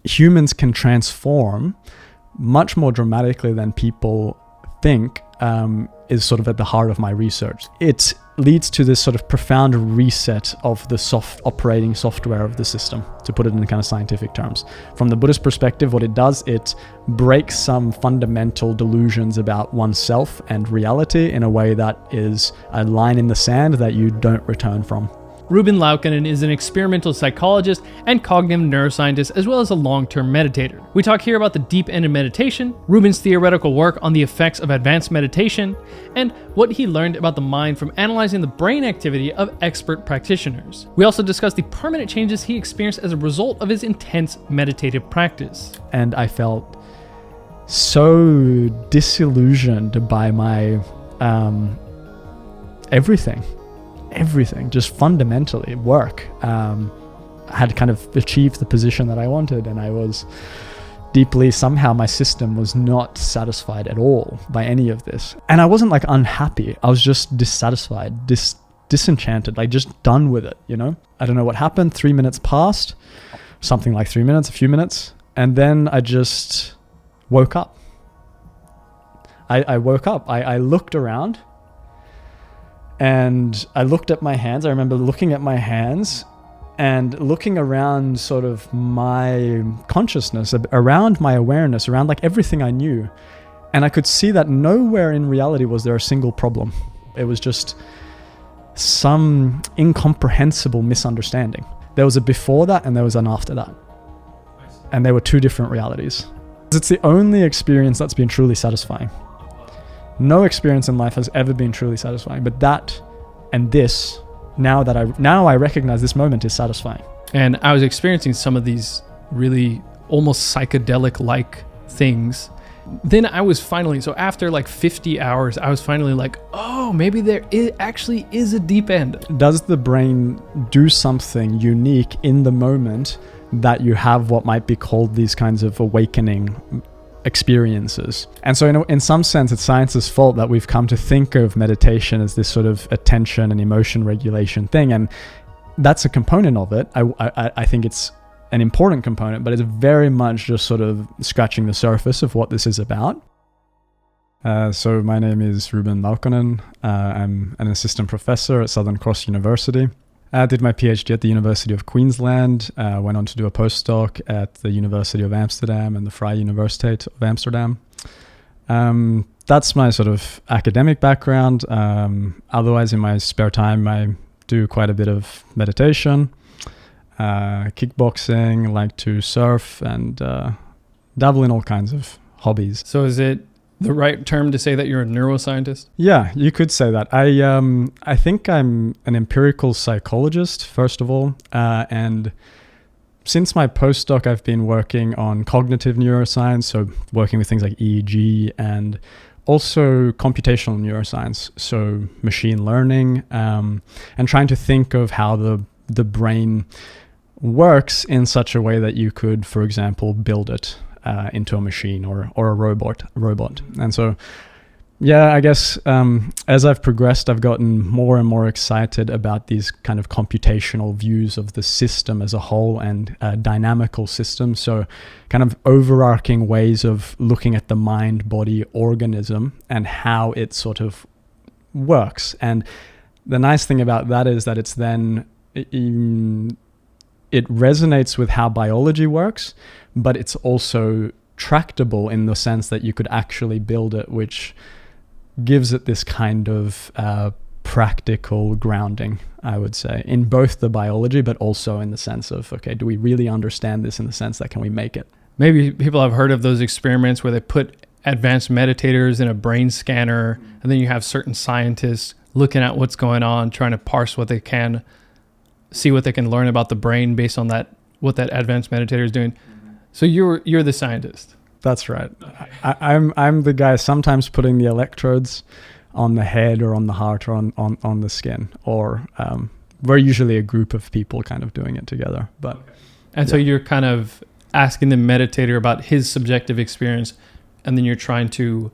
humans can transform much more dramatically than people think, is sort of at the heart of my research. It leads to this sort of profound reset of the operating software of the system, to put it in kind of scientific terms. From the Buddhist perspective, what it does, it breaks some fundamental delusions about oneself and reality in a way that is a line in the sand that you don't return from. Ruben Laukkonen is an experimental psychologist and cognitive neuroscientist, as well as a long-term meditator. We talk here about the deep end of meditation, Ruben's theoretical work on the effects of advanced meditation, and what he learned about the mind from analyzing the brain activity of expert practitioners. We also discuss the permanent changes he experienced as a result of his intense meditative practice. And I felt so disillusioned by my everything, just fundamentally work. I had kind of achieved the position that I wanted, and I was deeply, somehow my system was not satisfied at all by any of this. And I wasn't like unhappy, I was just dissatisfied, disenchanted, like just done with it, you know? I don't know what happened, 3 minutes passed, something like 3 minutes, a few minutes, and then I just woke up. I woke up, I looked around, and I looked at my hands. I remember looking at my hands and looking around sort of my consciousness, around my awareness, around like everything I knew. And I could see that nowhere in reality was there a single problem. It was just some incomprehensible misunderstanding. There was a before that and there was an after that. And they were two different realities. It's the only experience that's been truly satisfying. No experience in life has ever been truly satisfying, but that and this, now I recognize this moment is satisfying. And I was experiencing some of these really almost psychedelic-like things. Then I was finally, so after like 50 hours, I was finally like, oh, maybe there actually is a deep end. Does the brain do something unique in the moment that you have what might be called these kinds of awakening experiences? And so in some sense, it's science's fault that we've come to think of meditation as this sort of attention and emotion regulation thing. And that's a component of it. I think it's an important component, but it's very much just sort of scratching the surface of what this is about. So my name is Ruben Laukkonen. I'm an assistant professor at Southern Cross University. I did my PhD at the University of Queensland, went on to do a postdoc at the University of Amsterdam and the Vrije Universiteit of Amsterdam. That's my sort of academic background. Otherwise, in my spare time, I do quite a bit of meditation, kickboxing, like to surf, and dabble in all kinds of hobbies. So is it the right term to say that you're a neuroscientist? Yeah, you could say that. I think I'm an empirical psychologist, first of all. And since my postdoc, I've been working on cognitive neuroscience, so working with things like EEG, and also computational neuroscience, so machine learning, and trying to think of how the brain works in such a way that you could, for example, build it into a machine or a robot. And so, yeah, I guess as I've progressed, I've gotten more and more excited about these kind of computational views of the system as a whole and dynamical systems. So kind of overarching ways of looking at the mind-body organism and how it sort of works. And the nice thing about that is that it's then it resonates with how biology works, but it's also tractable in the sense that you could actually build it, which gives it this kind of practical grounding, I would say, in both the biology, but also in the sense of, okay, do we really understand this in the sense that can we make it? Maybe people have heard of those experiments where they put advanced meditators in a brain scanner, and then you have certain scientists looking at what's going on, trying to parse what they can, see what they can learn about the brain based on that, what that advanced meditator is doing. So you're the scientist. That's right. Okay. I'm the guy sometimes putting the electrodes on the head or on the heart or on the skin, or we're usually a group of people kind of doing it together. But okay. And so you're kind of asking the meditator about his subjective experience, and then you're trying to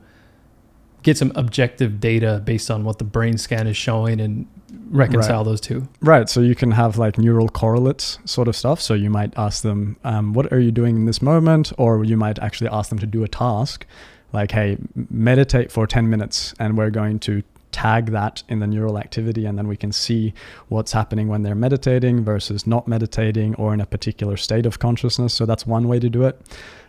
get some objective data based on what the brain scan is showing and reconcile those two. Right. So you can have like neural correlates sort of stuff. So you might ask them, what are you doing in this moment? Or you might actually ask them to do a task like, hey, meditate for 10 minutes and we're going to tag that in the neural activity, and then we can see what's happening when they're meditating versus not meditating or in a particular state of consciousness. So that's one way to do it.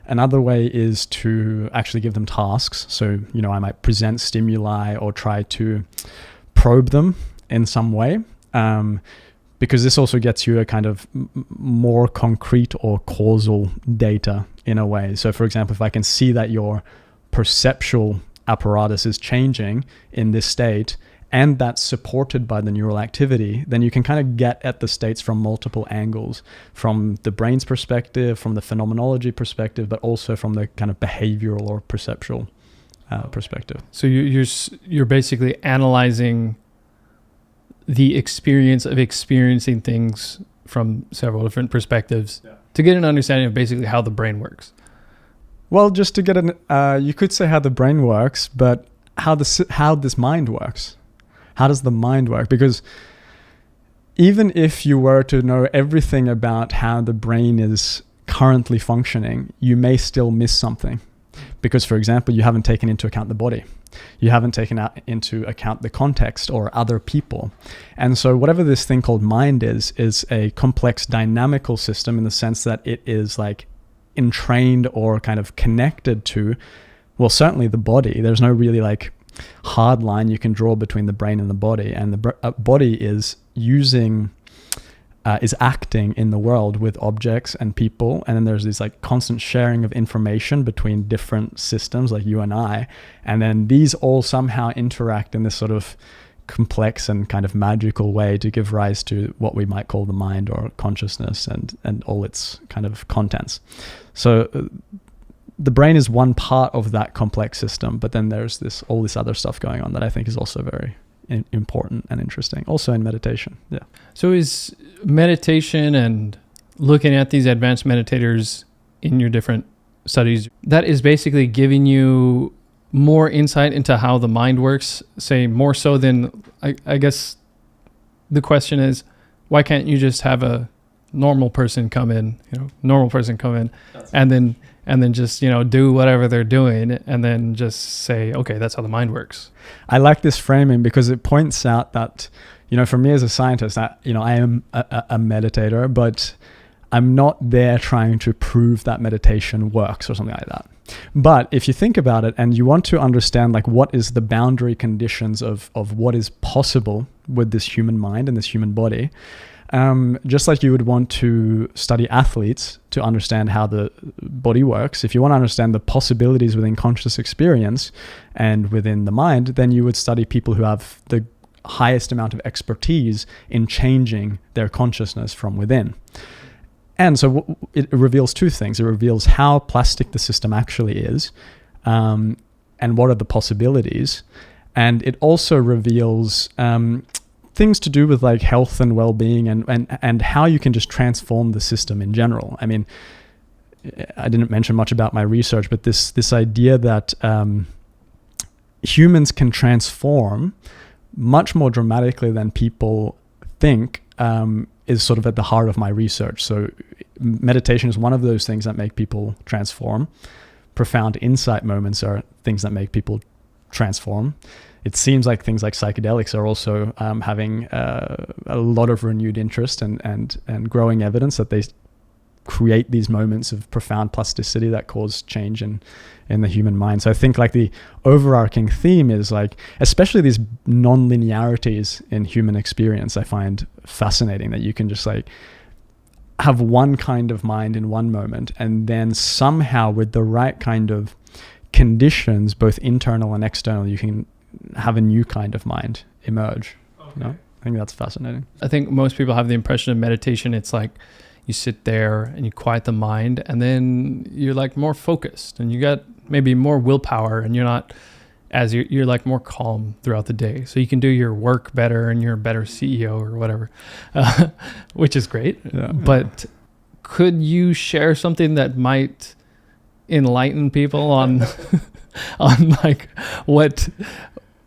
Another way is to actually give them tasks. So, I might present stimuli or try to probe them in some way, because this also gets you a kind of more concrete or causal data in a way. So for example, if I can see that your perceptual apparatus is changing in this state, and that's supported by the neural activity, then you can kind of get at the states from multiple angles, from the brain's perspective, from the phenomenology perspective, but also from the kind of behavioral or perceptual perspective. So you're basically analyzing the experience of experiencing things from several different perspectives to get an understanding of basically how the brain works. Well, just to get you could say how the brain works, but how this mind works. How does the mind work? Because even if you were to know everything about how the brain is currently functioning, you may still miss something. Because, for example, you haven't taken into account the body. You haven't taken into account the context or other people. And so whatever this thing called mind is a complex dynamical system in the sense that it is like entrained or kind of connected to, well, certainly the body. There's no really like hard line you can draw between the brain and the body. And the body is acting in the world with objects and people, and then there's this like constant sharing of information between different systems like you and I, and then these all somehow interact in this sort of complex and kind of magical way to give rise to what we might call the mind or consciousness and all its kind of contents. So the brain is one part of that complex system, but then there's all this other stuff going on that I think is also very important and interesting, also in meditation. Yeah. So is meditation and looking at these advanced meditators in your different studies, that is basically giving you more insight into how the mind works, say more so than, I guess the question is, why can't you just have a normal person come in, and then just, do whatever they're doing and then just say, okay, that's how the mind works. I like this framing because it points out that, for me as a scientist, I am a meditator, but I'm not there trying to prove that meditation works or something like that. But if you think about it and you want to understand like what is the boundary conditions of what is possible with this human mind and this human body, just like you would want to study athletes to understand how the body works, if you want to understand the possibilities within conscious experience and within the mind, then you would study people who have the highest amount of expertise in changing their consciousness from within. And so it reveals two things. It reveals how plastic the system actually is, and what are the possibilities. And it also reveals things to do with like health and well-being and how you can just transform the system in general. I mean, I didn't mention much about my research, but this idea that humans can transform much more dramatically than people think is sort of at the heart of my research. So meditation is one of those things that make people transform. Profound insight moments are things that make people transform. It seems like things like psychedelics are also having a lot of renewed interest and growing evidence that they create these moments of profound plasticity that cause change in the human mind. So I think like the overarching theme is like, especially these non-linearities in human experience, I find fascinating, that you can just like have one kind of mind in one moment, and then somehow with the right kind of conditions, both internal and external, you can have a new kind of mind emerge. Okay. I think that's fascinating. I think most people have the impression of meditation, it's like you sit there and you quiet the mind, and then you're like more focused and you got maybe more willpower, and you're not as you're like more calm throughout the day, so you can do your work better and you're a better CEO or whatever, which is great. But could you share something that might enlighten people on on like what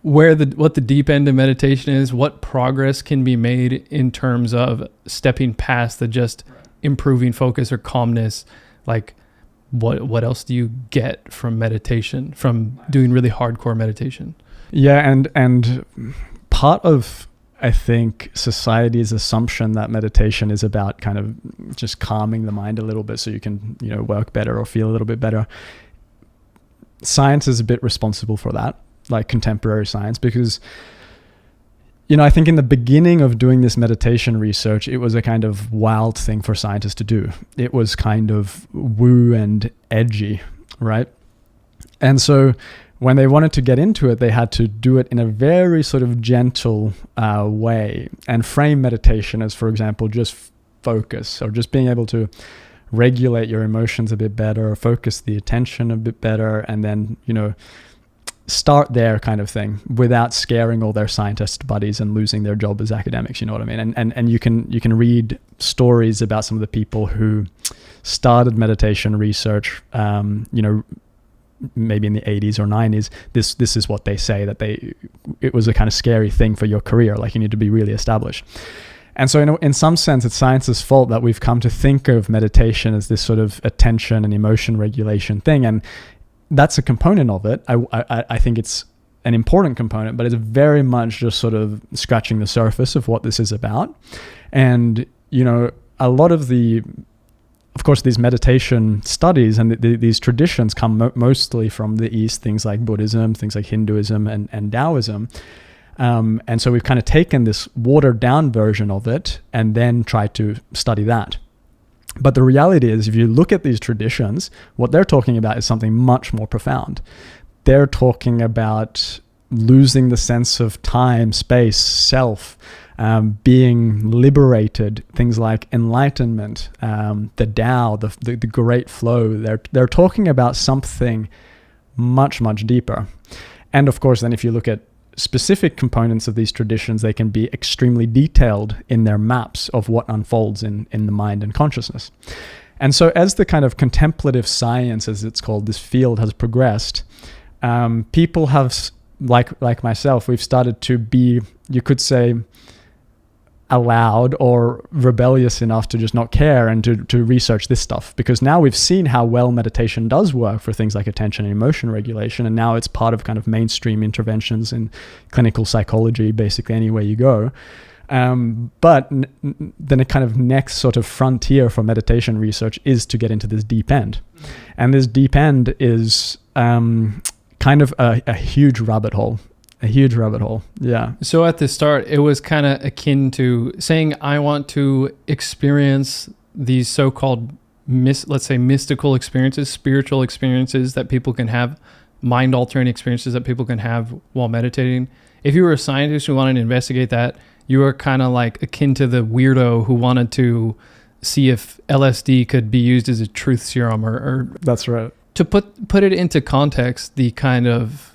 the deep end of meditation is, what progress can be made in terms of stepping past the just improving focus or calmness? Like what else do you get from meditation, from doing really hardcore meditation? Yeah, and part of, I think, society's assumption that meditation is about kind of just calming the mind a little bit so you can, work better or feel a little bit better. Science is a bit responsible for that, like contemporary science, because, I think in the beginning of doing this meditation research, it was a kind of wild thing for scientists to do. It was kind of woo and edgy, right? And so when they wanted to get into it, they had to do it in a very sort of gentle way and frame meditation as, for example, just focus, or just being able to regulate your emotions a bit better, or focus the attention a bit better, and then, start there kind of thing, without scaring all their scientist buddies and losing their job as academics, you know what I mean? And you can read stories about some of the people who started meditation research, maybe in the 80s or 90s. This is what they say, that it was a kind of scary thing for your career, like you need to be really established. And so in some sense, it's science's fault that we've come to think of meditation as this sort of attention and emotion regulation thing. And that's a component of it. I think it's an important component, but it's very much just sort of scratching the surface of what this is about. And, a lot of of course, these meditation studies and these traditions come mostly from the East, things like Buddhism, things like Hinduism and Taoism. And so we've kind of taken this watered down version of it and then tried to study that. But the reality is, if you look at these traditions, what they're talking about is something much more profound. They're talking about losing the sense of time, space, self, being liberated, things like enlightenment, the Tao, the great flow. They're talking about something much, much deeper. And of course, then if you look at specific components of these traditions, they can be extremely detailed in their maps of what unfolds in the mind and consciousness. And so as the kind of contemplative science, as it's called, this field has progressed, people have, like myself, we've started to be, you could say, allowed or rebellious enough to just not care and to research this stuff, because now we've seen how well meditation does work for things like attention and emotion regulation, and now it's part of kind of mainstream interventions in clinical psychology, basically anywhere you go. But then a kind of next sort of frontier for meditation research is to get into this deep end. And this deep end is kind of a huge rabbit hole. A huge rabbit hole. Yeah. So at the start, it was kind of akin to saying, I want to experience these so-called, let's say, mystical experiences, spiritual experiences that people can have, mind-altering experiences that people can have while meditating. If you were a scientist who wanted to investigate that, you were kind of like akin to the weirdo who wanted to see if LSD could be used as a truth serum or That's right. To put it into context, the kind of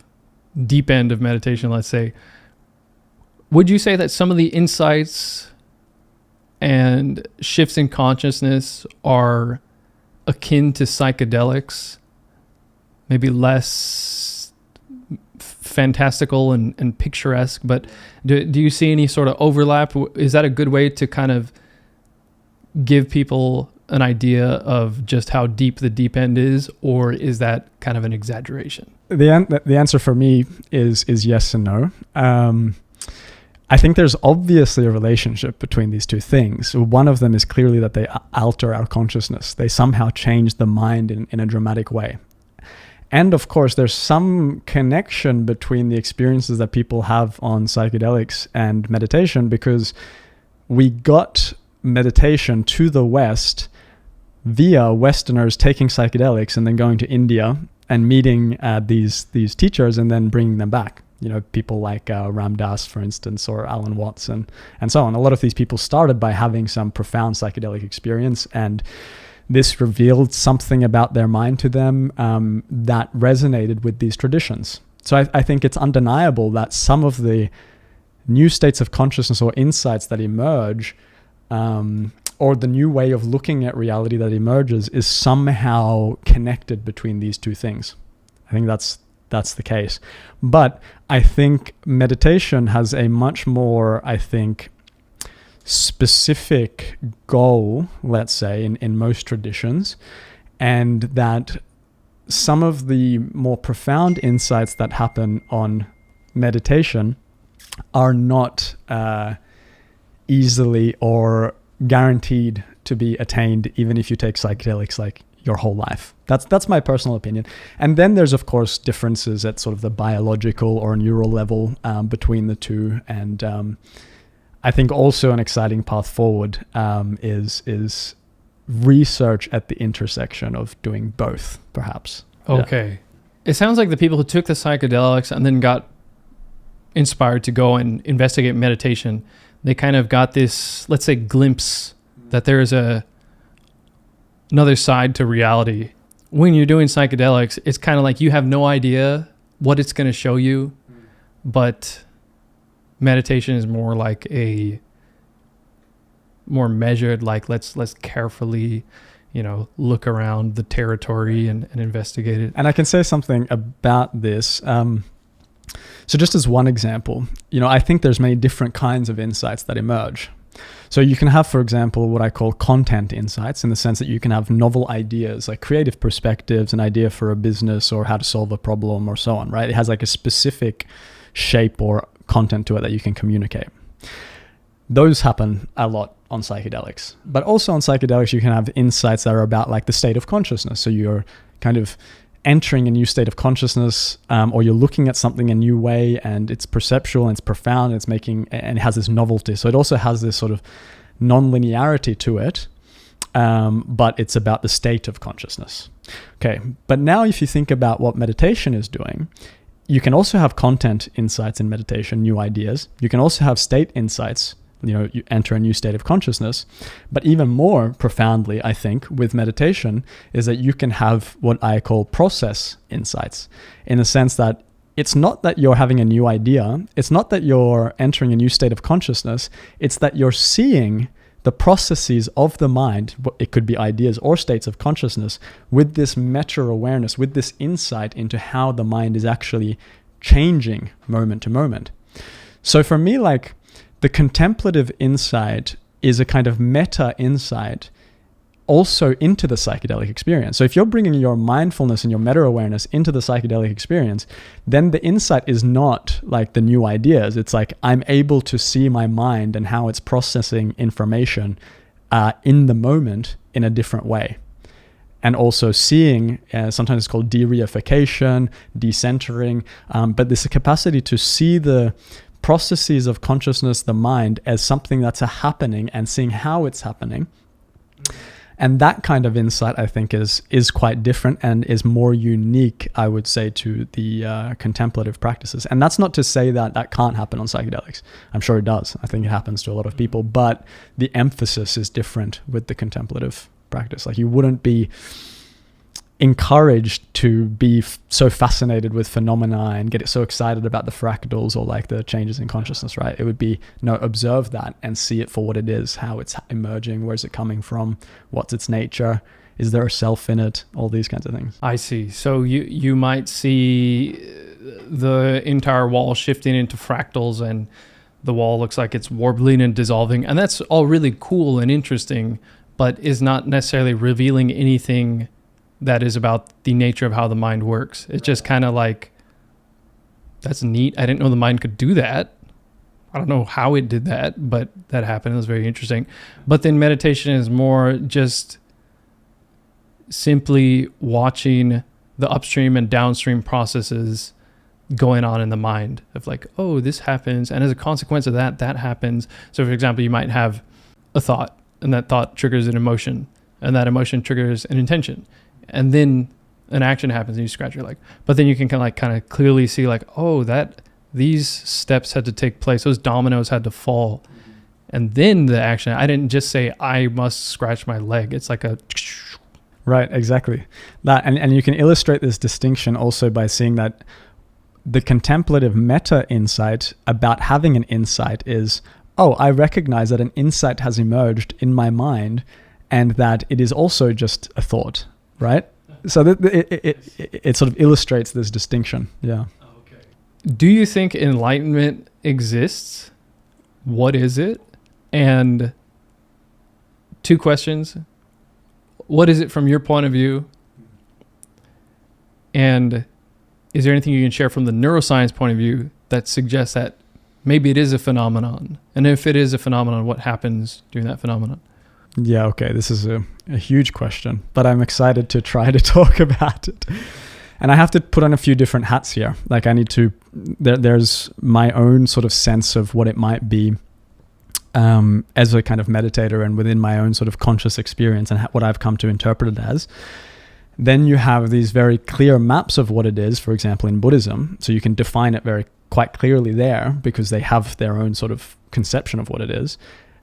deep end of meditation, let's say, would you say that some of the insights and shifts in consciousness are akin to psychedelics, maybe less fantastical and picturesque, but do you see any sort of overlap? Is that a good way to kind of give people an idea of just how deep the deep end is, or is that kind of an exaggeration? The answer for me is yes and no. I think there's obviously a relationship between these two things. One of them is clearly that they alter our consciousness. They somehow change the mind in a dramatic way. And of course, there's some connection between the experiences that people have on psychedelics and meditation, because we got meditation to the West via Westerners taking psychedelics and then going to India and meeting these teachers and then bringing them back. People like Ram Dass, for instance, or Alan Watts and so on. A lot of these people started by having some profound psychedelic experience, and this revealed something about their mind to them that resonated with these traditions. So I think it's undeniable that some of the new states of consciousness or insights that emerge or the new way of looking at reality that emerges is somehow connected between these two things. I think that's the case. But I think meditation has a much more, specific goal, let's say, in most traditions, and that some of the more profound insights that happen on meditation are not easily or guaranteed to be attained, even if you take psychedelics like your whole life. That's my personal opinion. And then there's, of course, differences at sort of the biological or neural level between the two. And I think also an exciting path forward is research at the intersection of doing both, perhaps. Okay. Yeah. It sounds like the people who took the psychedelics and then got inspired to go and investigate meditation, they kind of got this, let's say, glimpse that there is another side to reality. When you're doing psychedelics, it's kind of like you have no idea what it's going to show you, but meditation is more like a more measured, like let's carefully, look around the territory and investigate it. And I can say something about this. So just as one example, I think there's many different kinds of insights that emerge. So you can have, for example, what I call content insights, in the sense that you can have novel ideas, like creative perspectives, an idea for a business or how to solve a problem or so on, right? It has like a specific shape or content to it that you can communicate. Those happen a lot on psychedelics. But also on psychedelics, you can have insights that are about like the state of consciousness. So you're kind of entering a new state of consciousness, or you're looking at something a new way, and it's perceptual and it's profound, and it has this novelty. So it also has this sort of non-linearity to it, but it's about the state of consciousness. Okay, but now if you think about what meditation is doing, you can also have content insights in meditation, new ideas. You can also have state insights. You enter a new state of consciousness. But even more profoundly, I think, with meditation is that you can have what I call process insights, in the sense that it's not that you're having a new idea. It's not that you're entering a new state of consciousness. It's that you're seeing the processes of the mind, it could be ideas or states of consciousness, with this meta-awareness, with this insight into how the mind is actually changing moment to moment. So for me, like, the contemplative insight is a kind of meta insight also into the psychedelic experience. So if you're bringing your mindfulness and your meta-awareness into the psychedelic experience, then the insight is not like the new ideas. It's like I'm able to see my mind and how it's processing information in the moment in a different way. And also seeing, sometimes it's called de-reification, decentering, but this capacity to see the processes of consciousness, the mind, as something that's happening and seeing how it's happening. And that kind of insight, I think, is quite different and is more unique, I would say, to the contemplative practices. And that's not to say that that can't happen on psychedelics. I'm sure it does. I think it happens to a lot of people. But the emphasis is different with the contemplative practice. Like, you wouldn't be encouraged to be so fascinated with phenomena and get so excited about the fractals or like the changes in consciousness, right? It would be, observe that and see it for what it is, how it's emerging, where's it coming from, what's its nature, is there a self in it, all these kinds of things. I see. So you might see the entire wall shifting into fractals, and the wall looks like it's warbling and dissolving, and that's all really cool and interesting, but is not necessarily revealing anything that is about the nature of how the mind works. It's just kind of like, that's neat. I didn't know the mind could do that. I don't know how it did that, but that happened. It was very interesting. But then meditation is more just simply watching the upstream and downstream processes going on in the mind of like, oh, this happens. And as a consequence of that, that happens. So for example, you might have a thought, and that thought triggers an emotion, and that emotion triggers an intention. And then an action happens and you scratch your leg. But then you can kind of clearly see like, oh, that these steps had to take place. Those dominoes had to fall. And then the action, I didn't just say, I must scratch my leg. It's like a... Right, exactly. That, and you can illustrate this distinction also by seeing that the contemplative meta insight about having an insight is, oh, I recognize that an insight has emerged in my mind and that it is also just a thought, right? So it sort of illustrates this distinction. Yeah. Okay. Do you think enlightenment exists? What is it? And 2 questions. What is it from your point of view? And is there anything you can share from the neuroscience point of view that suggests that maybe it is a phenomenon? And if it is a phenomenon, what happens during that phenomenon? Yeah, okay. This is a huge question, but I'm excited to try to talk about it. And I have to put on a few different hats here. Like I need to, there's my own sort of sense of what it might be as a kind of meditator and within my own sort of conscious experience and what I've come to interpret it as. Then you have these very clear maps of what it is, for example, in Buddhism. So you can define it quite clearly there because they have their own sort of conception of what it is.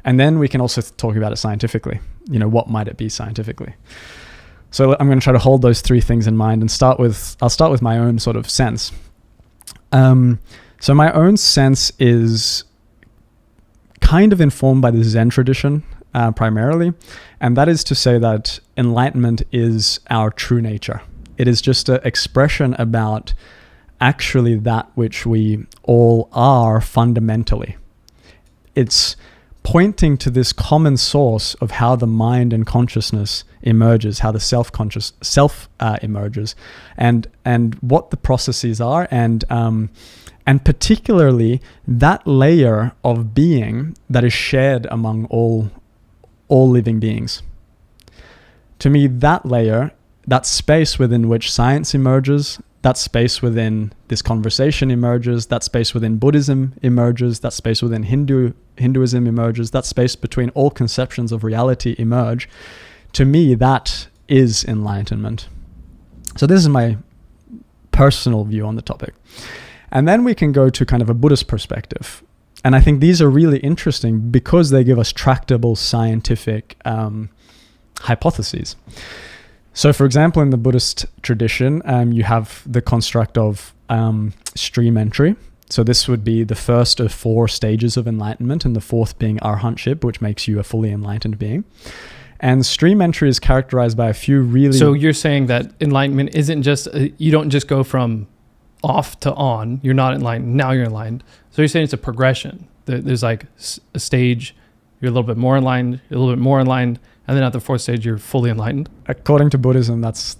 And then we can also talk about it scientifically. You know, what might it be scientifically? So I'm going to try to hold those 3 things in mind and I'll start with my own sort of sense. So my own sense is kind of informed by the Zen tradition, primarily. And that is to say that enlightenment is our true nature. It is just an expression about actually that which we all are fundamentally. It's pointing to this common source of how the mind and consciousness emerges, how the self emerges, and what the processes are, and particularly that layer of being that is shared among all living beings. To me, that layer, that space within which science emerges, that space within this conversation emerges, that space within Buddhism emerges, that space within Hinduism emerges, that space between all conceptions of reality emerge. To me, that is enlightenment. So this is my personal view on the topic. And then we can go to kind of a Buddhist perspective. And I think these are really interesting because they give us tractable scientific hypotheses. So for example, in the Buddhist tradition, you have the construct of stream entry. So this would be the first of 4 stages of enlightenment, and the 4th being arhatship, which makes you a fully enlightened being. And stream entry is characterized by a few really... So you're saying that enlightenment isn't just, you don't just go from off to on, you're not enlightened, now you're enlightened. So you're saying it's a progression. There's like a stage, you're a little bit more enlightened, you're a little bit more enlightened, and then at the 4th stage, you're fully enlightened? According to Buddhism, that's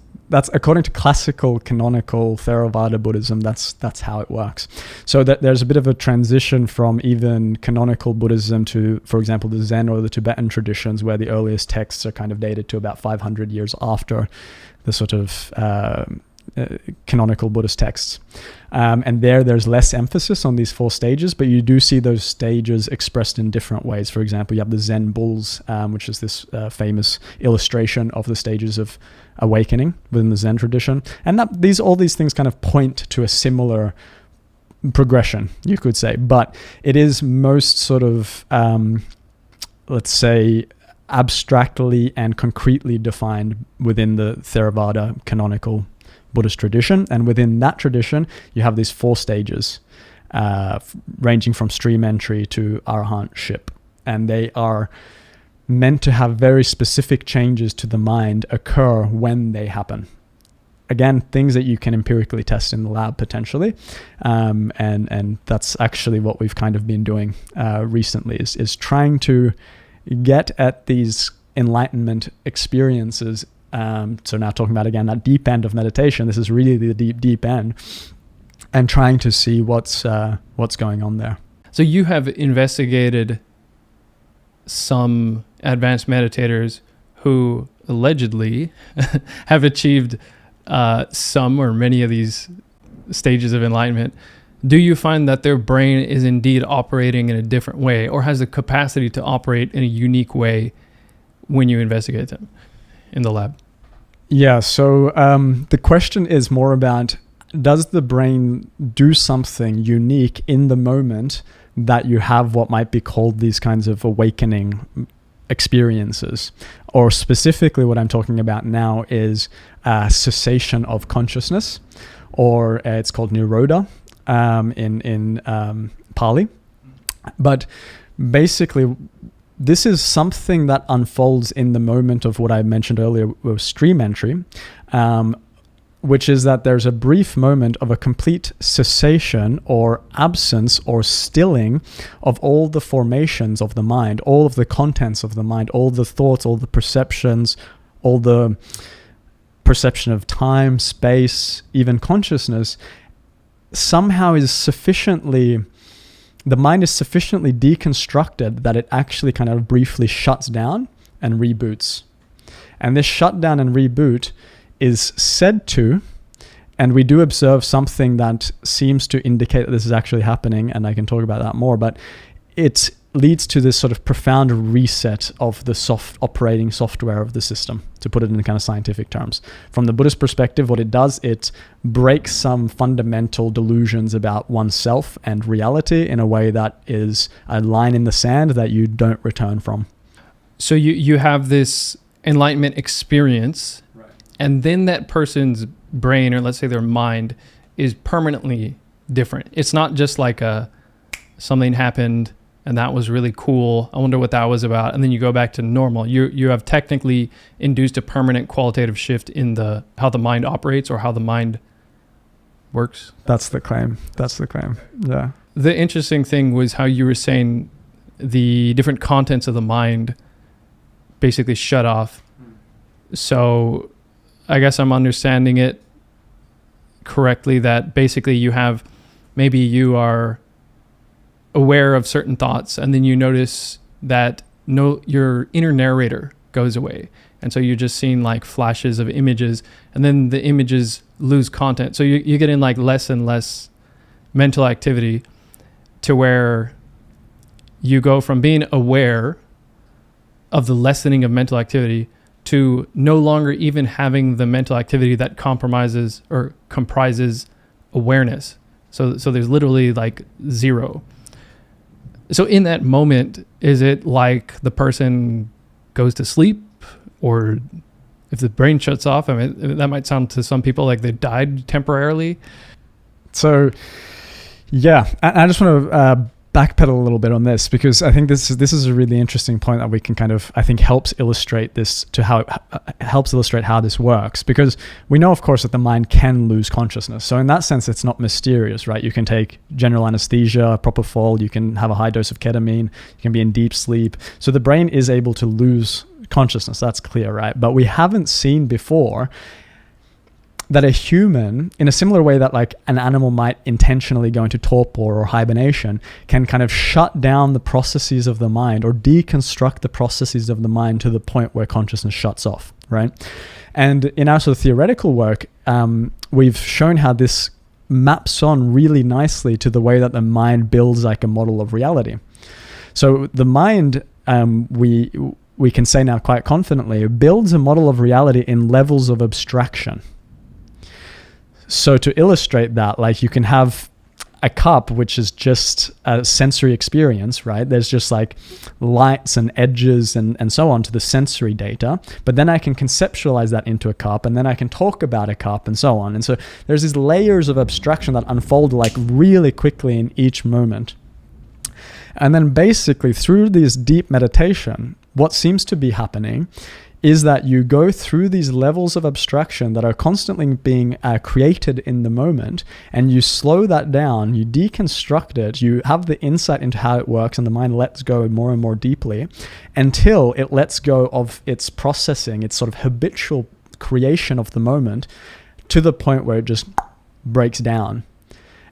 according to classical, canonical Theravada Buddhism, that's how it works. So that there's a bit of a transition from even canonical Buddhism to, for example, the Zen or the Tibetan traditions, where the earliest texts are kind of dated to about 500 years after the sort of canonical Buddhist texts. And there's less emphasis on these 4 stages, but you do see those stages expressed in different ways. For example, you have the Zen bulls, which is this famous illustration of the stages of awakening within the Zen tradition. And all these things kind of point to a similar progression, you could say. But it is most sort of, let's say, abstractly and concretely defined within the Theravada canonical Buddhist tradition. And within that tradition, you have these 4 stages, ranging from stream entry to arhatship. And they are meant to have very specific changes to the mind occur when they happen. Again, things that you can empirically test in the lab potentially. And that's actually what we've kind of been doing recently is trying to get at these enlightenment experiences. So now talking about, again, that deep end of meditation, this is really the deep end, and trying to see what's going on there. So you have investigated some advanced meditators who allegedly have achieved some or many of these stages of enlightenment. Do you find that their brain is indeed operating in a different way, or has the capacity to operate in a unique way when you investigate them in the lab? Yeah, so the question is more about, does the brain do something unique in the moment that you have what might be called these kinds of awakening experiences? Or specifically what I'm talking about now is cessation of consciousness, or it's called nirodha in Pali. But basically, this is something that unfolds in the moment of what I mentioned earlier with stream entry, which is that there's a brief moment of a complete cessation or absence or stilling of all the formations of the mind, all of the contents of the mind, all the thoughts, all the perceptions, all the perception of time, space, even consciousness, somehow is sufficiently, the mind is sufficiently deconstructed that it actually kind of briefly shuts down and reboots. And this shutdown and reboot is said to, and we do observe something that seems to indicate that this is actually happening, and I can talk about that more, but it leads to this sort of profound reset of the operating software of the system, to put it in kind of scientific terms. From the Buddhist perspective, what it does, it breaks some fundamental delusions about oneself and reality in a way that is a line in the sand that you don't return from. So you have this enlightenment experience, right, and then that person's brain, or let's say their mind, is permanently different. It's not just like something happened and that was really cool, I wonder what that was about, and then you go back to normal. You have technically induced a permanent qualitative shift in how the mind operates or how the mind works. That's the claim. Yeah. The interesting thing was how you were saying the different contents of the mind basically shut off. So I guess I'm understanding it correctly that basically you are aware of certain thoughts, and then you notice that your inner narrator goes away, and so you're just seeing like flashes of images, and then the images lose content, so you get in like less and less mental activity, to where you go from being aware of the lessening of mental activity to no longer even having the mental activity that comprises awareness. So there's literally like zero. So in that moment, is it like the person goes to sleep, or if the brain shuts off? I mean, that might sound to some people like they died temporarily. So, yeah, I just want to backpedal a little bit on this, because I think this is a really interesting point that we can kind of, I think, helps illustrate how this works, because we know, of course, that the mind can lose consciousness. So in that sense, it's not mysterious, right? You can take general anesthesia, propofol, you can have a high dose of ketamine, you can be in deep sleep. So the brain is able to lose consciousness, that's clear, right? But we haven't seen before that a human, in a similar way that like an animal might intentionally go into torpor or hibernation, can kind of shut down the processes of the mind or deconstruct the processes of the mind to the point where consciousness shuts off, right? And in our sort of theoretical work, we've shown how this maps on really nicely to the way that the mind builds like a model of reality. So the mind, we can say now quite confidently, builds a model of reality in levels of abstraction. So to illustrate that, like you can have a cup, which is just a sensory experience, right? There's just like lights and edges and so on to the sensory data. But then I can conceptualize that into a cup, and then I can talk about a cup and so on. And so there's these layers of abstraction that unfold like really quickly in each moment. And then basically through this deep meditation, what seems to be happening is that you go through these levels of abstraction that are constantly being created in the moment, and you slow that down, you deconstruct it, you have the insight into how it works, and the mind lets go more and more deeply until it lets go of its processing, its sort of habitual creation of the moment, to the point where it just breaks down.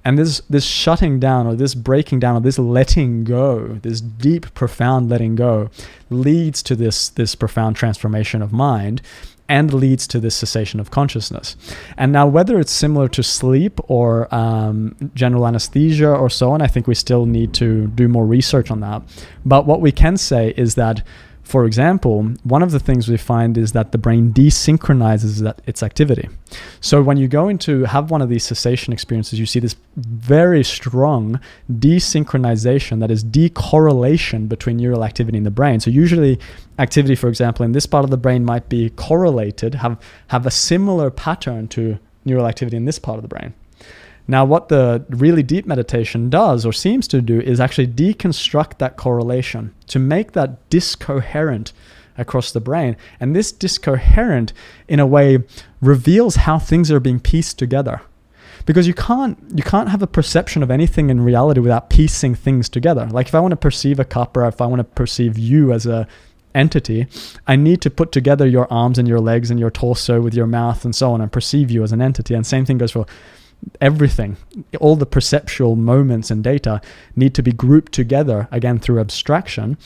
And this shutting down, or this breaking down, or this letting go, this deep, profound letting go, leads to this profound transformation of mind, and leads to this cessation of consciousness. And now, whether it's similar to sleep or general anesthesia or so on, I think we still need to do more research on that. But what we can say is that, for example, one of the things we find is that the brain desynchronizes its activity. So when you go into have one of these cessation experiences, you see this very strong desynchronization, that is decorrelation between neural activity in the brain. So usually activity, for example, in this part of the brain might be correlated, have a similar pattern to neural activity in this part of the brain. Now, what the really deep meditation does or seems to do is actually deconstruct that correlation to make that discoherent across the brain. And this discoherent, in a way, reveals how things are being pieced together. Because you can't have a perception of anything in reality without piecing things together. Like if I want to perceive a cup, or if I want to perceive you as a entity, I need to put together your arms and your legs and your torso with your mouth and so on, and perceive you as an entity. And same thing goes for everything. All the perceptual moments and data need to be grouped together, again, through abstraction.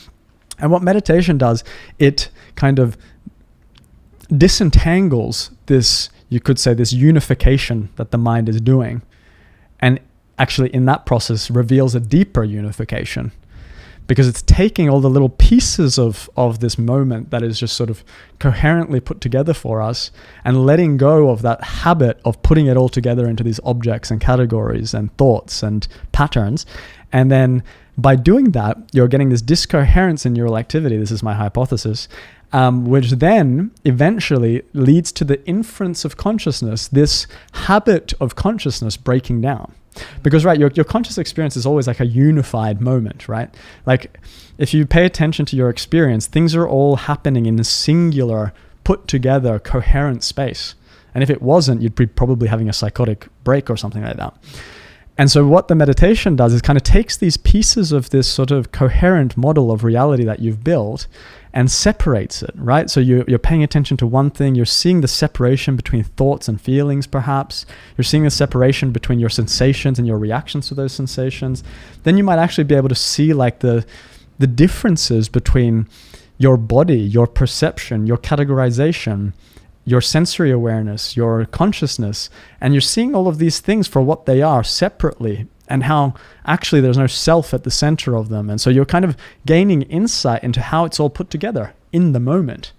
And what meditation does, it kind of disentangles this, you could say, this unification that the mind is doing, and actually in that process reveals a deeper unification, because it's taking all the little pieces of this moment that is just sort of coherently put together for us, and letting go of that habit of putting it all together into these objects and categories and thoughts and patterns. And then by doing that, you're getting this discoherence in neural activity. This is my hypothesis, which then eventually leads to the inference of consciousness, this habit of consciousness breaking down. Because, right, your conscious experience is always like a unified moment, right? Like if you pay attention to your experience, things are all happening in a singular, put together, coherent space. And if it wasn't, you'd be probably having a psychotic break or something like that. And so what the meditation does is kind of takes these pieces of this sort of coherent model of reality that you've built and separates it, right? So you're paying attention to one thing, you're seeing the separation between thoughts and feelings, perhaps. You're seeing the separation between your sensations and your reactions to those sensations. Then you might actually be able to see like the differences between your body, your perception, your categorization, your sensory awareness, your consciousness, and you're seeing all of these things for what they are separately, and how actually there's no self at the center of them. And so you're kind of gaining insight into how it's all put together in the moment,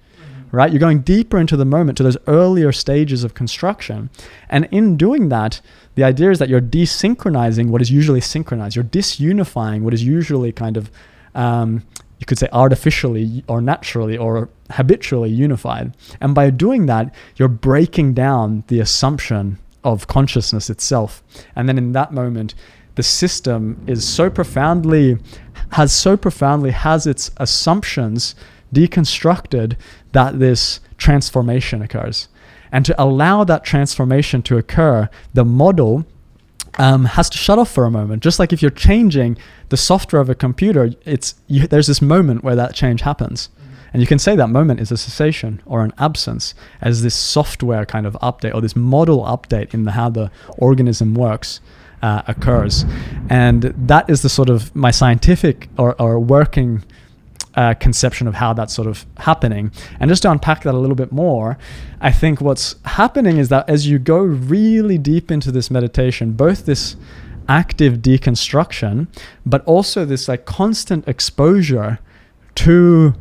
right? You're going deeper into the moment, to those earlier stages of construction. And in doing that, the idea is that you're desynchronizing what is usually synchronized. You're disunifying what is usually kind of, you could say, artificially or naturally or habitually unified. And by doing that, you're breaking down the assumption of consciousness itself. And then in that moment, the system is has its assumptions deconstructed, that this transformation occurs. And to allow that transformation to occur, the model has to shut off for a moment. Just like if you're changing the software of a computer, there's this moment where that change happens. And you can say that moment is a cessation or an absence, as this software kind of update or this model update in how the organism works occurs. And that is the sort of my scientific or working conception of how that's sort of happening. And just to unpack that a little bit more, I think what's happening is that as you go really deep into this meditation, both this active deconstruction, but also this like constant exposure to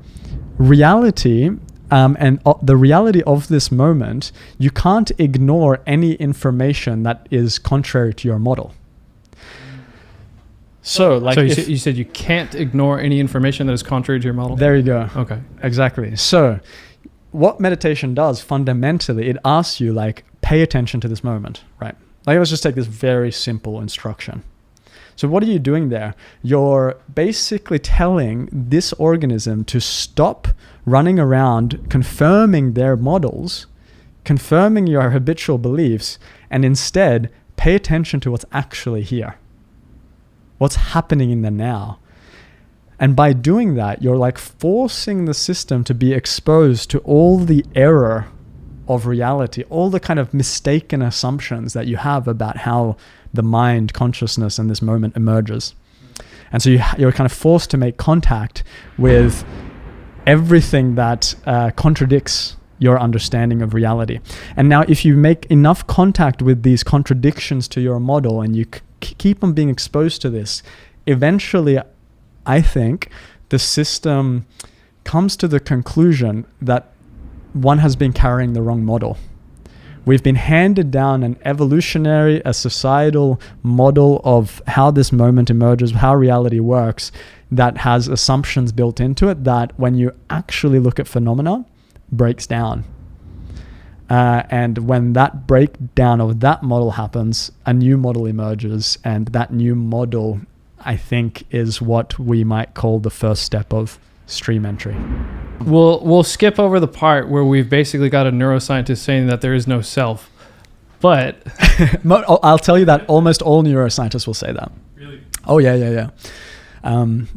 reality, and the reality of this moment, you can't ignore any information that is contrary to your model. So you said you can't ignore any information that is contrary to your model? There you go. Okay. Exactly. So what meditation does fundamentally, it asks you like, pay attention to this moment, right? Like let's just take this very simple instruction. So what are you doing there? You're basically telling this organism to stop running around confirming their models, confirming your habitual beliefs, and instead pay attention to what's actually here. What's happening in the now. And by doing that, you're like forcing the system to be exposed to all the error of reality, all the kind of mistaken assumptions that you have about how the mind, consciousness, and this moment emerges. And so you're kind of forced to make contact with everything that contradicts your understanding of reality. And now if you make enough contact with these contradictions to your model, and you keep on being exposed to this, eventually I think the system comes to the conclusion that one has been carrying the wrong model. We've been handed down an evolutionary, a societal model of how this moment emerges, how reality works, that has assumptions built into it that when you actually look at phenomena, breaks down. And when that breakdown of that model happens, a new model emerges, and that new model, I think, is what we might call the first step of stream entry. We'll skip over the part where we've basically got a neuroscientist saying that there is no self, but I'll tell you that almost all neuroscientists will say that. Really? Oh yeah.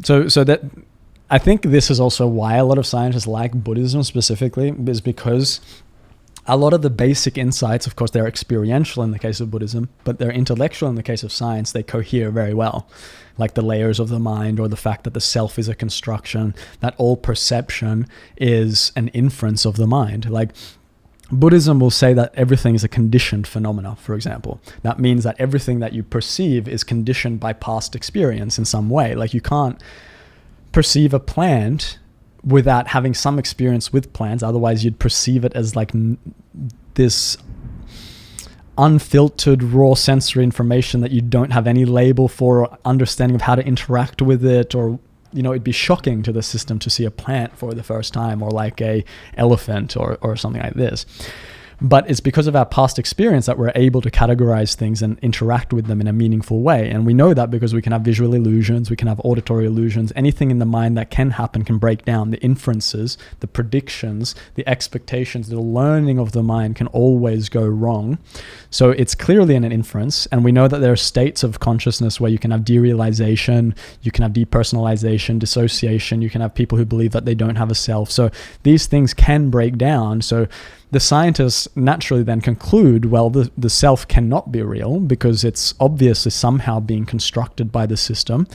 So that I think this is also why a lot of scientists like Buddhism specifically, is because a lot of the basic insights, of course, they're experiential in the case of Buddhism, but they're intellectual in the case of science. They cohere very well, like the layers of the mind, or the fact that the self is a construction, that all perception is an inference of the mind. Like Buddhism will say that everything is a conditioned phenomena, for example. That means that everything that you perceive is conditioned by past experience in some way. Like you can't perceive a plant without having some experience with plants. Otherwise you'd perceive it as like this unfiltered raw sensory information that you don't have any label for or understanding of how to interact with it, or it'd be shocking to the system to see a plant for the first time, or like a elephant or something like this. But it's because of our past experience that we're able to categorize things and interact with them in a meaningful way. And we know that because we can have visual illusions, we can have auditory illusions. Anything in the mind that can happen can break down. The inferences, the predictions, the expectations, the learning of the mind can always go wrong. So it's clearly an inference. And we know that there are states of consciousness where you can have derealization, you can have depersonalization, dissociation, you can have people who believe that they don't have a self. So these things can break down. So the scientists naturally then conclude, well, the self cannot be real because it's obviously somehow being constructed by the system.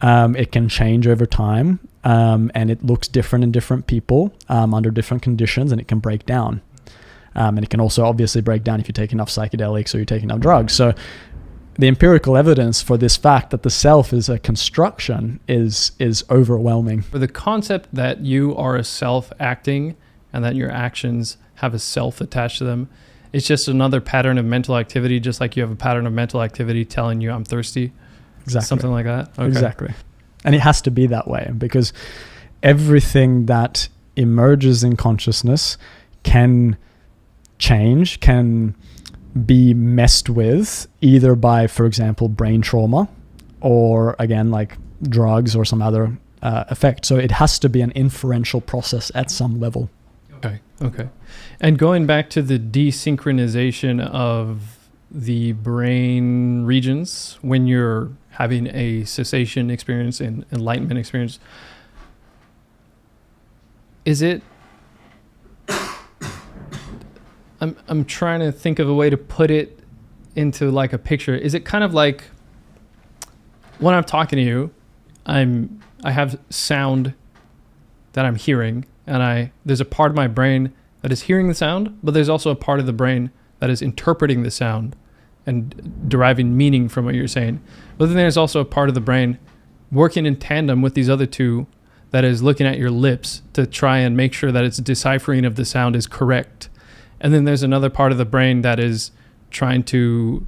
It can change over time, and it looks different in different people under different conditions, and it can break down. And it can also obviously break down if you take enough psychedelics or you take enough drugs. So the empirical evidence for this fact that the self is a construction is overwhelming. For the concept that you are a self acting and that your actions have a self attached to them, it's just another pattern of mental activity, just like you have a pattern of mental activity telling you I'm thirsty. Exactly. Something like that. Okay. Exactly. And it has to be that way because everything that emerges in consciousness can change, can be messed with either by, for example, brain trauma, or again, like drugs or some other effect. So it has to be an inferential process at some level. Okay. And going back to the desynchronization of the brain regions when you're having a cessation experience and enlightenment experience, is it... I'm trying to think of a way to put it into like a picture. Is it kind of like when I'm talking to you, I have sound that I'm hearing, and there's a part of my brain that is hearing the sound, but there's also a part of the brain that is interpreting the sound and deriving meaning from what you're saying. But then there's also a part of the brain working in tandem with these other two that is looking at your lips to try and make sure that its deciphering of the sound is correct. And then there's another part of the brain that is trying to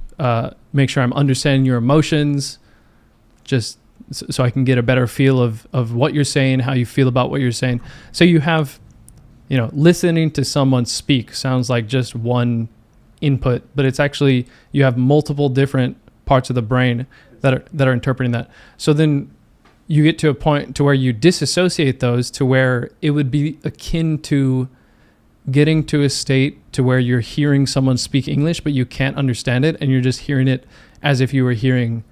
make sure I'm understanding your emotions, just so I can get a better feel of what you're saying, how you feel about what you're saying. So you have, listening to someone speak sounds like just one input, but it's actually, you have multiple different parts of the brain that are interpreting that. So then you get to a point to where you disassociate those to where it would be akin to getting to a state to where you're hearing someone speak English, but you can't understand it, and you're just hearing it as if you were hearing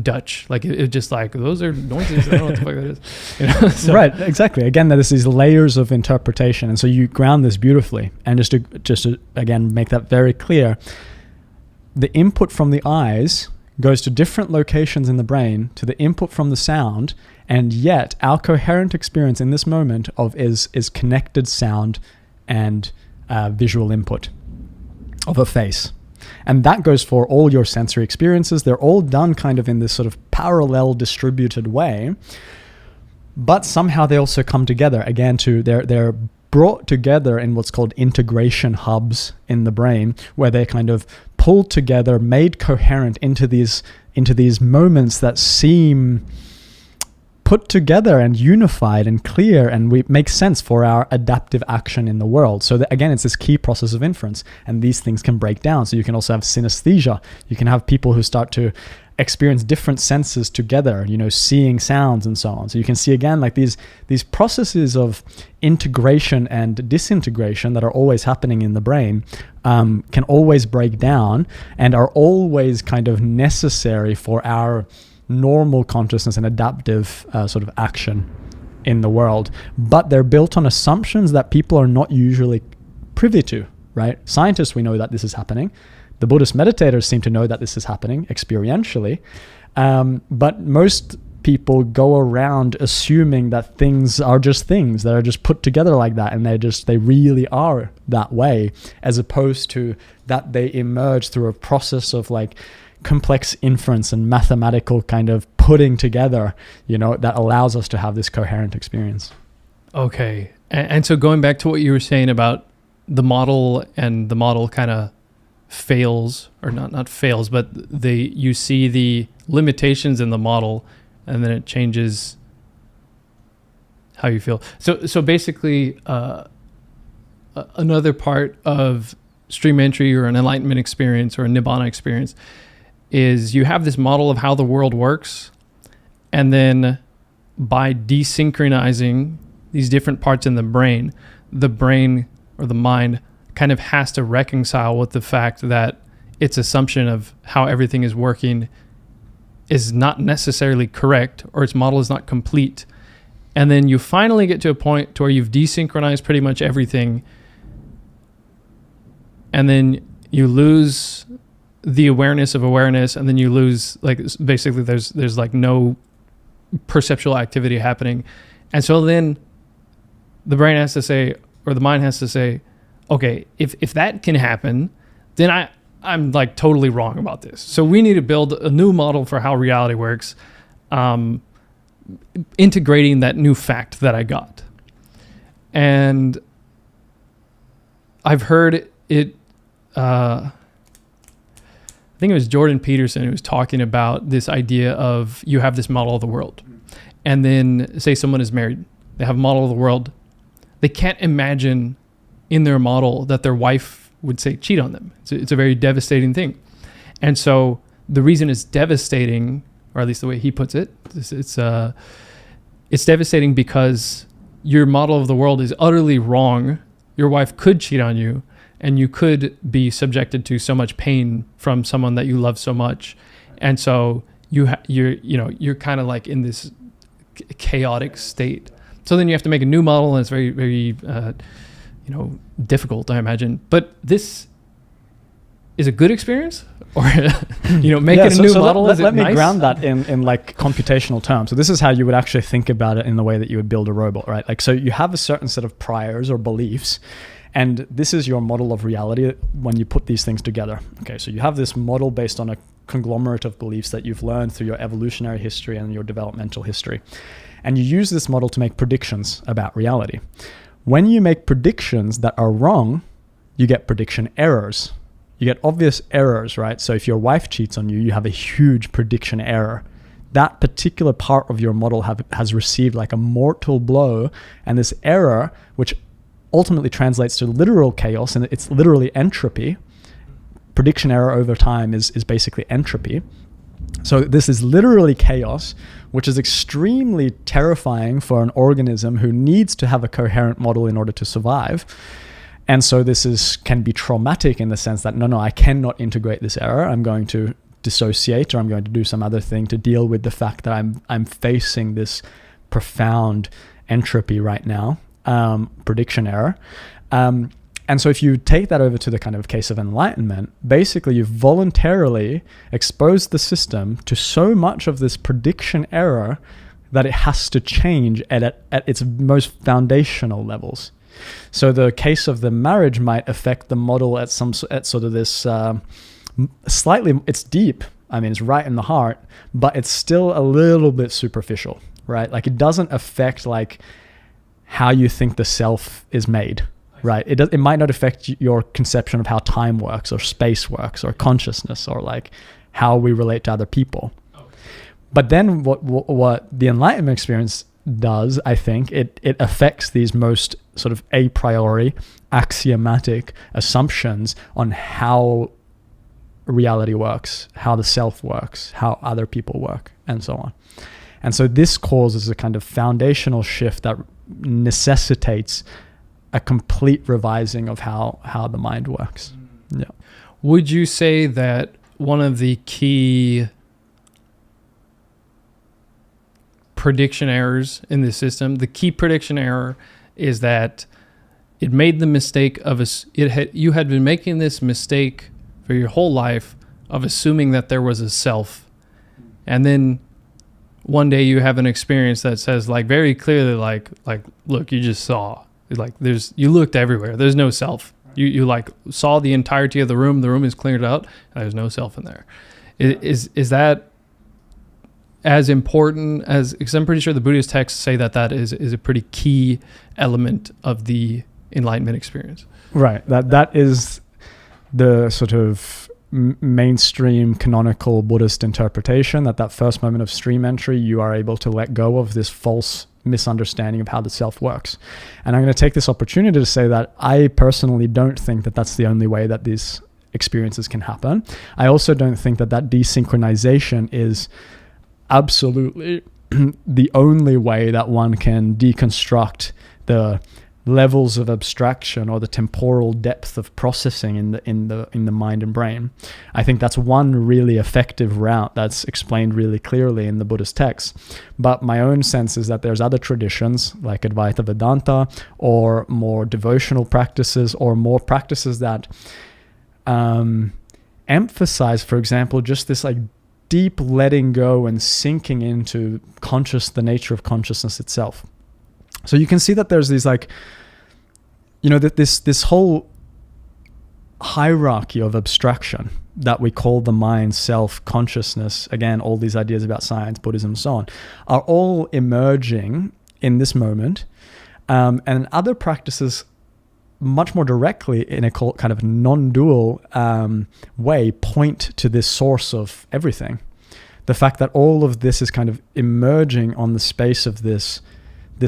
Dutch. Like it just like, those are noises. I don't know what the fuck that is. So. Right, exactly. Again, there's these layers of interpretation, and so you ground this beautifully. And just to again make that very clear, the input from the eyes goes to different locations in the brain to the input from the sound, and yet our coherent experience in this moment is connected sound and visual input of a face. And that goes for all your sensory experiences. They're all done kind of in this sort of parallel distributed way, but somehow they also come together again they're brought together in what's called integration hubs in the brain, where they're kind of pulled together, made coherent into these moments that seem put together and unified and clear, and we make sense for our adaptive action in the world. So that, again, it's this key process of inference, and these things can break down. So you can also have synesthesia. You can have people who start to experience different senses together, seeing sounds and so on. So you can see, again, like these processes of integration and disintegration that are always happening in the brain can always break down and are always kind of necessary for our normal consciousness and adaptive sort of action in the world. But they're built on assumptions that people are not usually privy to, right? Scientists, we know that this is happening. The Buddhist meditators seem to know that this is happening experientially, but most people go around assuming that things are just things that are just put together like that, and they really are that way, as opposed to that they emerge through a process of like complex inference and mathematical kind of putting together, that allows us to have this coherent experience. Okay, and so going back to what you were saying about the model, and the model kind of fails, or not fails, but you see the limitations in the model, and then it changes how you feel. So basically, another part of stream entry or an enlightenment experience or a nibbana experience is you have this model of how the world works, and then by desynchronizing these different parts in the brain or the mind kind of has to reconcile with the fact that its assumption of how everything is working is not necessarily correct, or its model is not complete. And then you finally get to a point to where you've desynchronized pretty much everything, and then you lose the awareness of awareness, and then you lose, like, basically there's like no perceptual activity happening. And so then the brain has to say, or the mind has to say, okay, if that can happen, then I'm like totally wrong about this. So we need to build a new model for how reality works, integrating that new fact that I got. And I've heard it, I think it was Jordan Peterson who was talking about this idea of you have this model of the world. And then say someone is married, they have a model of the world. They can't imagine in their model that their wife would say cheat on them. It's a very devastating thing. And so the reason it's devastating, or at least the way he puts it, it's devastating because your model of the world is utterly wrong. Your wife could cheat on you, and you could be subjected to so much pain from someone that you love so much. And so you're kind of like in this chaotic state. So then you have to make a new model, and it's very, very difficult, I imagine. But this is a good experience, or making a new model. Let me ground that in like computational terms. So this is how you would actually think about it in the way that you would build a robot, right? Like, so you have a certain set of priors or beliefs, and this is your model of reality when you put these things together. Okay, so you have this model based on a conglomerate of beliefs that you've learned through your evolutionary history and your developmental history. And you use this model to make predictions about reality. When you make predictions that are wrong, you get prediction errors. You get obvious errors, right? So if your wife cheats on you, you have a huge prediction error. That particular part of your model has received like a mortal blow, and this error, which ultimately translates to literal chaos, and it's literally entropy. Prediction error over time is basically entropy. So this is literally chaos, which is extremely terrifying for an organism who needs to have a coherent model in order to survive. And so this can be traumatic in the sense that, no, I cannot integrate this error. I'm going to dissociate, or I'm going to do some other thing to deal with the fact that I'm facing this profound entropy right now, prediction error. And so if you take that over to the kind of case of enlightenment, basically you've voluntarily exposed the system to so much of this prediction error that it has to change at its most foundational levels. So the case of the marriage might affect the model at sort of this slightly, it's deep. I mean, it's right in the heart, but it's still a little bit superficial, right? Like, it doesn't affect like how you think the self is made. Right. It might not affect your conception of how time works, or space works, or consciousness, or like how we relate to other people. Okay. But then what the enlightenment experience does, I think, it affects these most sort of a priori axiomatic assumptions on how reality works, how the self works, how other people work, and so on. And so this causes a kind of foundational shift that necessitates a complete revising of how the mind works. Yeah. Would you say that one of the key prediction errors in this system, the key prediction error is that it made the mistake of you had been making this mistake for your whole life of assuming that there was a self, and then one day you have an experience that says like very clearly like look, you just saw, like you looked everywhere, there's no self. You like saw the entirety of the room is cleared out, and there's no self in there. Is that as important as, because I'm pretty sure the Buddhist texts say that is a pretty key element of the enlightenment experience. Right. That is the sort of mainstream canonical Buddhist interpretation, that first moment of stream entry, you are able to let go of this false misunderstanding of how the self works. And I'm going to take this opportunity to say that I personally don't think that that's the only way that these experiences can happen. I also don't think that desynchronization is absolutely the only way that one can deconstruct the levels of abstraction or the temporal depth of processing in the mind and brain. I think that's one really effective route that's explained really clearly in the Buddhist texts. But my own sense is that there's other traditions like Advaita Vedanta, or more devotional practices, or more practices that emphasize, for example, just this like deep letting go and sinking into the nature of consciousness itself. So you can see that there's these like, this whole hierarchy of abstraction that we call the mind, self, consciousness, again, all these ideas about science, Buddhism, and so on, are all emerging in this moment. And other practices much more directly in a kind of non-dual way point to this source of everything. The fact that all of this is kind of emerging on the space of this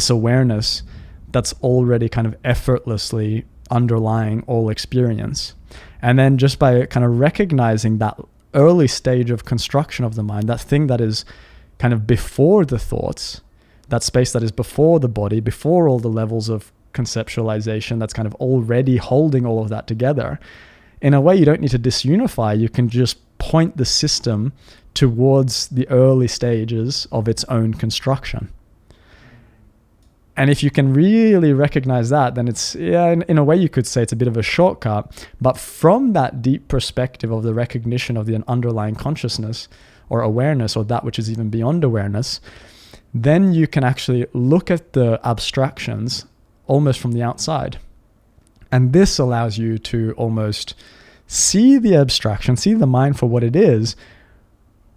awareness that's already kind of effortlessly underlying all experience. And then just by kind of recognizing that early stage of construction of the mind, that thing that is kind of before the thoughts, that space that is before the body, before all the levels of conceptualization, that's kind of already holding all of that together. In a way, you don't need to disunify. You can just point the system towards the early stages of its own construction. And if you can really recognize that, then it's, in a way you could say it's a bit of a shortcut. But from that deep perspective of the recognition of the underlying consciousness or awareness, or that which is even beyond awareness, then you can actually look at the abstractions almost from the outside. And this allows you to almost see the abstraction, see the mind for what it is,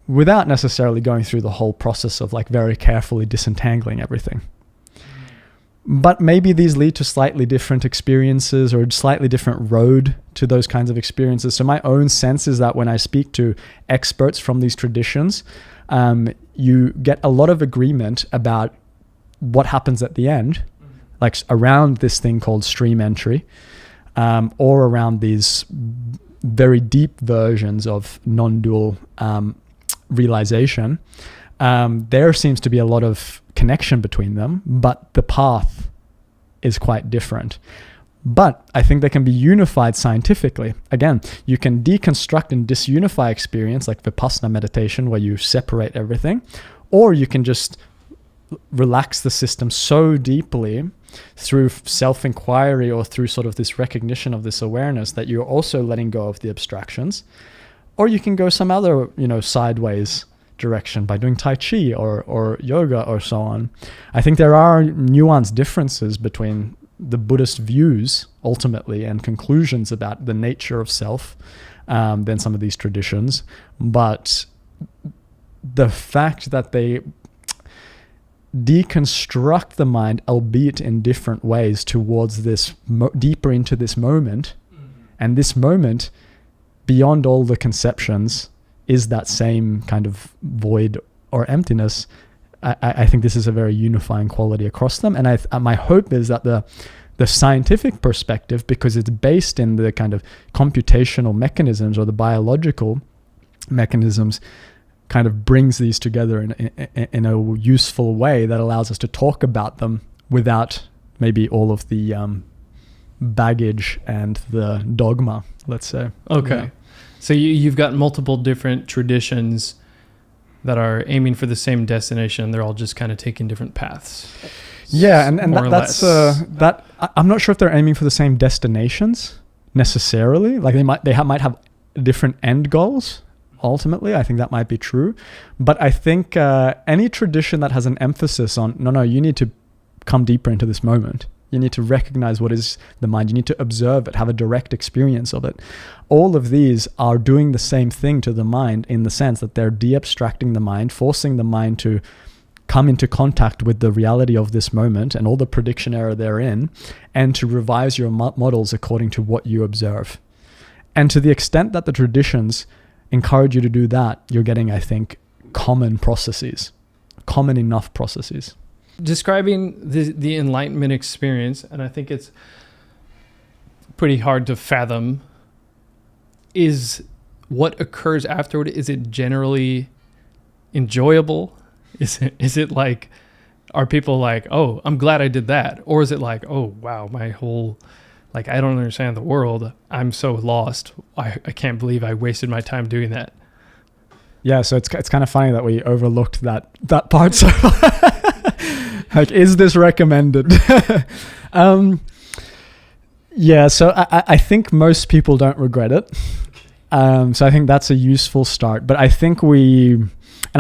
without necessarily going through the whole process of like very carefully disentangling everything. But maybe these lead to slightly different experiences or a slightly different road to those kinds of experiences. So my own sense is that when I speak to experts from these traditions, you get a lot of agreement about what happens at the end, like around this thing called stream entry, or around these very deep versions of non-dual realization. There seems to be a lot of connection between them, but the path is quite different. But I think they can be unified scientifically. Again, you can deconstruct and disunify experience like Vipassana meditation, where you separate everything, or you can just relax the system so deeply through self-inquiry or through sort of this recognition of this awareness that you're also letting go of the abstractions. Or you can go some other, sideways direction by doing Tai Chi or yoga or so on. I think there are nuanced differences between the Buddhist views ultimately and conclusions about the nature of self than some of these traditions. But the fact that they deconstruct the mind, albeit in different ways, towards this deeper into this moment, and this moment beyond all the conceptions is that same kind of void or emptiness, I think this is a very unifying quality across them. And my hope is that the scientific perspective, because it's based in the kind of computational mechanisms or the biological mechanisms, kind of brings these together in a useful way that allows us to talk about them without maybe all of the baggage and the dogma, let's say. Okay. Yeah. So you've got multiple different traditions that are aiming for the same destination. They're all just kind of taking different paths. Yeah, and that's that I'm not sure if they're aiming for the same destinations necessarily. Like they might have different end goals. Ultimately, I think that might be true. But I think any tradition that has an emphasis on, no, you need to come deeper into this moment. You need to recognize what is the mind. You need to observe it, have a direct experience of it. All of these are doing the same thing to the mind in the sense that they're de-abstracting the mind, forcing the mind to come into contact with the reality of this moment and all the prediction error therein, and to revise your models according to what you observe. And to the extent that the traditions encourage you to do that, you're getting, I think, common enough processes. Describing the enlightenment experience, and I think it's pretty hard to fathom, is what occurs afterward. Is it generally enjoyable? Is it like, are people like, oh, I'm glad I did that? Or is it like, oh, wow, my whole, like, I don't understand the world. I'm so lost. I can't believe I wasted my time doing that. Yeah, so it's kind of funny that we overlooked that part so far. Like, is this recommended? Yeah, so I think most people don't regret it. So I think that's a useful start. But I think and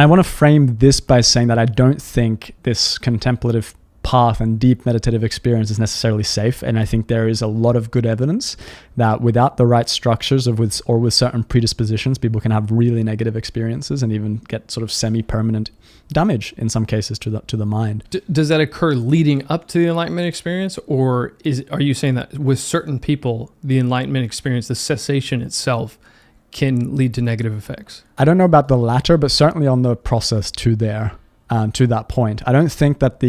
I want to frame this by saying that I don't think this contemplative path and deep meditative experience is necessarily safe. And I think there is a lot of good evidence that without the right structures or with certain predispositions, people can have really negative experiences and even get sort of semi-permanent damage in some cases to the mind. Does that occur leading up to the enlightenment experience, or are you saying that with certain people, the enlightenment experience, the cessation itself, can lead to negative effects? I don't know about the latter, but certainly on the process to that point. I don't think that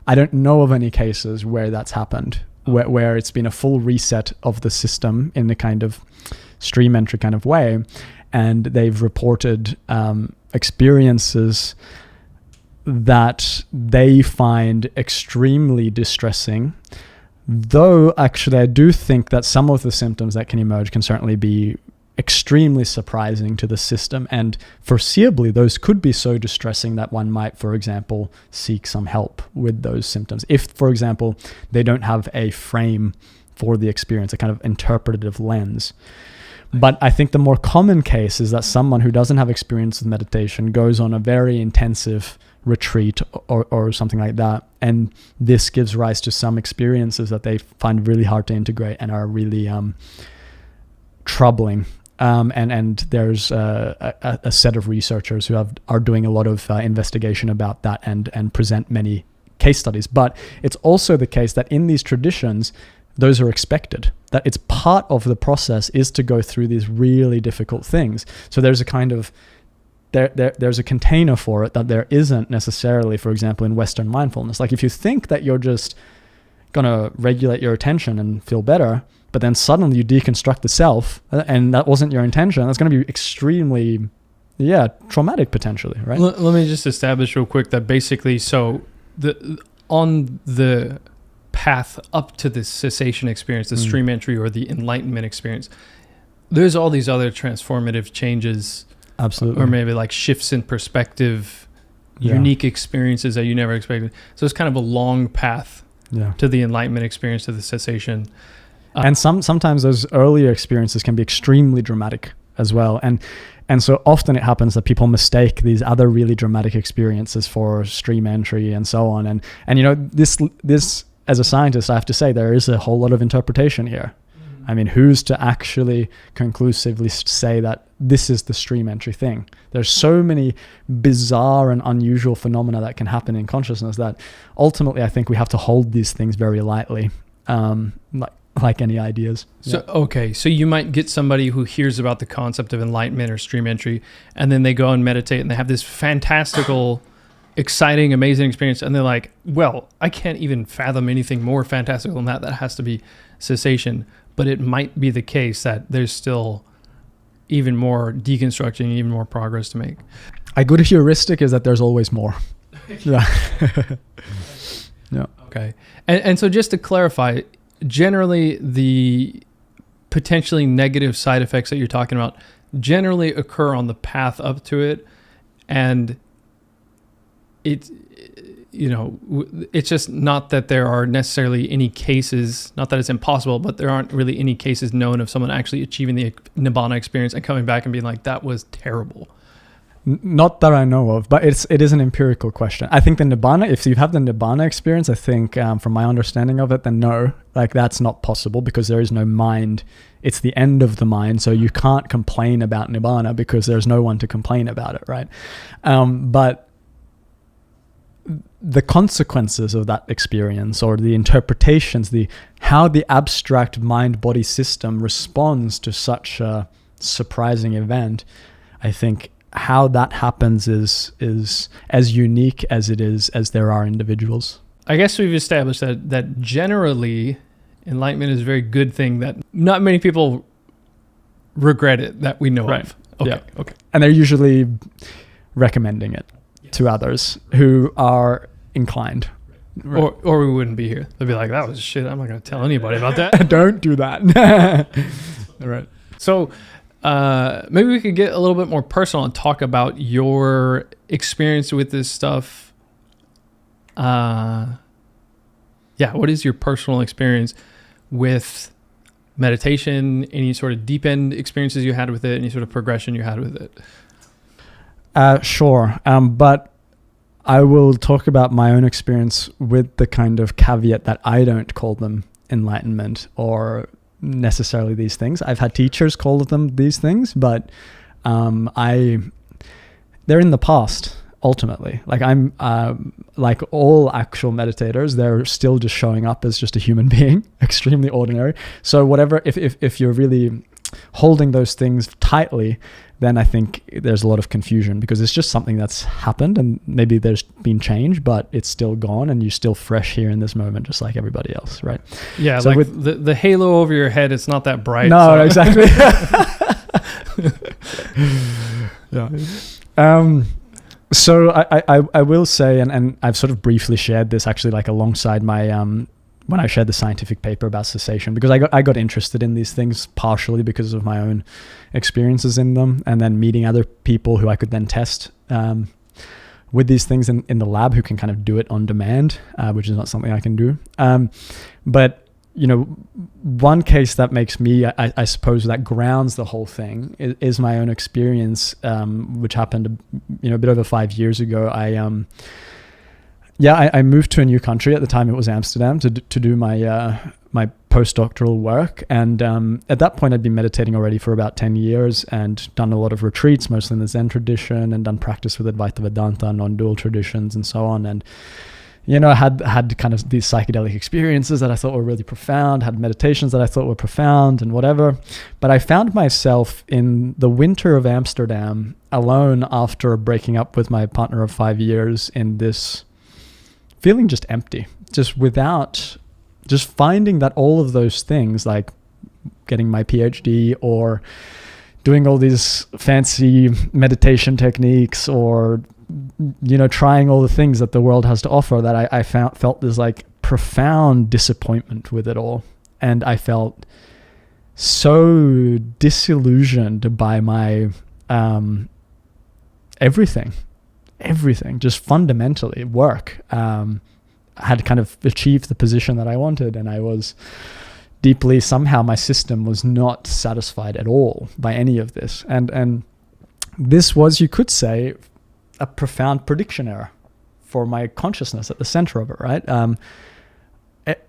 I don't know of any cases where that's happened, where it's been a full reset of the system in the kind of stream entry kind of way, and they've reported experiences that they find extremely distressing. Though actually I do think that some of the symptoms that can emerge can certainly be extremely surprising to the system, and foreseeably those could be so distressing that one might, for example, seek some help with those symptoms. If, for example, they don't have a frame for the experience, a kind of interpretative lens. But I think the more common case is that someone who doesn't have experience with meditation goes on a very intensive retreat or something like that, and this gives rise to some experiences that they find really hard to integrate and are really troubling. And there's a set of researchers who are doing a lot of investigation about that and present many case studies. But it's also the case that in these traditions, those are expected, that it's part of the process is to go through these really difficult things. So there's a kind of, there's a container for it that there isn't necessarily, for example, in Western mindfulness. Like if you think that you're just going to regulate your attention and feel better, but then suddenly you deconstruct the self and that wasn't your intention, that's going to be extremely, traumatic potentially, right? Let me just establish real quick that basically, so on the path up to the cessation experience, the stream entry or the enlightenment experience, there's all these other transformative changes. Absolutely. Or maybe like shifts in perspective, unique experiences that you never expected. So it's kind of a long path to the enlightenment experience, to the cessation. And sometimes those earlier experiences can be extremely dramatic as well. And so often it happens that people mistake these other really dramatic experiences for stream entry and so on. And you know, this as a scientist, I have to say there is a whole lot of interpretation here. I mean, who's to actually conclusively say that this is the stream entry thing? There's so many bizarre and unusual phenomena that can happen in consciousness that ultimately I think we have to hold these things very lightly. Like like any ideas. So, okay. So you might get somebody who hears about the concept of enlightenment or stream entry, and then they go and meditate and they have this fantastical, exciting, amazing experience. And they're like, well, I can't even fathom anything more fantastical than that. That has to be cessation. But it might be the case that there's still even more deconstructing, even more progress to make. A good heuristic is that there's always more. Yeah. Yeah. Okay. And so just to clarify, generally the potentially negative side effects that you're talking about generally occur on the path up to it. And it's just not that there are necessarily any cases, not that it's impossible, but there aren't really any cases known of someone actually achieving the Nibbana experience and coming back and being like, that was terrible. Not that I know of, but it is an empirical question. I think the Nibbana, if you have the Nibbana experience, I think from my understanding of it, then no, like that's not possible because there is no mind. It's the end of the mind. So you can't complain about Nibbana because there's no one to complain about it, right? But the consequences of that experience or the interpretations, how the abstract mind-body system responds to such a surprising event, I think how that happens is as unique as it is as there are individuals. I guess we've established that generally enlightenment is a very good thing that not many people regret it that we know of. Okay. Yeah. Okay. And they're usually recommending it to others who are inclined. Right. Or we wouldn't be here. They'd be like, that was shit. I'm not going to tell anybody about that. Don't do that. Right. So maybe we could get a little bit more personal and talk about your experience with this stuff. What is your personal experience with meditation? Any sort of deep end experiences you had with it? Any sort of progression you had with it? Sure. But I will talk about my own experience with the kind of caveat that I don't call them enlightenment or necessarily these things. I've had teachers call them these things, but they're in the past ultimately. Like I'm like all actual meditators, they're still just showing up as just a human being, extremely ordinary. So whatever, if you're really holding those things tightly, then I think there's a lot of confusion because it's just something that's happened and maybe there's been change, but it's still gone and you're still fresh here in this moment, just like everybody else, right? Yeah, so like with the halo over your head, it's not that bright. No, exactly. Yeah. So I will say, and I've sort of briefly shared this actually like alongside my when I shared the scientific paper about cessation, because I got interested in these things partially because of my own experiences in them, and then meeting other people who I could then test with these things in the lab who can kind of do it on demand, which is not something I can do. But one case that makes me, I suppose, that grounds the whole thing is my own experience, which happened, a bit over 5 years ago. I moved to a new country. At the time, it was Amsterdam to do my my postdoctoral work. And at that point, I'd been meditating already for about 10 years and done a lot of retreats, mostly in the Zen tradition, and done practice with Advaita Vedanta, non-dual traditions, and so on. And I had kind of these psychedelic experiences that I thought were really profound, had meditations that I thought were profound and whatever. But I found myself in the winter of Amsterdam alone after breaking up with my partner of 5 years in this feeling just empty, just finding that all of those things, like getting my PhD or doing all these fancy meditation techniques or trying all the things that the world has to offer, that I felt this like profound disappointment with it all. And I felt so disillusioned by my everything, just fundamentally work. Had kind of achieved the position that I wanted, and I was deeply, somehow my system was not satisfied at all by any of this. And this was, you could say, a profound prediction error for my consciousness at the center of it, right?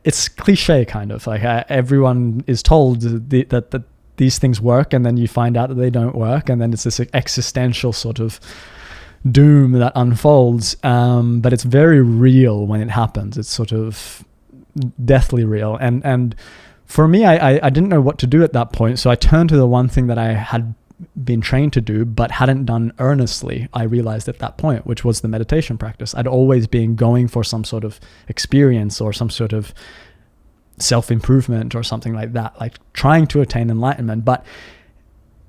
It's cliche kind of, like everyone is told that these things work, and then you find out that they don't work, and then it's this existential sort of doom that unfolds, but it's very real when it happens. It's sort of deathly real. And for me, I didn't know what to do at that point. So I turned to the one thing that I had been trained to do, but hadn't done earnestly, I realized at that point, which was the meditation practice. I'd always been going for some sort of experience or some sort of self-improvement or something like that, like trying to attain enlightenment, but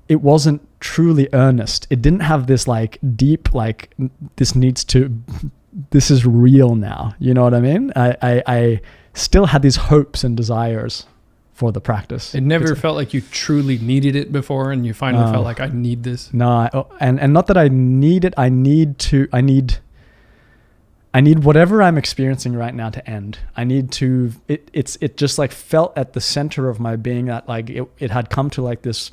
it wasn't truly earnest. It didn't have this like deep, like this is real now. You know what I mean? I still had these hopes and desires for the practice. It never felt like you truly needed it before, and you finally felt like, I need this. No, and not that I need it. I need whatever I'm experiencing right now to end. I need to. It just like felt at the center of my being that like it had come to like this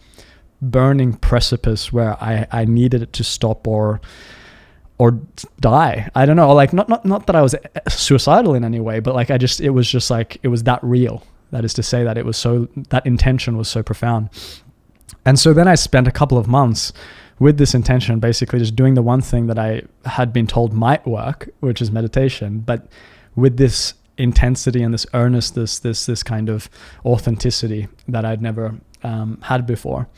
burning precipice where I needed it to stop or die. I don't know. Like not that I was suicidal in any way, but like it was that real. That is to say that that intention was so profound. And so then I spent a couple of months with this intention, basically just doing the one thing that I had been told might work, which is meditation, but with this intensity and this earnestness, this kind of authenticity that I'd never had before.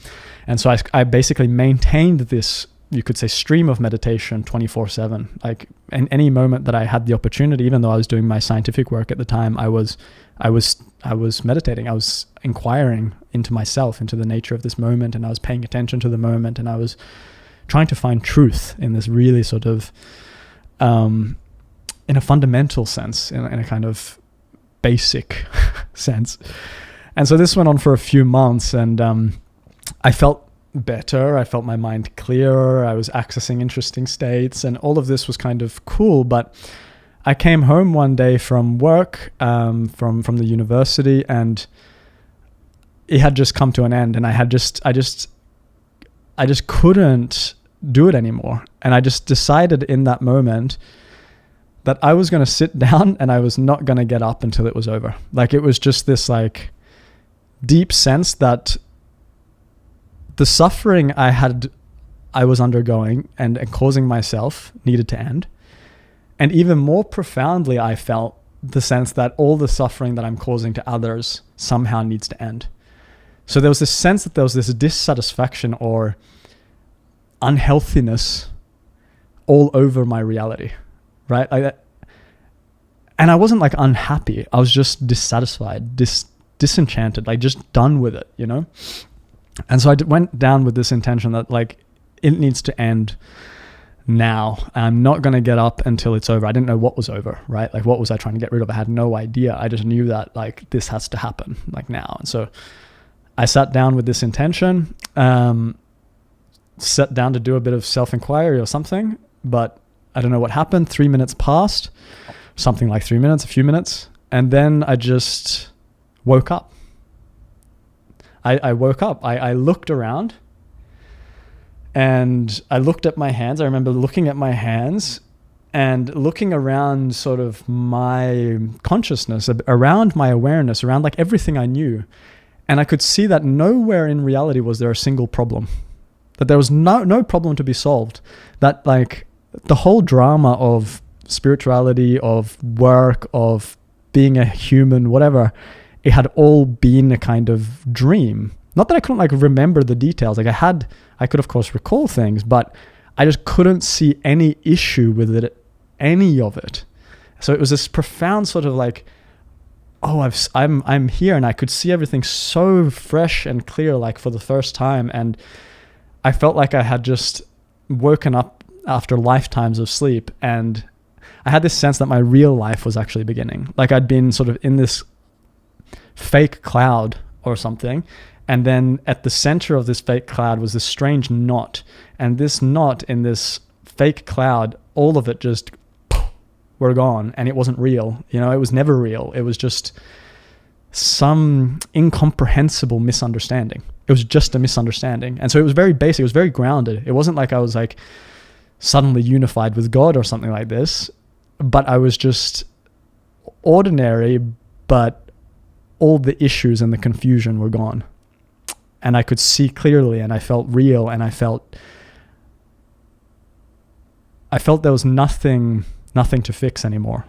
And so I basically maintained this, you could say, stream of meditation 24/7. Like in any moment that I had the opportunity, even though I was doing my scientific work at the time, I was meditating. I was inquiring into myself, into the nature of this moment, and I was paying attention to the moment, and I was trying to find truth in this really sort of, in a fundamental sense, in a kind of basic sense. And so this went on for a few months, and I felt better. I felt my mind clearer. I was accessing interesting states, and all of this was kind of cool. But I came home one day from work, from the university, and it had just come to an end, and I just couldn't do it anymore. And I just decided in that moment that I was going to sit down and I was not going to get up until it was over. Like it was just this like deep sense that the suffering I was undergoing and causing myself needed to end. And even more profoundly, I felt the sense that all the suffering that I'm causing to others somehow needs to end. So there was this sense that there was this dissatisfaction or unhealthiness all over my reality, right? And I wasn't like unhappy. I was just dissatisfied, disenchanted, like just done with it, you know? And so I went down with this intention that like it needs to end now. I'm not going to get up until it's over. I didn't know what was over, right? Like what was I trying to get rid of? I had no idea. I just knew that like this has to happen like now. And so I sat down with this intention, sat down to do a bit of self-inquiry or something, but I don't know what happened. 3 minutes passed, something like 3 minutes, a few minutes. And then I just woke up. I woke up. I looked around and I looked at my hands. I remember looking at my hands and looking around sort of my consciousness, around my awareness, around like everything I knew. And I could see that nowhere in reality was there a single problem, that there was no problem to be solved, that like the whole drama of spirituality, of work, of being a human, whatever, it had all been a kind of dream. Not that I couldn't like remember the details. Like I could of course recall things, but I just couldn't see any issue with it, any of it. So it was this profound sort of like, oh, I'm here, and I could see everything so fresh and clear, like for the first time. And I felt like I had just woken up after lifetimes of sleep, and I had this sense that my real life was actually beginning. Like I'd been sort of in this fake cloud or something, and then at the center of this fake cloud was this strange knot, and this knot in this fake cloud, all of it just were gone, and it wasn't real. You know, it was never real. It was just some incomprehensible misunderstanding. It was just a misunderstanding. And so it was very basic. It was very grounded. It wasn't like I was like suddenly unified with God or something like this, but I was just ordinary, but all the issues and the confusion were gone. And I could see clearly, and I felt real, and I felt there was nothing to fix anymore.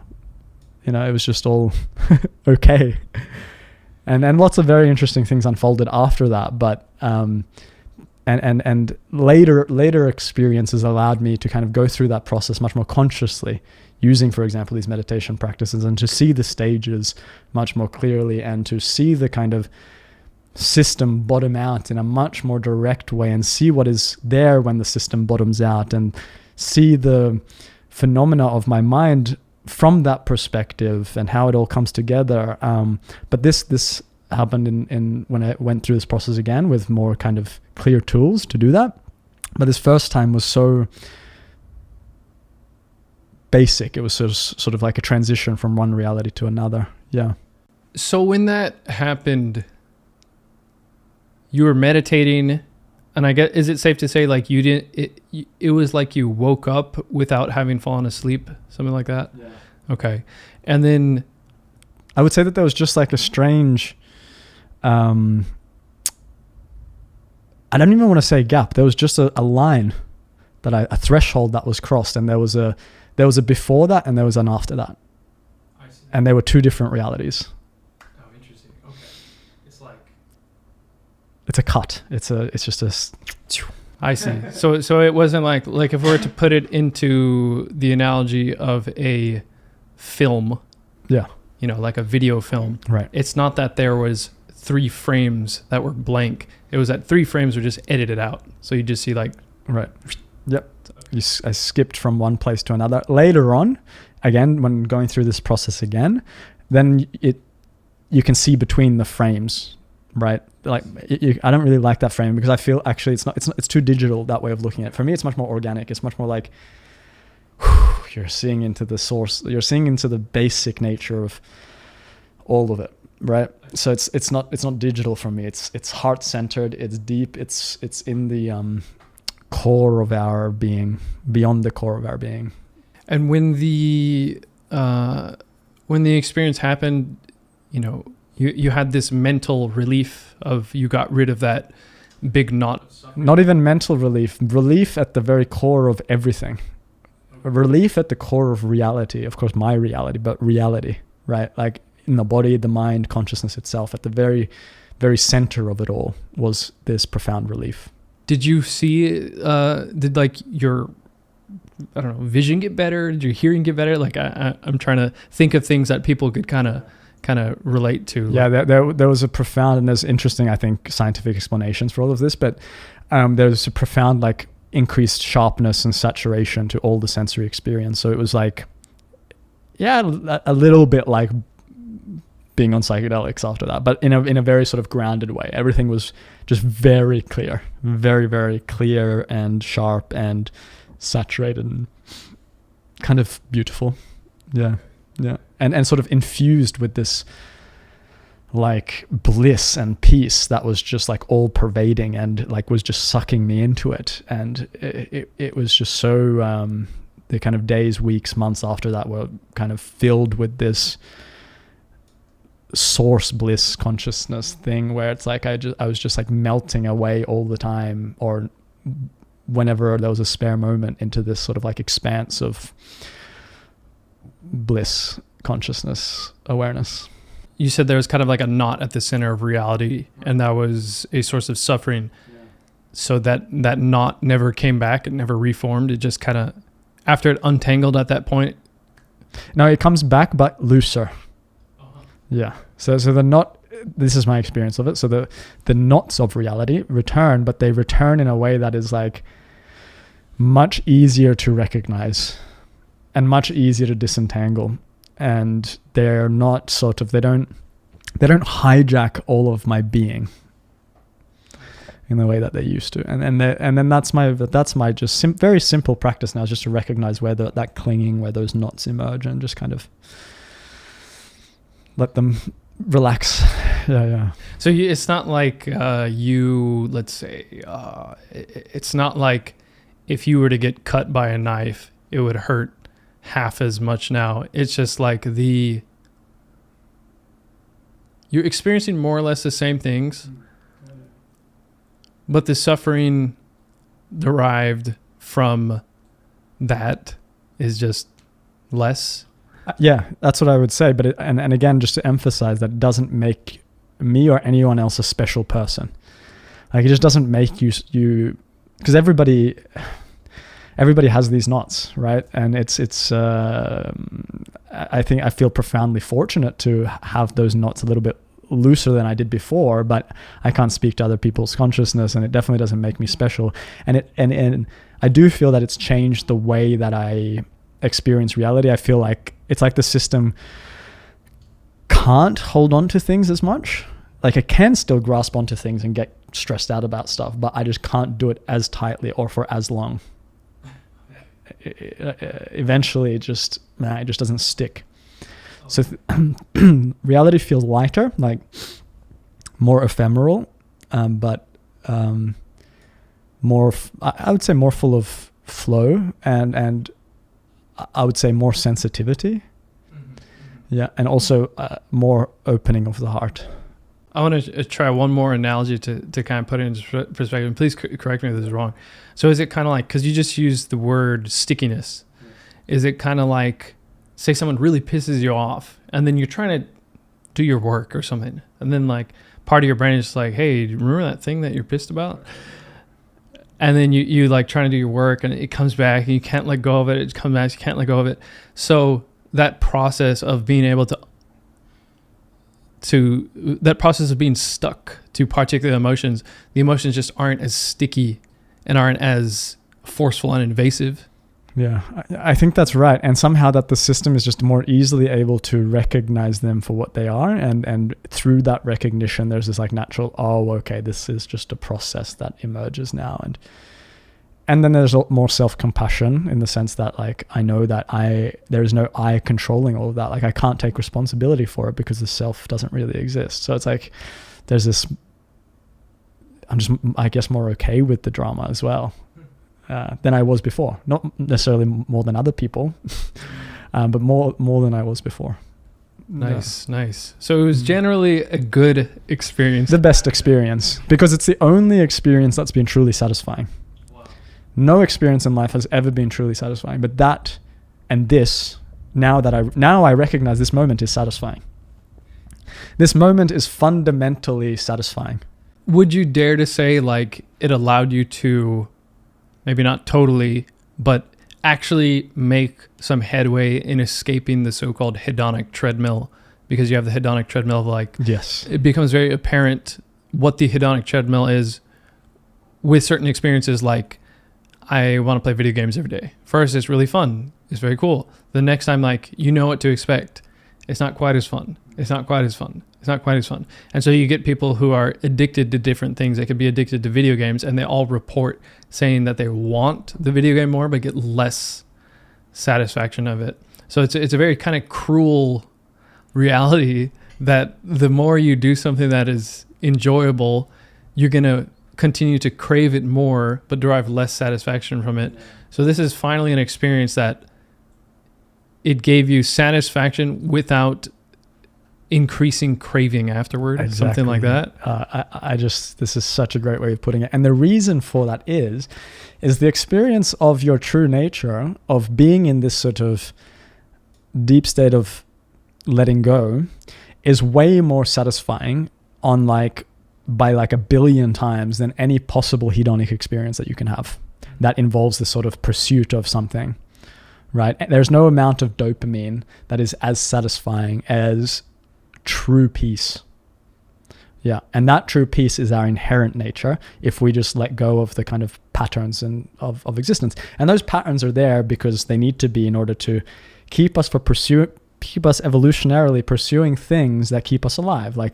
You know, it was just all okay. And lots of very interesting things unfolded after that. But and later experiences allowed me to kind of go through that process much more consciously, using, for example, these meditation practices, and to see the stages much more clearly, and to see the kind of system bottom out in a much more direct way, and see what is there when the system bottoms out, and see the phenomena of my mind from that perspective and how it all comes together. But this happened in when I went through this process again with more kind of clear tools to do that. But this first time was so basic. It was sort of like a transition from one reality to another. Yeah. So when that happened, you were meditating, and I guess, is it safe to say like you didn't, it was like you woke up without having fallen asleep, something like that? Yeah. Okay. And then I would say that there was just like a strange, I don't even want to say gap. There was just a line a threshold that was crossed, and there was a before that and there was an after that. I see. And there were two different realities. Oh, interesting. Okay. It's like, it's a cut. It's just a. I see. So it wasn't like if we were to put it into the analogy of a film, Yeah. you know, like a video film. Right. It's not that there was 3 frames that were blank. It was that 3 frames were just edited out. So you just see like. Right. Yep. I skipped from one place to another. Later on, again, when going through this process again, then you can see between the frames, right? Like I don't really like that frame, because I feel actually it's too digital, that way of looking at it. For me, it's much more organic. It's much more like you're seeing into the source. You're seeing into the basic nature of all of it, right? So it's not digital for me. It's heart centered. It's deep. It's in the core of our being, beyond the core of our being. And when the experience happened, you know, you had this mental relief of, you got rid of that big knot. Not even mental relief at the very core of everything. Relief at the core of reality, of course, my reality, but reality, right? Like in the body, the mind, consciousness itself, at the very, very center of it all was this profound relief. Did you see, did like your, I don't know, vision get better? Did your hearing get better? Like I'm trying to think of things that people could kind of relate to. Yeah, there was a profound, and there's interesting, I think, scientific explanations for all of this, but there's a profound like increased sharpness and saturation to all the sensory experience. So it was like, yeah, a little bit like being on psychedelics after that, but in a very sort of grounded way. Everything was just very clear, very, very clear and sharp and saturated and kind of beautiful. Yeah. Yeah. And sort of infused with this like bliss and peace that was just like all pervading and like was just sucking me into it. And it was just so, the kind of days, weeks, months after that were kind of filled with this source bliss consciousness thing, where it's like I was just like melting away all the time, or whenever there was a spare moment, into this sort of like expanse of bliss, consciousness, awareness. You said there was kind of like a knot at the center of reality, and that was a source of suffering. Yeah. So that knot never came back. It never reformed. It just kind of, after it untangled at that point. No, it comes back, but looser. Yeah. So the knot, this is my experience of it. So the knots of reality return, but they return in a way that is like much easier to recognize and much easier to disentangle. And they're not sort of, they don't hijack all of my being in the way that they used to. And then that's my just very simple practice now, is just to recognize where that clinging, where those knots emerge, and just kind of let them relax. Yeah. So it's not like let's say, it's not like if you were to get cut by a knife, it would hurt half as much now. It's just like you're experiencing more or less the same things, but the suffering derived from that is just less. Yeah, that's what I would say. But and again, just to emphasize that it doesn't make me or anyone else a special person. Like, it just doesn't make you because everybody has these knots, right? And it's I think I feel profoundly fortunate to have those knots a little bit looser than I did before, but I can't speak to other people's consciousness, and it definitely doesn't make me special. And I do feel that it's changed the way that I experience reality. I feel like it's like the system can't hold on to things as much. Like, I can still grasp onto things and get stressed out about stuff, but I just can't do it as tightly or for as long. Eventually it just doesn't stick. So reality feels lighter, like more ephemeral, but more, I would say more full of flow, and I would say more sensitivity. Yeah, and also more opening of the heart. I want to try one more analogy to kind of put it into perspective. And please correct me if this is wrong. So is it kind of like, because you just used the word stickiness, is it kind of like, say someone really pisses you off and then you're trying to do your work or something, and then like part of your brain is just like, hey, do you remember that thing that you're pissed about? And then you like trying to do your work and it comes back and you can't let go of it. It comes back, you can't let go of it. So that process of being able to that process of being stuck to particular emotions, the emotions just aren't as sticky and aren't as forceful and invasive. Yeah, I think that's right. And somehow that the system is just more easily able to recognize them for what they are. And through that recognition, there's this like natural, oh, okay, this is just a process that emerges now. And then there's more self-compassion in the sense that like, I know that there is no I controlling all of that. Like, I can't take responsibility for it because the self doesn't really exist. So it's like, there's this, I'm just, I guess, more okay with the drama as well than I was before. Not necessarily more than other people, but more than I was before. Nice. So it was generally a good experience. The best experience, because it's the only experience that's been truly satisfying. No experience in life has ever been truly satisfying, but that and this, now I recognize this moment is satisfying. This moment is fundamentally satisfying. Would you dare to say like it allowed you to, maybe not totally, but actually make some headway in escaping the so-called hedonic treadmill? Because you have the hedonic treadmill of like, yes, it becomes very apparent what the hedonic treadmill is with certain experiences. Like, I want to play video games every day. First, it's really fun. It's very cool. The next time, like, you know what to expect. It's not quite as fun. It's not quite as fun. It's not quite as fun. And so you get people who are addicted to different things. They could be addicted to video games, and they all report saying that they want the video game more, but get less satisfaction of it. So it's a very kind of cruel reality that the more you do something that is enjoyable, you're going to continue to crave it more, but derive less satisfaction from it. So this is finally an experience that it gave you satisfaction without increasing craving afterward. Exactly. Something like that. This is such a great way of putting it. And the reason for that is the experience of your true nature, of being in this sort of deep state of letting go, is way more satisfying by like 1 billion times than any possible hedonic experience that you can have that involves this sort of pursuit of something, right? There's no amount of dopamine that is as satisfying as true peace. Yeah, and that true peace is our inherent nature if we just let go of the kind of patterns of existence. And those patterns are there because they need to be in order to keep us evolutionarily pursuing things that keep us alive. Like,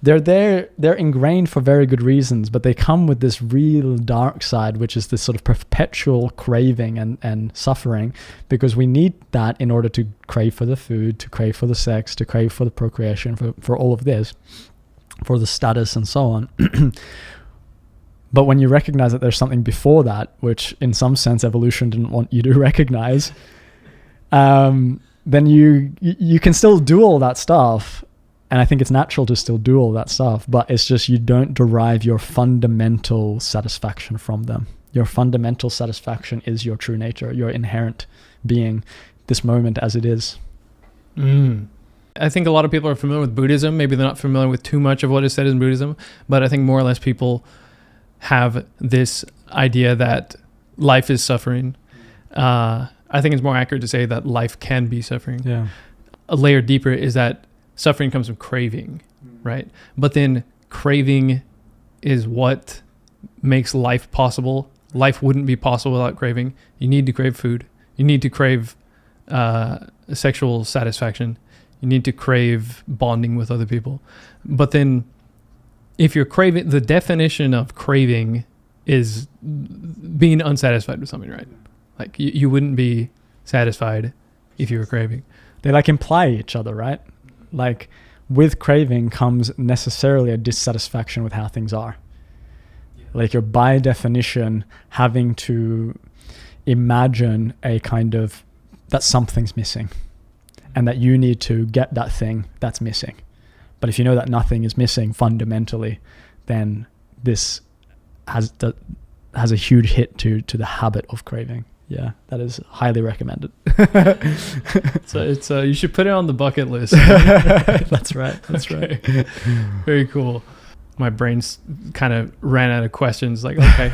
they're ingrained for very good reasons, but they come with this real dark side, which is this sort of perpetual craving and suffering, because we need that in order to crave for the food, to crave for the sex, to crave for the procreation, for all of this, for the status and so on. But when you recognize that there's something before that, which in some sense evolution didn't want you to recognize, then you can still do all that stuff. And I think it's natural to still do all that stuff, but it's just you don't derive your fundamental satisfaction from them. Your fundamental satisfaction is your true nature, your inherent being, this moment as it is. I think a lot of people are familiar with Buddhism. Maybe they're not familiar with too much of what is said in Buddhism, but I think more or less people have this idea that life is suffering. I think it's more accurate to say that life can be suffering. Yeah. A layer deeper is that suffering comes from craving, right? But then craving is what makes life possible. Life wouldn't be possible without craving. You need to crave food. You need to crave sexual satisfaction. You need to crave bonding with other people. But then if you're craving, the definition of craving is being unsatisfied with something, right? Like you wouldn't be satisfied if you were craving. They like imply each other, right? Like with craving comes necessarily a dissatisfaction with how things are. Like you're by definition having to imagine a kind of that something's missing and that you need to get that thing that's missing. But if you know that nothing is missing fundamentally, then this has a huge hit to the habit of craving. Yeah, that is highly recommended. So it's you should put it on the bucket list. That's right. That's right. Very cool. My brain's kind of ran out of questions. Like, okay,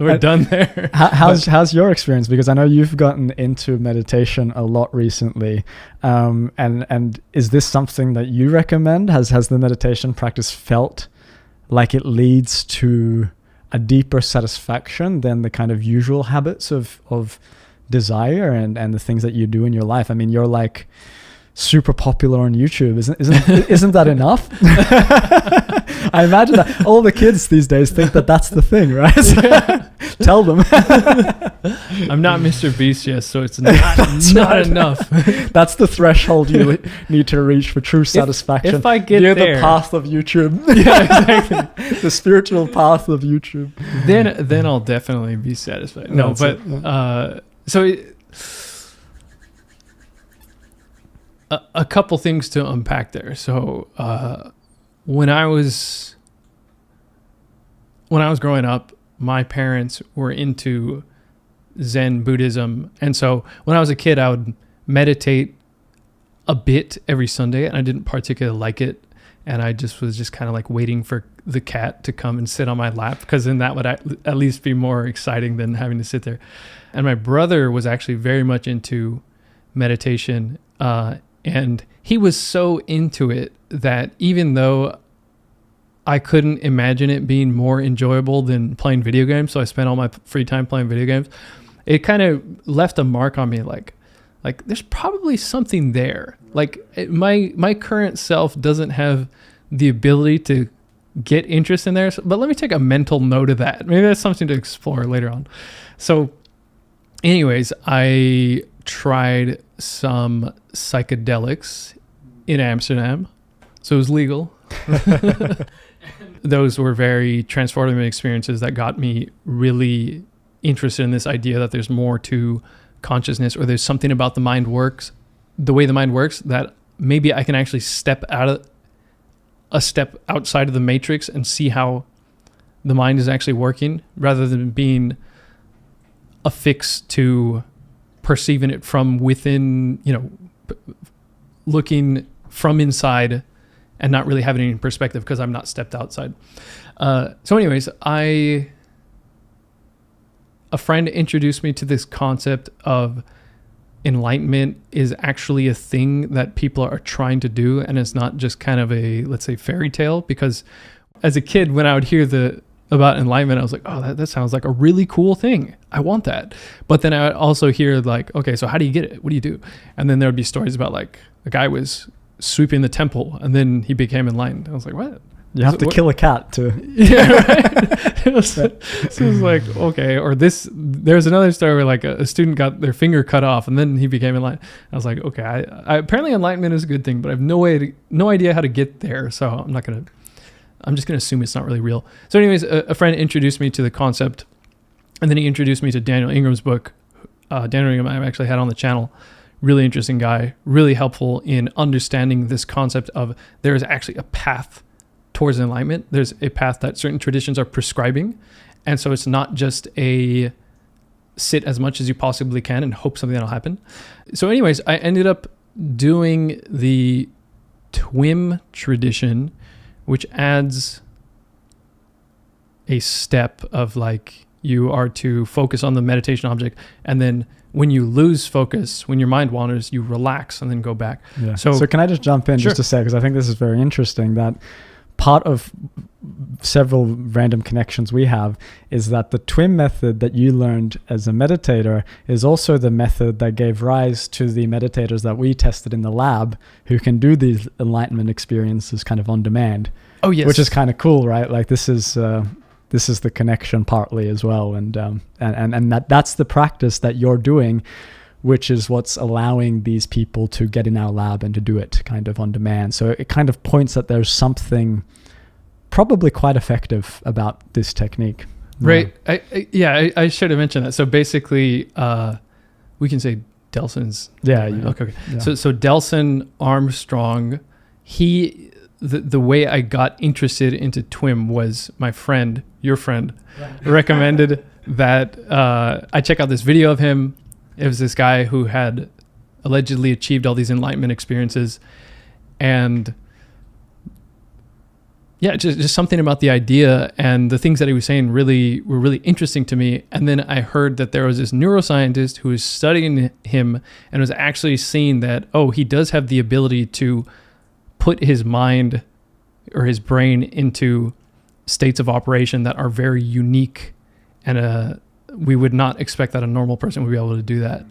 we're done there. How's your experience? Because I know you've gotten into meditation a lot recently, and is this something that you recommend? Has the meditation practice felt like it leads to a deeper satisfaction than the kind of usual habits of desire and the things that you do in your life? I mean, you're like super popular on YouTube. Isn't that enough? I imagine that all the kids these days think that that's the thing, right? Tell them. I'm not Mr. Beast yet, so it's not enough. That's the threshold you need to reach for true satisfaction. If I get You're there, the path of YouTube. Yeah, exactly. The spiritual path of YouTube. Then I'll definitely be satisfied. No, but a couple things to unpack there. So when I was growing up, my parents were into Zen Buddhism, and so when I was a kid, I would meditate a bit every Sunday, and I didn't particularly like it, and I was kind of like waiting for the cat to come and sit on my lap, because then that would at least be more exciting than having to sit there. And my brother was actually very much into meditation, and he was so into it that even though I couldn't imagine it being more enjoyable than playing video games, so I spent all my free time playing video games, it kind of left a mark on me, like there's probably something there. Like my current self doesn't have the ability to get interest in there, but let me take a mental note of that. Maybe that's something to explore later on. So anyways, I tried some psychedelics in Amsterdam, so it was legal. Those were very transformative experiences that got me really interested in this idea that there's more to consciousness, or there's something about the way the mind works, that maybe I can actually step outside of the matrix and see how the mind is actually working, rather than being affixed to perceiving it from within, looking from inside and not really having any perspective because I'm not stepped outside. So anyways, a friend introduced me to this concept of enlightenment is actually a thing that people are trying to do, and it's not just kind of a, let's say, fairy tale. Because as a kid, when I would hear about enlightenment, I was like, oh, that sounds like a really cool thing. I want that. But then I would also hear like, okay, so how do you get it? What do you do? And then there would be stories about like a guy was sweeping the temple and then he became enlightened. I was like, what? You have to kill a cat to... Yeah, right? It was like, okay. Or there's another story where like a student got their finger cut off and then he became enlightened. I was like, okay, I apparently enlightenment is a good thing, but I have no idea how to get there. So I'm just going to assume it's not really real. So anyways, a friend introduced me to the concept, and then he introduced me to Daniel Ingram's book. Daniel Ingram I've actually had on the channel. Really interesting guy, really helpful in understanding this concept of there is actually a path towards enlightenment. There's a path that certain traditions are prescribing. And so it's not just a sit as much as you possibly can and hope something will happen. So anyways, I ended up doing the TWIM tradition, which adds a step of like you are to focus on the meditation object, and then when you lose focus, when your mind wanders, you relax and then go back. Yeah. So can I just jump in just to say, because I think this is very interesting, that part of several random connections we have is that the TWIM method that you learned as a meditator is also the method that gave rise to the meditators that we tested in the lab who can do these enlightenment experiences kind of on demand. Oh, yes. Which is kind of cool, right? Like this is the connection partly as well. And that's the practice that you're doing, which is what's allowing these people to get in our lab and to do it kind of on demand. So it kind of points that there's something probably quite effective about this technique. Right. I should have mentioned that. So basically, we can say Delson's. Yeah. Okay. Yeah. So Delson Armstrong, the way I got interested into TWIM was my friend, your friend, recommended that I check out this video of him. It was this guy who had allegedly achieved all these enlightenment experiences, and yeah, just something about the idea and the things that he was saying were really interesting to me. And then I heard that there was this neuroscientist who was studying him and was actually seeing that, oh, he does have the ability to put his mind or his brain into states of operation that are very unique, and we would not expect that a normal person would be able to do that.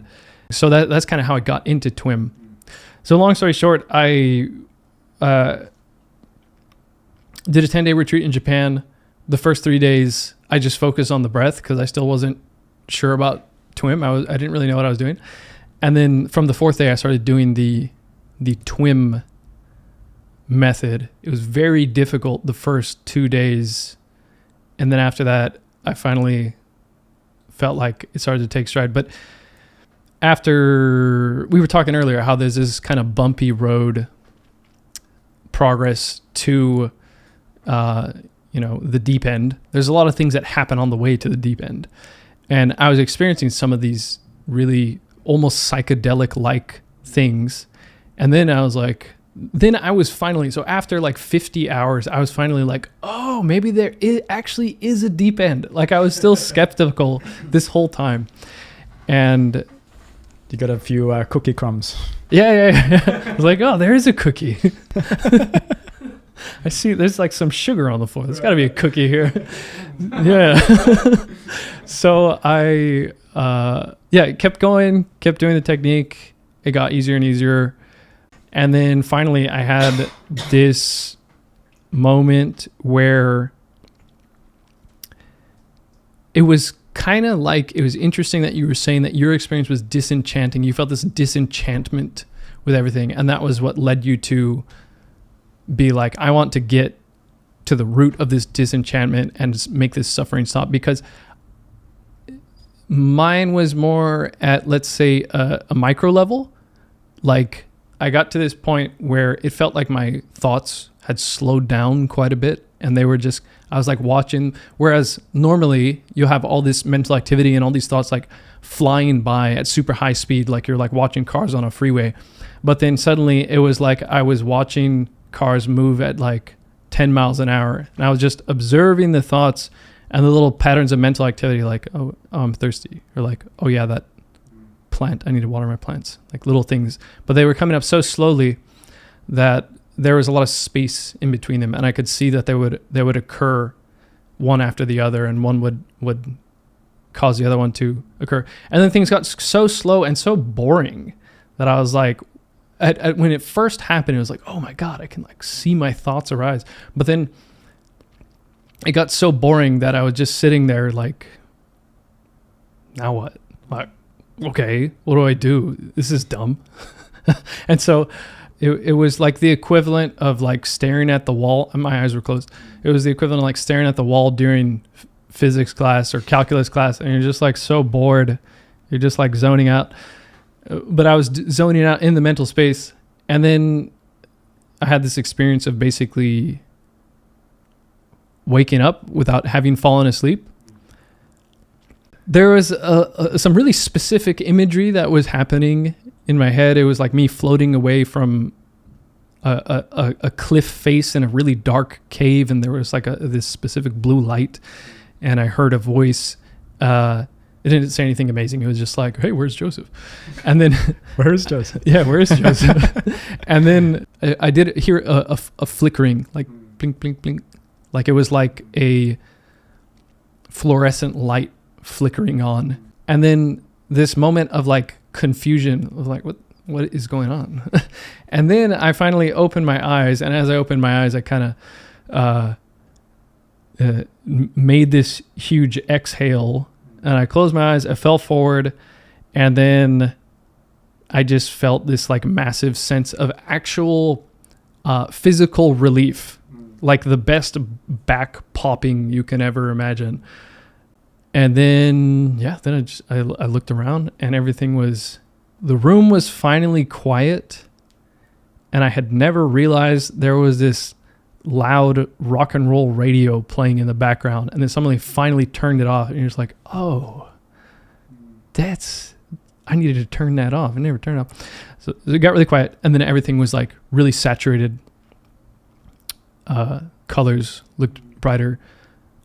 So that's kind of how I got into TWIM. So long story short, I did a 10-day retreat in Japan. The first 3 days, I just focused on the breath because I still wasn't sure about TWIM. I didn't really know what I was doing. And then from the fourth day, I started doing the TWIM method. It was very difficult the first 2 days. And then after that, I finally felt like it started to take stride. But after, we were talking earlier how there's this kind of bumpy road progress to the deep end. There's a lot of things that happen on the way to the deep end. And I was experiencing some of these really almost psychedelic-like things. And then I was like, so after like 50 hours, I was finally like, oh, maybe there actually is a deep end. Like I was still skeptical this whole time. And you got a few cookie crumbs. Yeah. I was like, oh, there is a cookie. I see there's like some sugar on the floor. There's got to be a cookie here. Yeah. So I kept going, kept doing the technique. It got easier and easier. And then finally I had this moment where it was kind of like, it was interesting that you were saying that your experience was disenchanting. You felt this disenchantment with everything. And that was what led you to be like, I want to get to the root of this disenchantment and make this suffering stop. Because mine was more at, let's say, a micro level. Like I got to this point where it felt like my thoughts had slowed down quite a bit, and they were just, I was like watching, whereas normally you have all this mental activity and all these thoughts like flying by at super high speed, like you're like watching cars on a freeway. But then suddenly it was like I was watching cars move at like 10 miles an hour, and I was just observing the thoughts and the little patterns of mental activity, like, oh, I'm thirsty, or like, oh yeah, that plant, I need to water my plants, like little things. But they were coming up so slowly that there was a lot of space in between them, and I could see that they would occur one after the other, and one would cause the other one to occur. And then things got so slow and so boring that I was like, when it first happened, it was like, oh my God, I can like see my thoughts arise. But then it got so boring that I was just sitting there like, now what? Like, okay, what do I do? This is dumb. And so it was like the equivalent of like staring at the wall. My eyes were closed. It was the equivalent of like staring at the wall during physics class or calculus class, and you're just like so bored. You're just like zoning out. But I was zoning out in the mental space. And then I had this experience of basically waking up without having fallen asleep. There was some really specific imagery that was happening in my head, it was like me floating away from a cliff face in a really dark cave, and there was like this specific blue light, and I heard a voice. It didn't say anything amazing. It was just like, "Hey, where's Joseph?" And then, Where's Joseph? Yeah, where's Joseph? And then I did hear a flickering, like blink, blink, blink, like it was like a fluorescent light flickering on. And then this moment of like confusion of like, what is going on? And then I finally opened my eyes, and as I opened my eyes, I kind of made this huge exhale, and I closed my eyes, I fell forward, and then I just felt this like massive sense of actual physical relief, like the best back popping you can ever imagine. And then, I looked around, and the room was finally quiet, and I had never realized there was this loud rock and roll radio playing in the background, and then somebody finally turned it off, and you're just like, oh, I needed to turn that off. I never turned it off. So it got really quiet, and then everything was like really saturated. Colors looked brighter.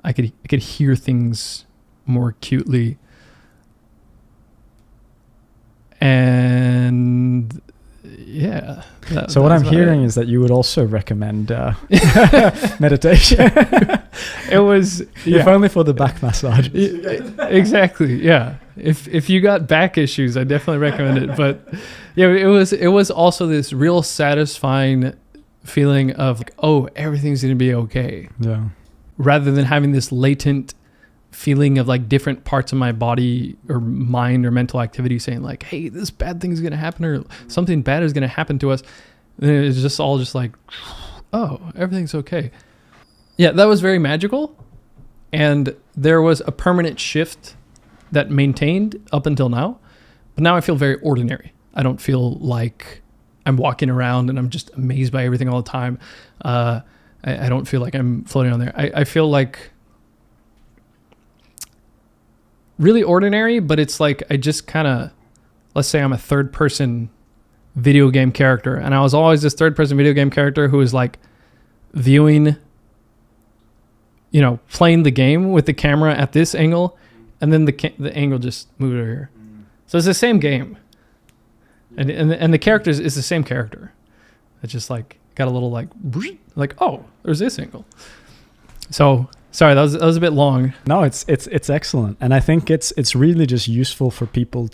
I could hear things more acutely. And yeah. So what I'm hearing is that you would also recommend meditation. It was, if only for the back massage. Exactly. Yeah. If you got back issues, I definitely recommend it. But yeah, it was also this real satisfying feeling of like, oh, everything's going to be okay. Yeah. Rather than having this latent feeling of like different parts of my body or mind or mental activity saying like, hey, this bad thing is going to happen, or something bad is going to happen to us. And it's just all just like, oh, everything's okay. Yeah, that was very magical. And there was a permanent shift that maintained up until now. But now I feel very ordinary. I don't feel like I'm walking around and I'm just amazed by everything all the time. I don't feel like I'm floating on there. I feel like really ordinary, but it's like I just kind of, let's say I'm a third person video game character, and I was always this third person video game character who was like viewing, playing the game with the camera at this angle, and then the angle just moved over here. So it's the same game, and the character is the same character. It's just like got a little like oh, there's this angle. So sorry, that was a bit long. No, it's excellent, and I think it's really just useful for people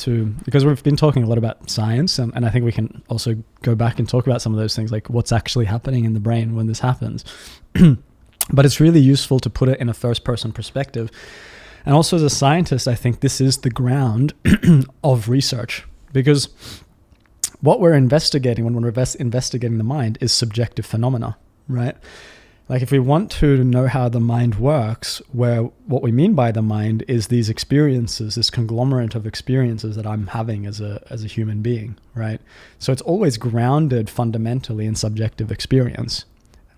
because we've been talking a lot about science, and I think we can also go back and talk about some of those things, like what's actually happening in the brain when this happens. But it's really useful to put it in a first-person perspective, and also as a scientist, I think this is the ground of research, because what we're investigating when we're investigating the mind is subjective phenomena, right? Like if we want to know how the mind works, where what we mean by the mind is these experiences, this conglomerate of experiences that I'm having as a human being, right? So it's always grounded fundamentally in subjective experience.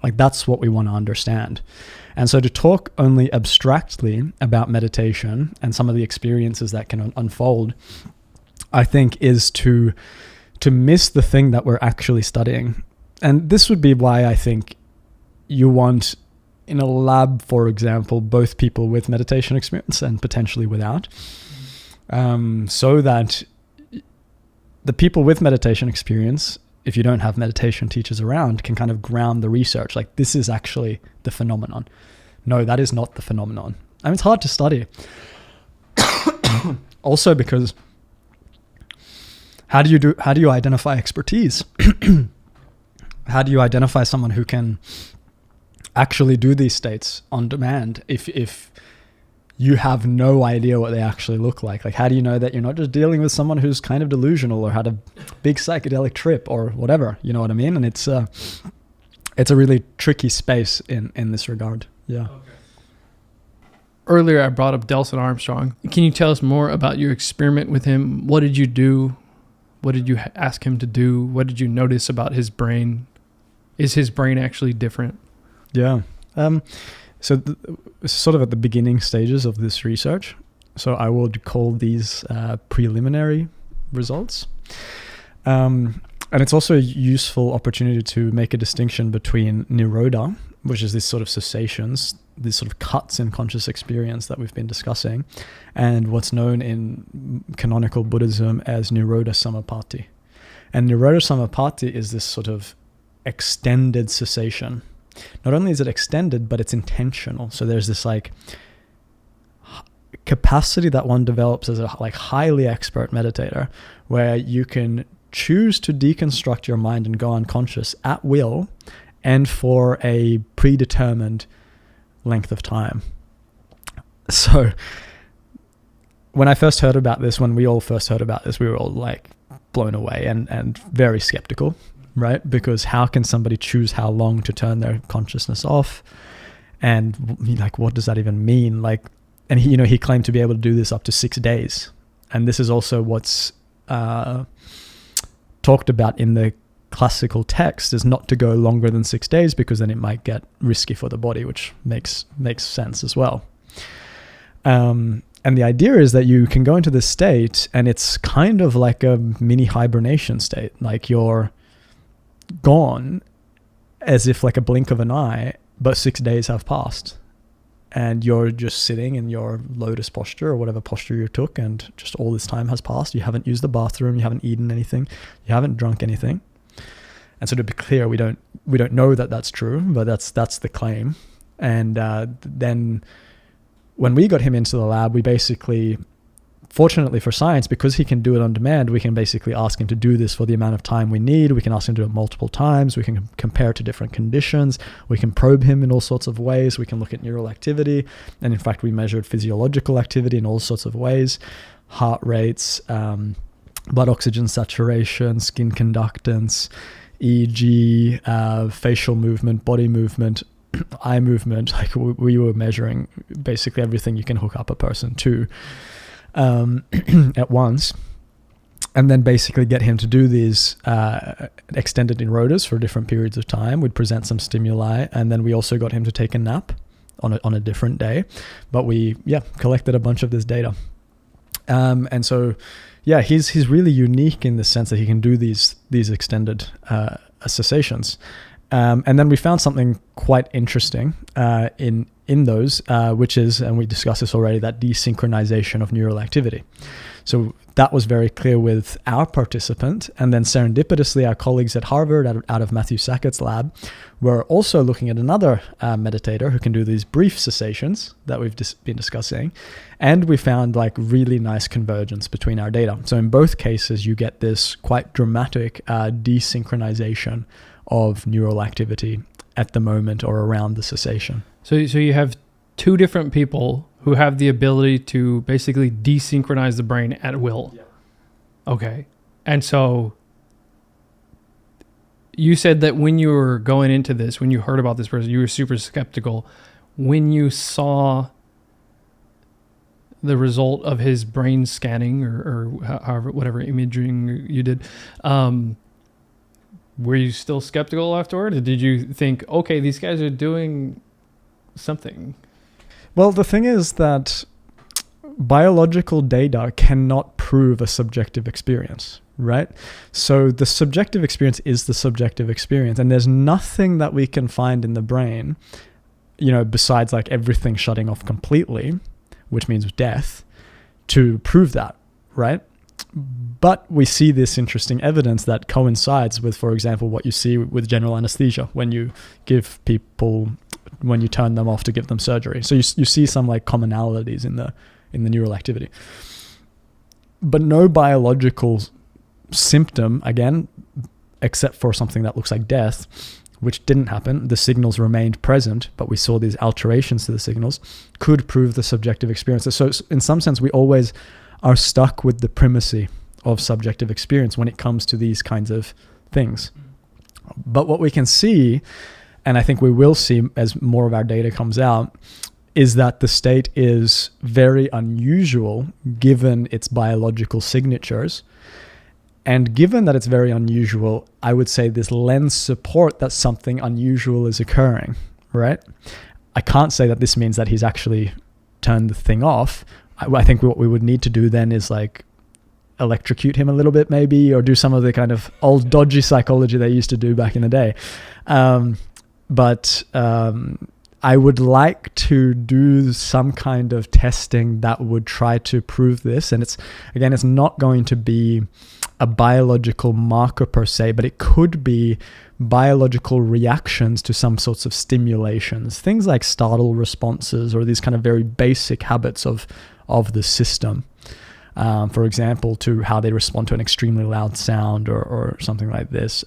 Like that's what we want to understand. And so to talk only abstractly about meditation and some of the experiences that can unfold, I think is to miss the thing that we're actually studying. And this would be why I think you want, in a lab, for example, both people with meditation experience and potentially without, so that the people with meditation experience, if you don't have meditation teachers around, can kind of ground the research. Like, this is actually the phenomenon. No, that is not the phenomenon. I mean, it's hard to study. Also because how do you identify expertise? How do you identify someone who can actually do these states on demand if you have no idea what they actually look like? Like, how do you know that you're not just dealing with someone who's kind of delusional or had a big psychedelic trip or whatever? You know what I mean? And it's a really tricky space in this regard. Yeah. Okay. Earlier, I brought up Delson Armstrong. Can you tell us more about your experiment with him? What did you do? What did you ask him to do? What did you notice about his brain? Is his brain actually different? Yeah. So sort of at the beginning stages of this research. So I would call these preliminary results. And it's also a useful opportunity to make a distinction between nirodha, which is this sort of cessations, these sort of cuts in conscious experience that we've been discussing, and what's known in canonical Buddhism as nirodha samapatti. And nirodha samapatti is this sort of extended cessation. Not only is it extended, but it's intentional. So there's this like capacity that one develops as a like highly expert meditator, where you can choose to deconstruct your mind and go unconscious at will and for a predetermined length of time. So when I first heard about this, when we all first heard about this, we were all like blown away and very skeptical, right? Because how can somebody choose how long to turn their consciousness off? And like, what does that even mean? Like, and he claimed to be able to do this up to 6 days. And this is also what's talked about in the classical text, is not to go longer than 6 days, because then it might get risky for the body, which makes sense as well. And the idea is that you can go into this state and it's kind of like a mini hibernation state. Like you're gone as if like a blink of an eye, but 6 days have passed. And you're just sitting in your lotus posture or whatever posture you took, and just all this time has passed. You haven't used the bathroom, you haven't eaten anything, you haven't drunk anything. And so to be clear, we don't know that that's true, but that's the claim. And then when we got him into the lab, we basically, fortunately for science, because he can do it on demand, we can basically ask him to do this for the amount of time we need. We can ask him to do it multiple times. We can compare to different conditions. We can probe him in all sorts of ways. We can look at neural activity. And in fact, we measured physiological activity in all sorts of ways: heart rates, blood oxygen saturation, skin conductance, EEG, facial movement, body movement, eye movement. Like we were measuring basically everything you can hook up a person to at once, and then basically get him to do these extended nirodhas for different periods of time. We'd present some stimuli, and then we also got him to take a nap on a different day. But we collected a bunch of this data, and so he's really unique in the sense that he can do these extended cessations. And then we found something quite interesting in those, which is, and we discussed this already, that desynchronization of neural activity. So that was very clear with our participant. And then serendipitously, our colleagues at Harvard, out of Matthew Sackett's lab, were also looking at another meditator who can do these brief cessations that we've been discussing. And we found like really nice convergence between our data. So in both cases, you get this quite dramatic desynchronization of neural activity at the moment or around the cessation. So you have two different people who have the ability to basically desynchronize the brain at will. Yeah. Okay. And so you said that when you were going into this, when you heard about this person, you were super skeptical. When you saw the result of his brain scanning or however, whatever imaging you did, were you still skeptical afterward? Or did you think, okay, these guys are doing something? Well, the thing is that biological data cannot prove a subjective experience, right? So the subjective experience is the subjective experience, and there's nothing that we can find in the brain, besides like everything shutting off completely, which means death, to prove that, right? But we see this interesting evidence that coincides with, for example, what you see with general anesthesia when you give people, when you turn them off to give them surgery. So you see some like commonalities in the neural activity, but no biological symptom, again, except for something that looks like death, which didn't happen. The signals remained present, but we saw these alterations to the signals, could prove the subjective experiences. So in some sense, we always are stuck with the primacy of subjective experience when it comes to these kinds of things. But what we can see, and I think we will see as more of our data comes out, is that the state is very unusual given its biological signatures. And given that it's very unusual, I would say this lends support that something unusual is occurring, right? I can't say that this means that he's actually turned the thing off. I think what we would need to do then is like electrocute him a little bit maybe, or do some of the kind of old dodgy psychology they used to do back in the day. But I would like to do some kind of testing that would try to prove this. And it's not going to be a biological marker per se, but it could be biological reactions to some sorts of stimulations, things like startle responses, or these kind of very basic habits of the system. For example, to how they respond to an extremely loud sound or something like this.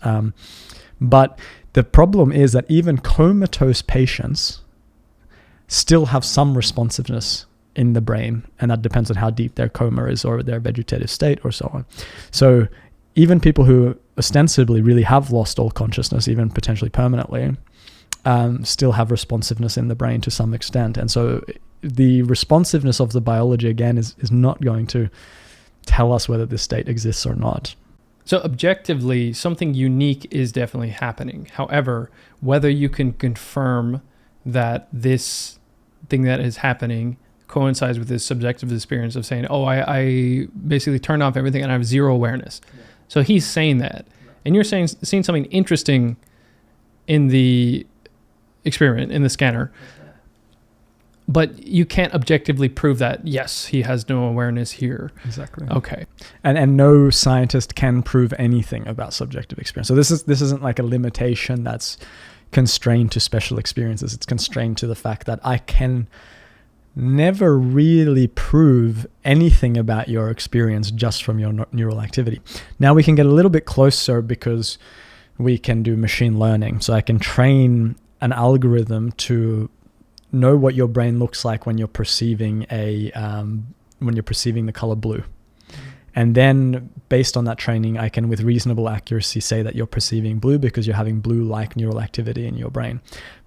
But the problem is that even comatose patients still have some responsiveness in the brain, and that depends on how deep their coma is or their vegetative state or so on. So even people who ostensibly really have lost all consciousness, even potentially permanently, still have responsiveness in the brain to some extent. And so the responsiveness of the biology, again, is not going to tell us whether this state exists or not. So objectively, something unique is definitely happening. However, whether you can confirm that this thing that is happening coincides with this subjective experience of saying, oh, I basically turned off everything and I have zero awareness. Yeah. So he's saying that. Yeah. And you're seeing something interesting in the experiment, in the scanner. But you can't objectively prove that, yes, he has no awareness here. Exactly. Okay. And no scientist can prove anything about subjective experience. So this isn't like a limitation that's constrained to special experiences. It's constrained to the fact that I can never really prove anything about your experience just from your neural activity. Now we can get a little bit closer because we can do machine learning. So I can train an algorithm to know what your brain looks like when you're perceiving the color blue. And then based on that training, I can with reasonable accuracy say that you're perceiving blue because you're having blue-like neural activity in your brain.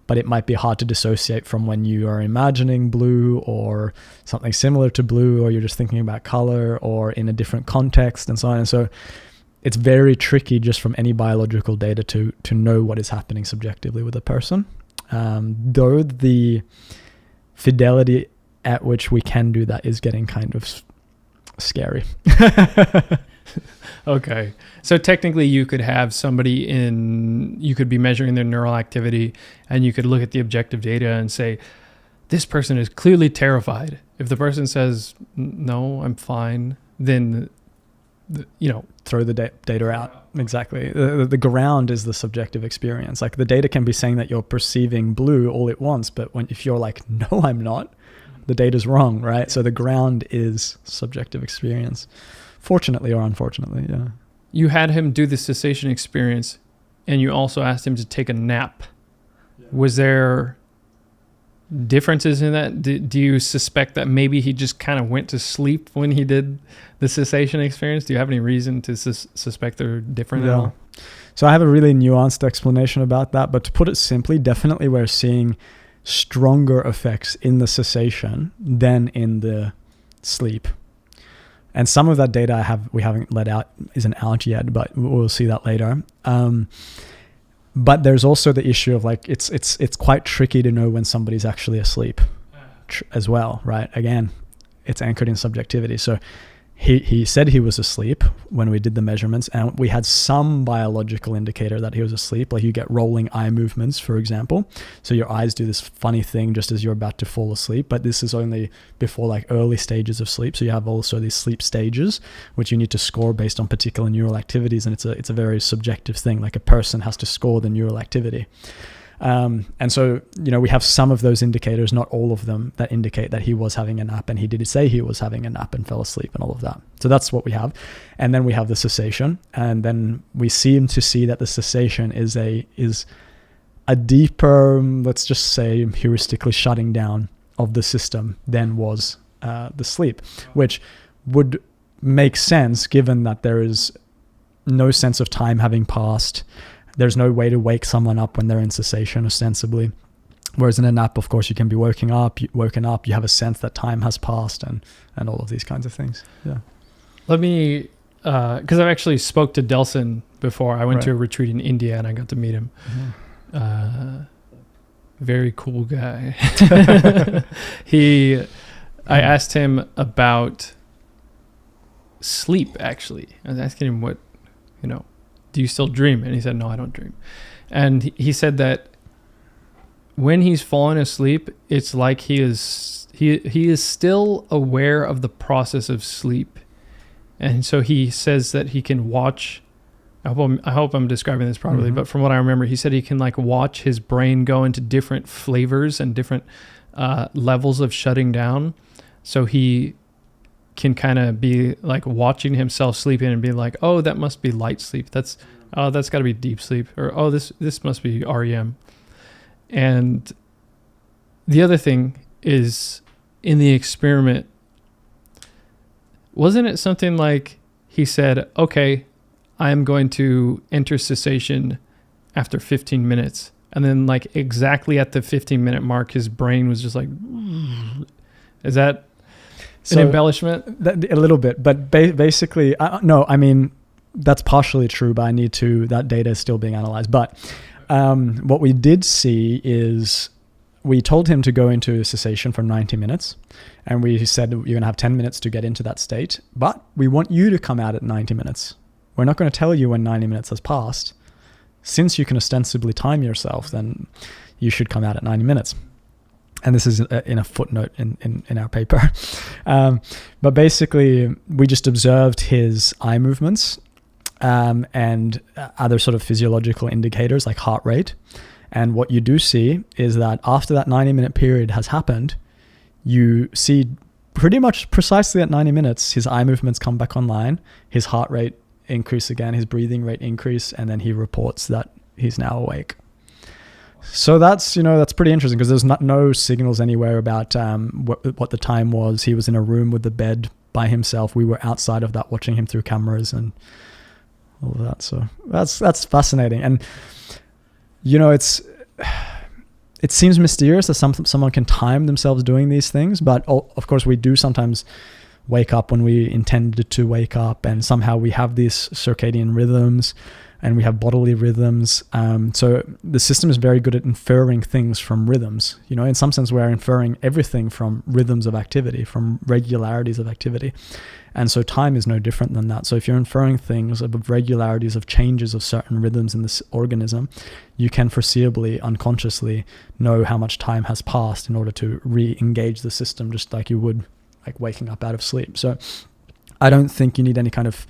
But it might be hard to dissociate from when you are imagining blue or something similar to blue, or you're just thinking about color or in a different context and so on. And so it's very tricky just from any biological data to know what is happening subjectively with a person. Though the fidelity at which we can do that is getting kind of scary. Okay. So technically you could have somebody you could be measuring their neural activity, and you could look at the objective data and say, this person is clearly terrified. If the person says, no, I'm fine, then, throw the data out. Exactly. The ground is the subjective experience. Like the data can be saying that you're perceiving blue all at once, but if you're like, no, I'm not, the data's wrong, right? So the ground is subjective experience. Fortunately or unfortunately, yeah. You had him do the cessation experience, and you also asked him to take a nap. Yeah. Was there differences in that? Do you suspect that maybe he just kind of went to sleep when he did the cessation experience? Do you have any reason to suspect they're different at all? So I have a really nuanced explanation about that, but to put it simply, definitely we're seeing stronger effects in the cessation than in the sleep. And some of that data we haven't isn't out yet, but we'll see that later. But there's also the issue of like it's quite tricky to know when somebody's actually asleep as well, right? Again, it's anchored in subjectivity. So he said he was asleep when we did the measurements, and we had some biological indicator that he was asleep. Like you get rolling eye movements, for example. So your eyes do this funny thing just as you're about to fall asleep, but this is only before like early stages of sleep. So you have also these sleep stages, which you need to score based on particular neural activities. And it's a very subjective thing. Like a person has to score the neural activity. And so, we have some of those indicators, not all of them, that indicate that he was having a nap, and he did say he was having a nap and fell asleep and all of that. So that's what we have. And then we have the cessation, and then we seem to see that the cessation is a deeper, let's just say heuristically shutting down of the system than was the sleep, which would make sense given that there is no sense of time having passed. There's no way to wake someone up when they're in cessation, ostensibly. Whereas in a nap, of course, you can be woken up, you have a sense that time has passed and all of these kinds of things. Yeah. Let me, because I've actually spoke to Delson before. I went to a retreat in India and I got to meet him. Mm-hmm. Very cool guy. I asked him about sleep, actually. I was asking him what, do you still dream? And he said, no, I don't dream. And he said that when he's fallen asleep, it's like he is still aware of the process of sleep. And so he says that he can watch, I hope I'm describing this properly, but from what I remember, he said he can like watch his brain go into different flavors and different levels of shutting down. So he can kind of be like watching himself sleeping and be like, oh, that must be light sleep. That's got to be deep sleep. Or, oh, this must be REM. And the other thing is, in the experiment, wasn't it something like he said, okay, I'm going to enter cessation after 15 minutes. And then like exactly at the 15-minute mark, his brain was just like, is that an embellishment? A little bit, but basically, no, I mean, that's partially true, but that data is still being analyzed. But what we did see is we told him to go into cessation for 90 minutes. And we said, you're going to have 10 minutes to get into that state, but we want you to come out at 90 minutes. We're not going to tell you when 90 minutes has passed. Since you can ostensibly time yourself, then you should come out at 90 minutes. And this is in a footnote in our paper. But basically, we just observed his eye movements and other sort of physiological indicators like heart rate. And what you do see is that after that 90-minute period has happened, you see pretty much precisely at 90 minutes, his eye movements come back online, his heart rate increase again, his breathing rate increase, and then he reports that he's now awake. So that's pretty interesting because there's no signals anywhere about what the time was. He was in a room with the bed by himself. We were outside of that watching him through cameras and all of that. So that's fascinating. And it seems mysterious that someone can time themselves doing these things, but of course we do sometimes wake up when we intended to wake up, and somehow we have these circadian rhythms and we have bodily rhythms. So the system is very good at inferring things from rhythms. In some sense, we're inferring everything from rhythms of activity, from regularities of activity. And so time is no different than that. So if you're inferring things of regularities of changes of certain rhythms in this organism, you can foreseeably, unconsciously know how much time has passed in order to re-engage the system, just like you would like waking up out of sleep. So I don't think you need any kind of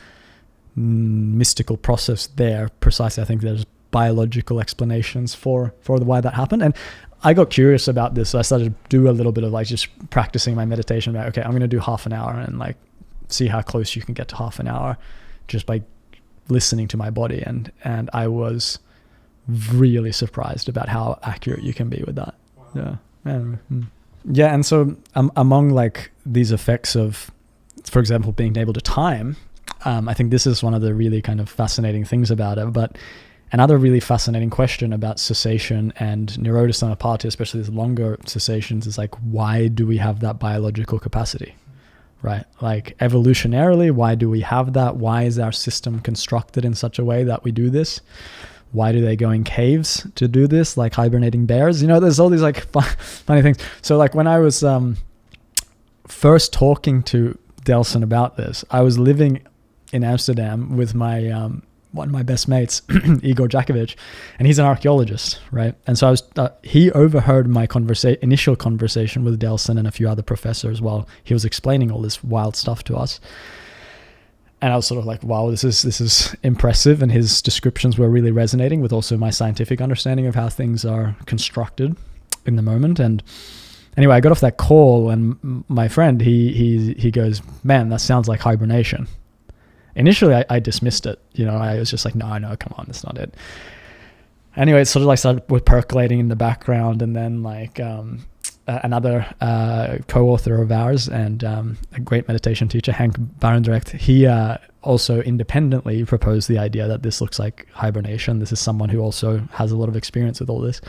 mystical process there precisely. I think there's biological explanations for why that happened. And I got curious about this, so I started to do a little bit of like just practicing my meditation about, okay, I'm going to do half an hour and like see how close you can get to half an hour just by listening to my body. And I was really surprised about how accurate you can be with that. Wow. Yeah. And so among like these effects of, for example, being able to time, I think this is one of the really kind of fascinating things about it. But another really fascinating question about cessation and neurodiscernapati, especially these longer cessations, is like, why do we have that biological capacity? Right? Like evolutionarily, why do we have that? Why is our system constructed in such a way that we do this? Why do they go in caves to do this? Like hibernating bears? There's all these like funny things. So like when I was first talking to Delson about this, I was living in Amsterdam with my one of my best mates, Igor Jakovic, and he's an archaeologist, right? And so he overheard my initial conversation with Delson and a few other professors while he was explaining all this wild stuff to us. And I was sort of like, wow, this is impressive. And his descriptions were really resonating with also my scientific understanding of how things are constructed in the moment. And anyway, I got off that call and my friend, he goes, man, that sounds like hibernation. Initially, I dismissed it. I was just like, no, come on, that's not it. Anyway, it sort of like started with percolating in the background, and then like another co-author of ours and a great meditation teacher, Hank Barendrecht, he also independently proposed the idea that this looks like hibernation. This is someone who also has a lot of experience with all this.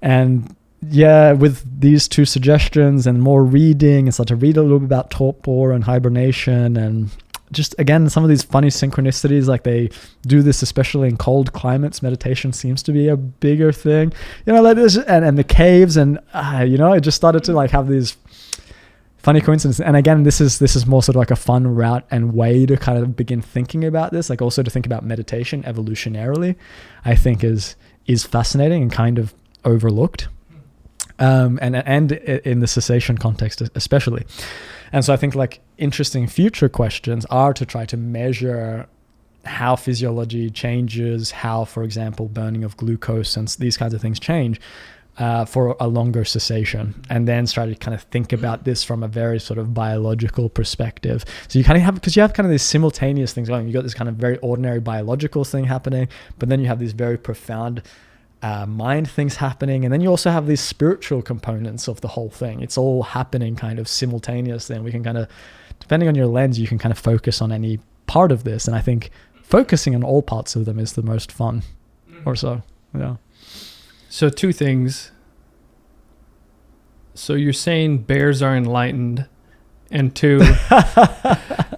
And yeah, with these two suggestions and more reading, and start to read a little bit about torpor and hibernation, and just again some of these funny synchronicities, like they do this especially in cold climates. Meditation seems to be a bigger thing, like this, and the caves, and it just started to like have these funny coincidence. And again, this is more sort of like a fun route and way to kind of begin thinking about this, like also to think about meditation evolutionarily, I think is fascinating and kind of overlooked. And in the cessation context especially. And so I think like interesting future questions are to try to measure how physiology changes, how, for example, burning of glucose and these kinds of things change for a longer cessation, and then try to kind of think about this from a very sort of biological perspective. So you kind of have, because you have kind of these simultaneous things going. You got this kind of very ordinary biological thing happening, but then you have these very profound mind things happening, and then you also have these spiritual components of the whole thing. It's all happening kind of simultaneously, and we can kind of, depending on your lens, you can kind of focus on any part of this, and I think focusing on all parts of them is the most fun or so. Yeah. So two things. So you're saying bears are enlightened, and two,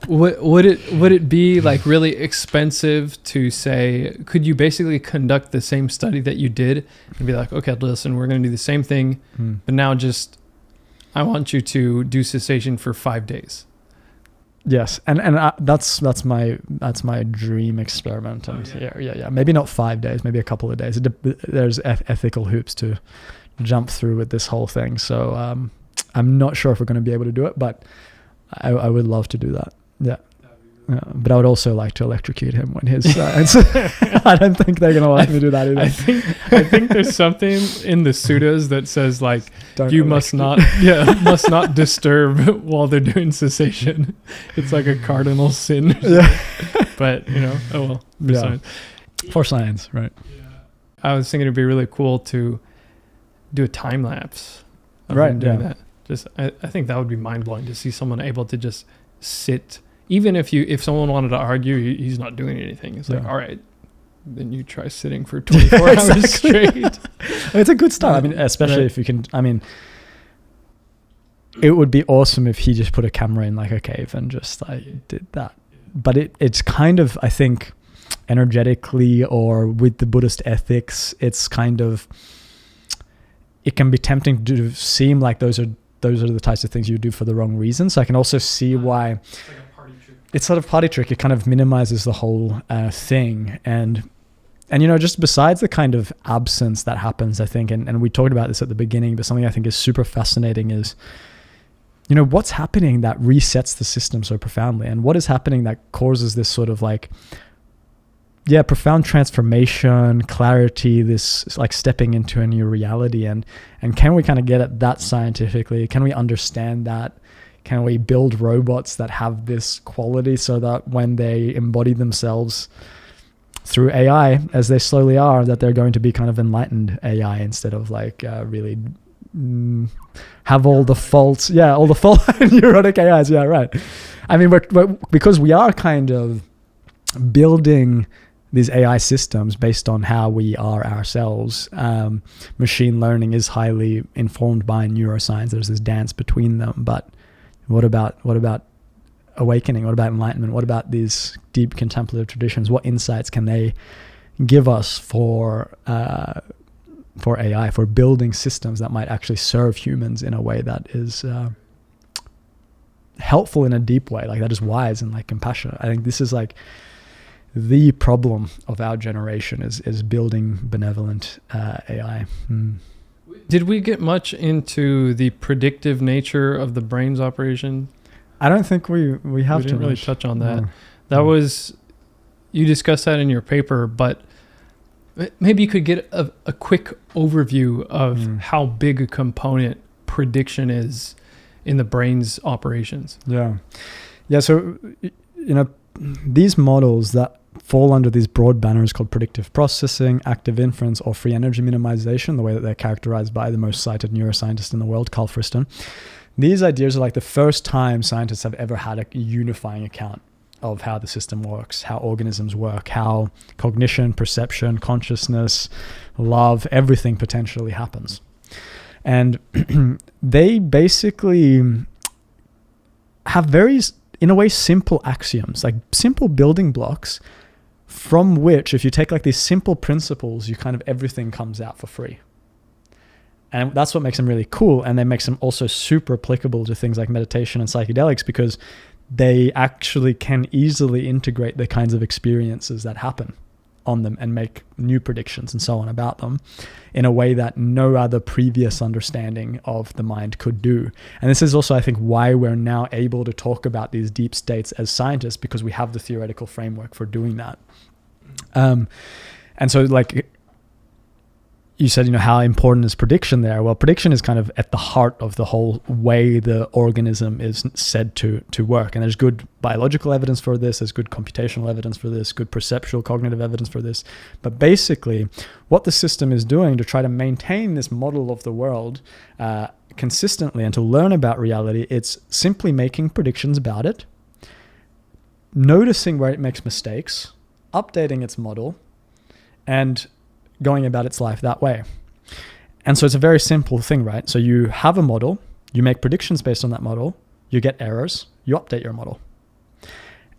would it be like really expensive to say, could you basically conduct the same study that you did and be like, okay, listen, we're going to do the same thing, but now just, I want you to do cessation for 5 days. Yes, and that's my dream experiment. And yeah, maybe not 5 days, maybe a couple of days. There's ethical hoops to jump through with this whole thing. So I'm not sure if we're going to be able to do it, but I would love to do that. Yeah. But I would also like to electrocute him when his I don't think they're going to let me do that either. I think there's something in the suttas that says like, you must not disturb while they're doing cessation. It's like a cardinal sin. Yeah. But oh well. Yeah. For science, right? Yeah. I was thinking it'd be really cool to do a time lapse of right, him doing that. Just I think that would be mind blowing to see someone able to just sit. Even if someone wanted to argue, he's not doing anything. It's like, all right, then you try sitting for 24 hours straight. It's a good start. I mean, especially if you can. I mean, it would be awesome if he just put a camera in like a cave and just like did that. But it's kind of, I think, energetically or with the Buddhist ethics, it's kind of, it can be tempting to seem like those are the types of things you do for the wrong reasons. So I can also see why. It's sort of party trick. It kind of minimizes the whole thing. And just besides the kind of absence that happens, I think, and we talked about this at the beginning, but something I think is super fascinating is, what's happening that resets the system so profoundly, and what is happening that causes this sort of like, profound transformation, clarity, this like stepping into a new reality. And can we kind of get at that scientifically? Can we understand that? Can we build robots that have this quality so that when they embody themselves through AI, as they slowly are, that they're going to be kind of enlightened AI instead of like really have all the faults. Yeah, all the neurotic AIs. Yeah, right. I mean, we're because we are kind of building these AI systems based on how we are ourselves. Machine learning is highly informed by neuroscience. There's this dance between them, but what about awakening? What about enlightenment? What about these deep contemplative traditions? What insights can they give us for AI, for building systems that might actually serve humans in a way that is helpful in a deep way, like that is wise and like compassionate? I think this is like the problem of our generation is building benevolent AI. Did we get much into the predictive nature of the brain's operation? I don't think we have. We didn't really much. touch on that. That was, you discussed that in your paper, but maybe you could get a quick overview of how big a component prediction is in the brain's operations. Yeah. So, these models that fall under these broad banners called predictive processing, active inference, or free energy minimization, the way that they're characterized by the most cited neuroscientist in the world, Carl Friston. These ideas are like the first time scientists have ever had a unifying account of how the system works, how organisms work, how cognition, perception, consciousness, love, everything potentially happens. And they basically have very, in a way, simple axioms, like simple building blocks from which, if you take like these simple principles, you kind of everything comes out for free. And that's what makes them really cool. And that makes them also super applicable to things like meditation and psychedelics, because they actually can easily integrate the kinds of experiences that happen on them and make new predictions and so on about them in a way that no other previous understanding of the mind could do. And this is also, I think, why we're now able to talk about these deep states as scientists, because we have the theoretical framework for doing that. And so, like you said, how important is prediction there? Well, prediction is kind of at the heart of the whole way the organism is said to work. And there's good biological evidence for this. There's good computational evidence for this, good perceptual cognitive evidence for this. But basically, what the system is doing to try to maintain this model of the world consistently and to learn about reality, it's simply making predictions about it, noticing where it makes mistakes, updating its model, and going about its life that way. And so it's a very simple thing, right? So you have a model, you make predictions based on that model, you get errors, you update your model.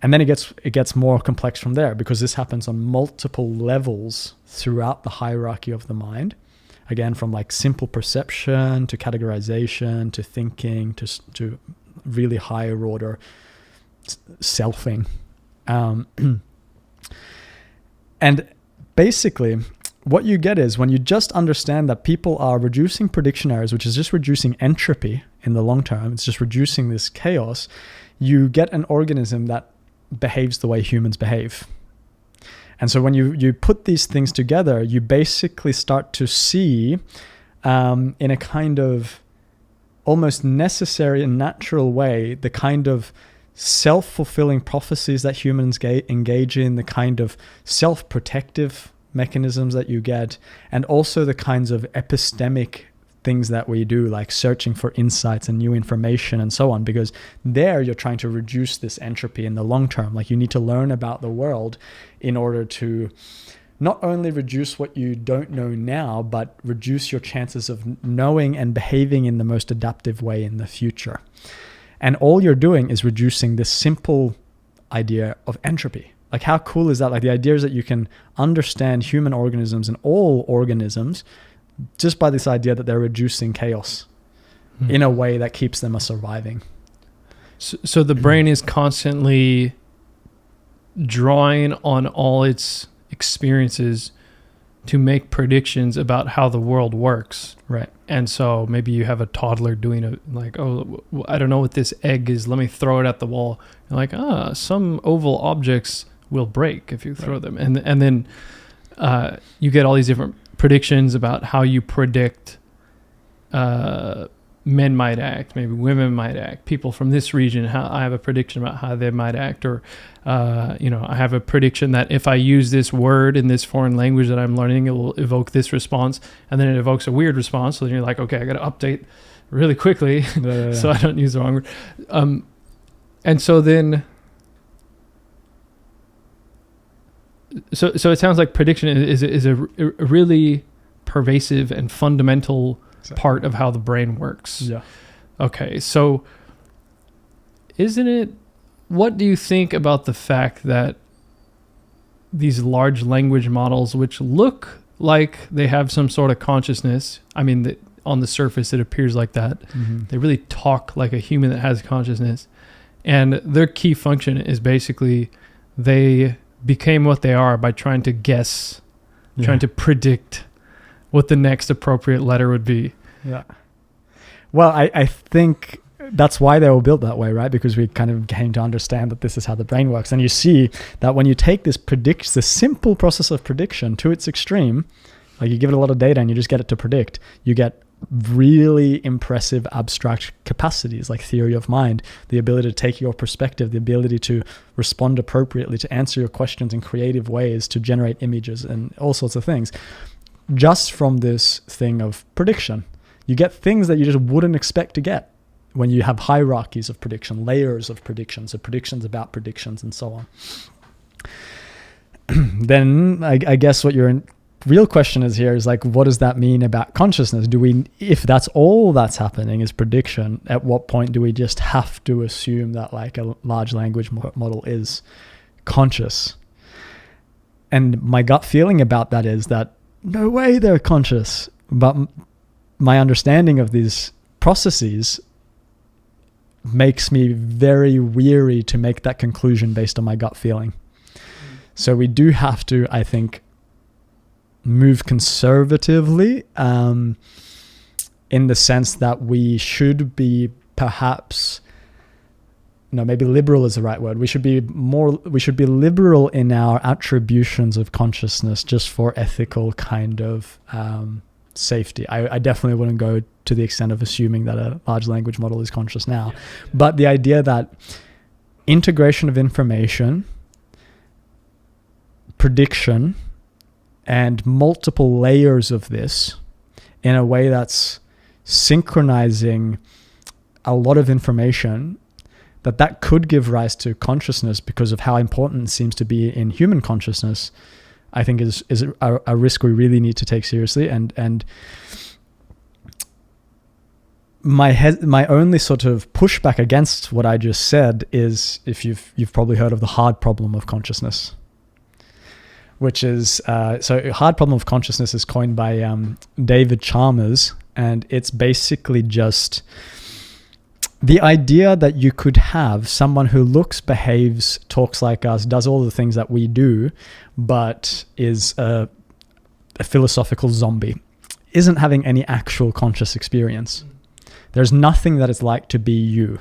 And then it gets more complex from there, because this happens on multiple levels throughout the hierarchy of the mind. Again, from like simple perception to categorization to thinking to really higher order selfing. And basically, what you get is when you just understand that people are reducing prediction errors, which is just reducing entropy in the long term, it's just reducing this chaos, you get an organism that behaves the way humans behave. And so when you put these things together, you basically start to see in a kind of almost necessary and natural way the kind of self-fulfilling prophecies that humans engage in, the kind of self-protective mechanisms that you get, and also the kinds of epistemic things that we do, like searching for insights and new information and so on, because there you're trying to reduce this entropy in the long term. Like you need to learn about the world in order to not only reduce what you don't know now, but reduce your chances of knowing and behaving in the most adaptive way in the future. And all you're doing is reducing this simple idea of entropy. Like how cool is that? Like the idea is that you can understand human organisms and all organisms just by this idea that they're reducing chaos in a way that keeps them surviving. So the brain is constantly drawing on all its experiences to make predictions about how the world works. Right. And so maybe you have a toddler doing I don't know what this egg is. Let me throw it at the wall. You're like, some oval objects will break if you throw them. And then you get all these different predictions about how you predict men might act, maybe women might act, people from this region, how I have a prediction about how they might act, or I have a prediction that if I use this word in this foreign language that I'm learning, it will evoke this response, and then it evokes a weird response. So then you're like, okay, I got to update really quickly so I don't use the wrong word. And so then So it sounds like prediction is a really pervasive and fundamental part of how the brain works. Yeah. Okay, so what do you think about the fact that these large language models, which look like they have some sort of consciousness, I mean, on the surface it appears like that, they really talk like a human that has consciousness, and their key function is basically they became what they are by trying to guess, trying to predict what the next appropriate letter would be. Yeah. Well, I think that's why they were built that way, right? Because we kind of came to understand that this is how the brain works. And you see that when you take the simple process of prediction to its extreme, like you give it a lot of data and you just get it to predict, you get really impressive abstract capacities like theory of mind, the ability to take your perspective, the ability to respond appropriately, to answer your questions in creative ways, to generate images and all sorts of things. Just from this thing of prediction, you get things that you just wouldn't expect to get when you have hierarchies of prediction, layers of predictions, so predictions about predictions and so on. Then I guess what your real question is here is like, what does that mean about consciousness? If that's all that's happening is prediction, at what point do we just have to assume that like a large language model is conscious? And my gut feeling about that is that no way they're conscious. But my understanding of these processes makes me very weary to make that conclusion based on my gut feeling. So we do have to, I think, move conservatively, in the sense that we should be perhaps, no, maybe liberal is the right word. We should be liberal in our attributions of consciousness just for ethical kind of safety. I definitely wouldn't go to the extent of assuming that a large language model is conscious now. But the idea that integration of information, prediction, and multiple layers of this in a way that's synchronizing a lot of information, that could give rise to consciousness because of how important it seems to be in human consciousness, I think is a risk we really need to take seriously. And my only sort of pushback against what I just said is, if you've probably heard of the hard problem of consciousness, which is so hard problem of consciousness is coined by David Chalmers, and it's basically just the idea that you could have someone who looks, behaves, talks like us, does all the things that we do, but is a philosophical zombie, isn't having any actual conscious experience. There's nothing that it's like to be you,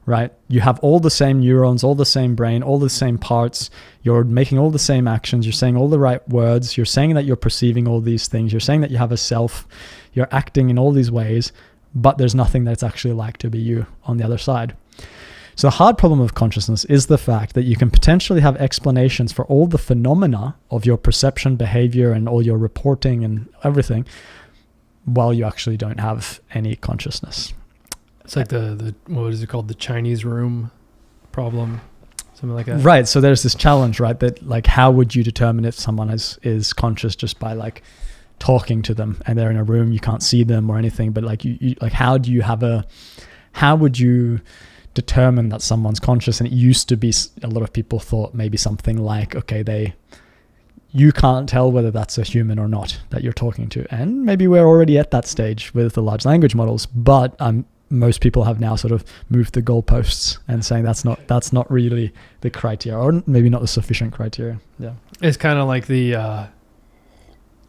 right? You have all the same neurons, all the same brain, all the same parts. You're making all the same actions. You're saying all the right words. You're saying that you're perceiving all these things. You're saying that you have a self. You're acting in all these ways, but there's nothing that's actually like to be you on the other side. So the hard problem of consciousness is the fact that you can potentially have explanations for all the phenomena of your perception, behavior, and all your reporting and everything, while you actually don't have any consciousness. It's like the what is it called? The Chinese room problem, something like that. Right. So there's this challenge, right? That like, how would you determine if someone is conscious just by like talking to them and they're in a room, you can't see them or anything, but like you like, how would you determine that someone's conscious? And it used to be, a lot of people thought maybe something like, okay, you can't tell whether that's a human or not that you're talking to. And maybe we're already at that stage with the large language models, but most people have now sort of moved the goalposts and saying that's not really the criteria, or maybe not the sufficient criteria. Yeah. It's kind of like the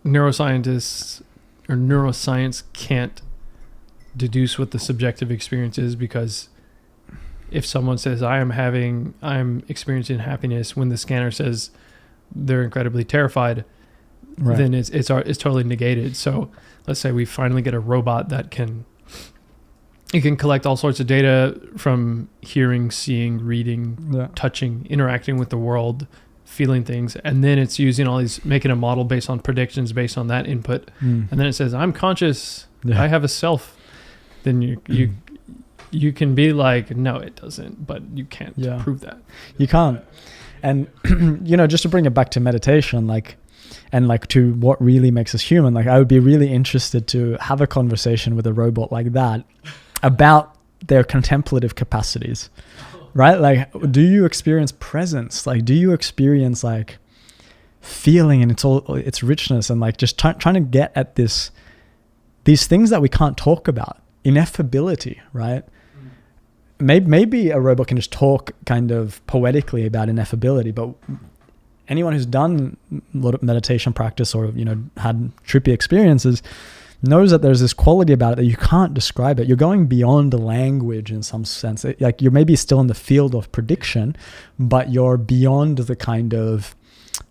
neuroscientists or neuroscience can't deduce what the subjective experience is, because if someone says I'm experiencing happiness when the scanner says they're incredibly terrified, right, then it's totally negated. So let's say we finally get a robot that can collect all sorts of data from hearing, seeing, reading, touching, interacting with the world, feeling things, and then it's using all these, making a model based on predictions based on that input, and then it says I'm conscious, I have a self. Then you can be like, no, it doesn't, but you can't prove that. You can't. And just to bring it back to meditation, and to what really makes us human, I would be really interested to have a conversation with a robot like that about their contemplative capacities, right? Like, do you experience presence? Like, do you experience feeling and its richness, and just trying to get at these things that we can't talk about, ineffability, right? Maybe a robot can just talk kind of poetically about ineffability, but anyone who's done a lot of meditation practice or had trippy experiences knows that there's this quality about it that you can't describe it. You're going beyond the language in some sense. You're maybe still in the field of prediction, but you're beyond the kind of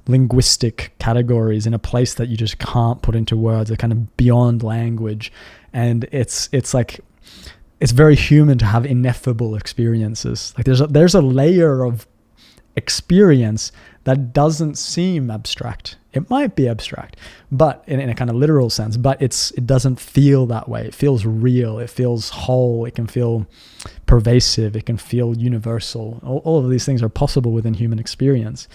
linguistic categories in a place that you just can't put into words. They're kind of beyond language, and it's very human to have ineffable experiences. There's a layer of experience that doesn't seem abstract. It might be abstract, but in a kind of literal sense, but it doesn't feel that way. It feels real. It feels whole. It can feel pervasive. It can feel universal. All of these things are possible within human experience.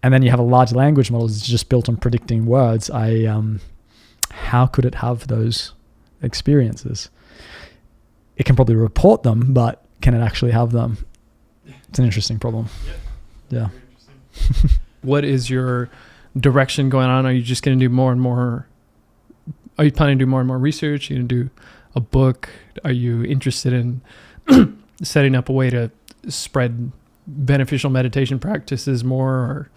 And then you have a large language model that's just built on predicting words. How could it have those experiences? It can probably report them, but can it actually have them? It's an interesting problem. Yeah. What is your direction going on? Are you just going to do more and more are you planning to do more and more research? Are you going to do a book? Are you interested in setting up a way to spread beneficial meditation practices more? Or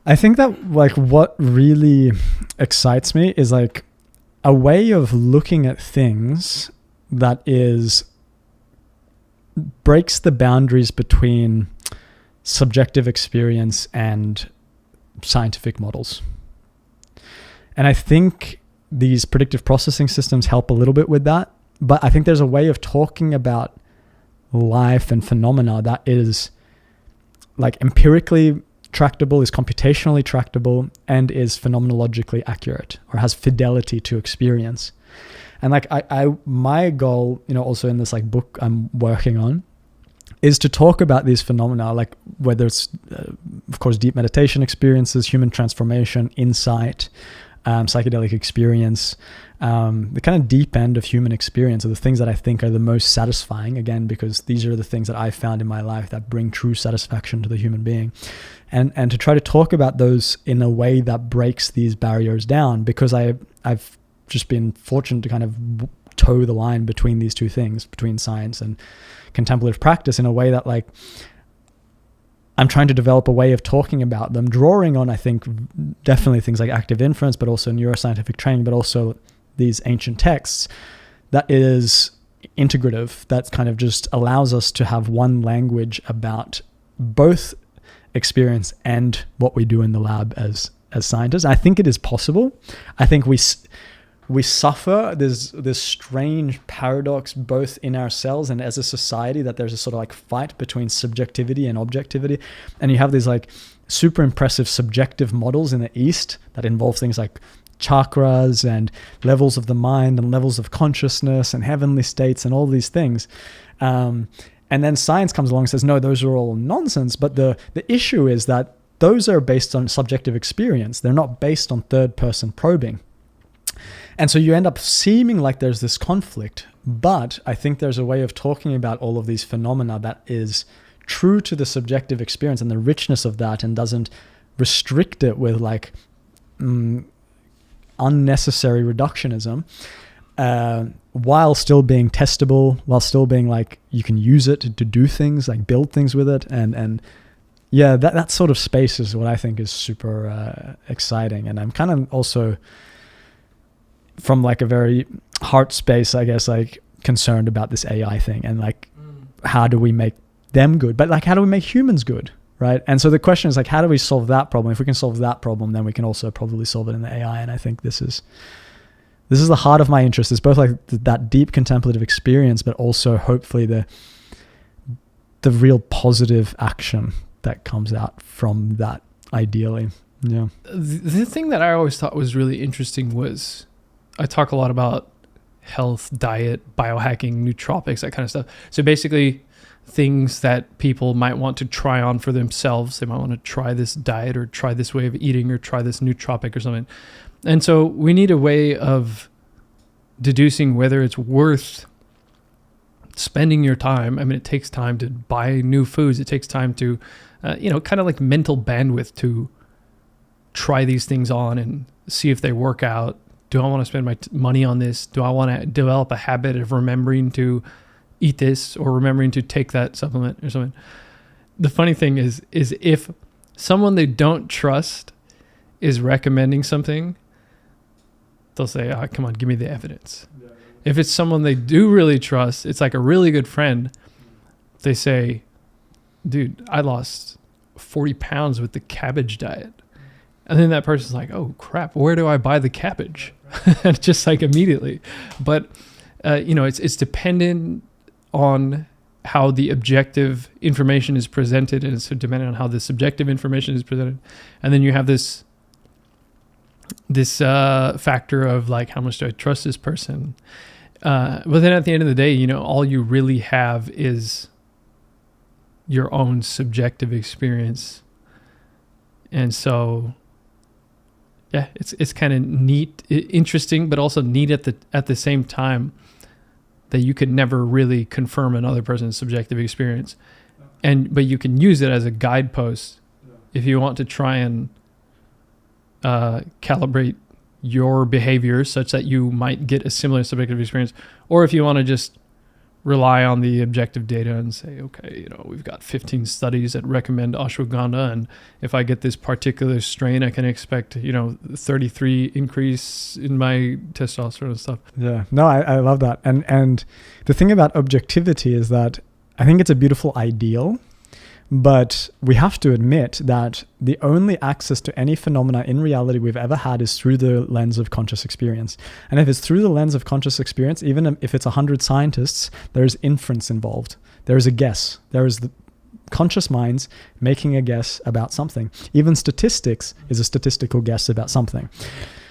I think that like what really excites me is like a way of looking at things that breaks the boundaries between subjective experience and scientific models. And I think these predictive processing systems help a little bit with that. But I think there's a way of talking about life and phenomena that is like empirically tractable, is computationally tractable, and is phenomenologically accurate, or has fidelity to experience. And like my goal, also in this like book I'm working on, is to talk about these phenomena, like whether it's, of course, deep meditation experiences, human transformation, insight, psychedelic experience, the kind of deep end of human experience are the things that I think are the most satisfying, again, because these are the things that I've found in my life that bring true satisfaction to the human being. And to try to talk about those in a way that breaks these barriers down, because I've just been fortunate to kind of toe the line between these two things, between science and contemplative practice, in a way that like I'm trying to develop a way of talking about them, drawing on, I think, definitely things like active inference, but also neuroscientific training, but also these ancient texts, that is integrative, that kind of just allows us to have one language about both experience and what we do in the lab as scientists. I think it is possible. I think we suffer this strange paradox both in ourselves and as a society, that there's a sort of like fight between subjectivity and objectivity. And you have these like super impressive subjective models in the East that involve things like chakras and levels of the mind and levels of consciousness and heavenly states and all these things. And then science comes along and says, no, those are all nonsense. But the issue is that those are based on subjective experience. They're not based on third person probing. And so you end up seeming like there's this conflict, but I think there's a way of talking about all of these phenomena that is true to the subjective experience and the richness of that, and doesn't restrict it with like unnecessary reductionism, while still being testable, while still being like, you can use it to do things, like build things with it. And yeah, that sort of space is what I think is super exciting. And I'm kind of also, from like a very heart space, I guess, like concerned about this AI thing, and like, how do we make them good? But like, how do we make humans good? Right. And so the question is like, how do we solve that problem? If we can solve that problem, then we can also probably solve it in the AI. And I think this is the heart of my interest. It's both like that deep contemplative experience, but also hopefully the real positive action that comes out from that, ideally. Yeah. The thing that I always thought was really interesting was, I talk a lot about health, diet, biohacking, nootropics, that kind of stuff. So basically things that people might want to try on for themselves. They might want to try this diet or try this way of eating or try this nootropic or something. And so we need a way of deducing whether it's worth spending your time. I mean, it takes time to buy new foods. It takes time to, kind of like mental bandwidth to try these things on and see if they work out. Do I want to spend my money on this? Do I want to develop a habit of remembering to eat this or remembering to take that supplement or something? The funny thing is if someone they don't trust is recommending something, they'll say, oh, come on, give me the evidence. Yeah. If it's someone they do really trust, it's like a really good friend, they say, dude, I lost 40 pounds with the cabbage diet. And then that person's like, oh crap, where do I buy the cabbage? Just like immediately. But, it's dependent on how the objective information is presented, and it's dependent on how the subjective information is presented. And then you have this factor of like, how much do I trust this person? But then at the end of the day, all you really have is your own subjective experience. And so, yeah, it's kind of neat, interesting, but also neat at the same time, that you could never really confirm another person's subjective experience, but you can use it as a guidepost if you want to try and calibrate your behavior such that you might get a similar subjective experience, or if you want to just rely on the objective data and say, okay, we've got 15 studies that recommend ashwagandha, and if I get this particular strain, I can expect 33 increase in my testosterone and stuff. Yeah, no, I love that. And the thing about objectivity is that I think it's a beautiful ideal, but we have to admit that the only access to any phenomena in reality we've ever had is through the lens of conscious experience. And if it's through the lens of conscious experience, even if it's 100 scientists, there's inference involved. There's a guess. There is the conscious minds making a guess about something. Even statistics is a statistical guess about something.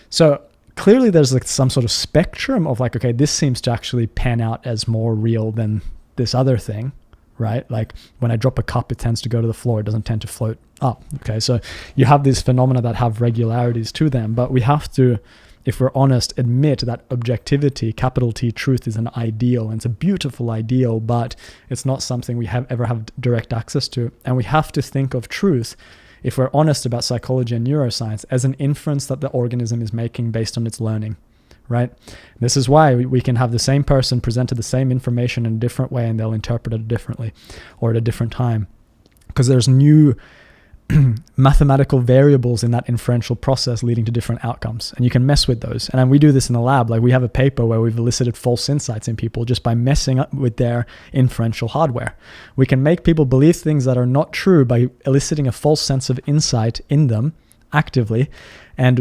So clearly there's like some sort of spectrum of like, okay, this seems to actually pan out as more real than this other thing. Right? Like when I drop a cup, it tends to go to the floor. It doesn't tend to float up. Okay. So you have these phenomena that have regularities to them, but we have to, if we're honest, admit that objectivity, capital T, truth is an ideal, and it's a beautiful ideal, but it's not something we ever have direct access to. And we have to think of truth, if we're honest about psychology and neuroscience, as an inference that the organism is making based on its learning. Right? This is why we can have the same person presented the same information in a different way and they'll interpret it differently or at a different time. Because there's new mathematical variables in that inferential process leading to different outcomes. And you can mess with those. And we do this in the lab. Like we have a paper where we've elicited false insights in people just by messing up with their inferential hardware. We can make people believe things that are not true by eliciting a false sense of insight in them actively and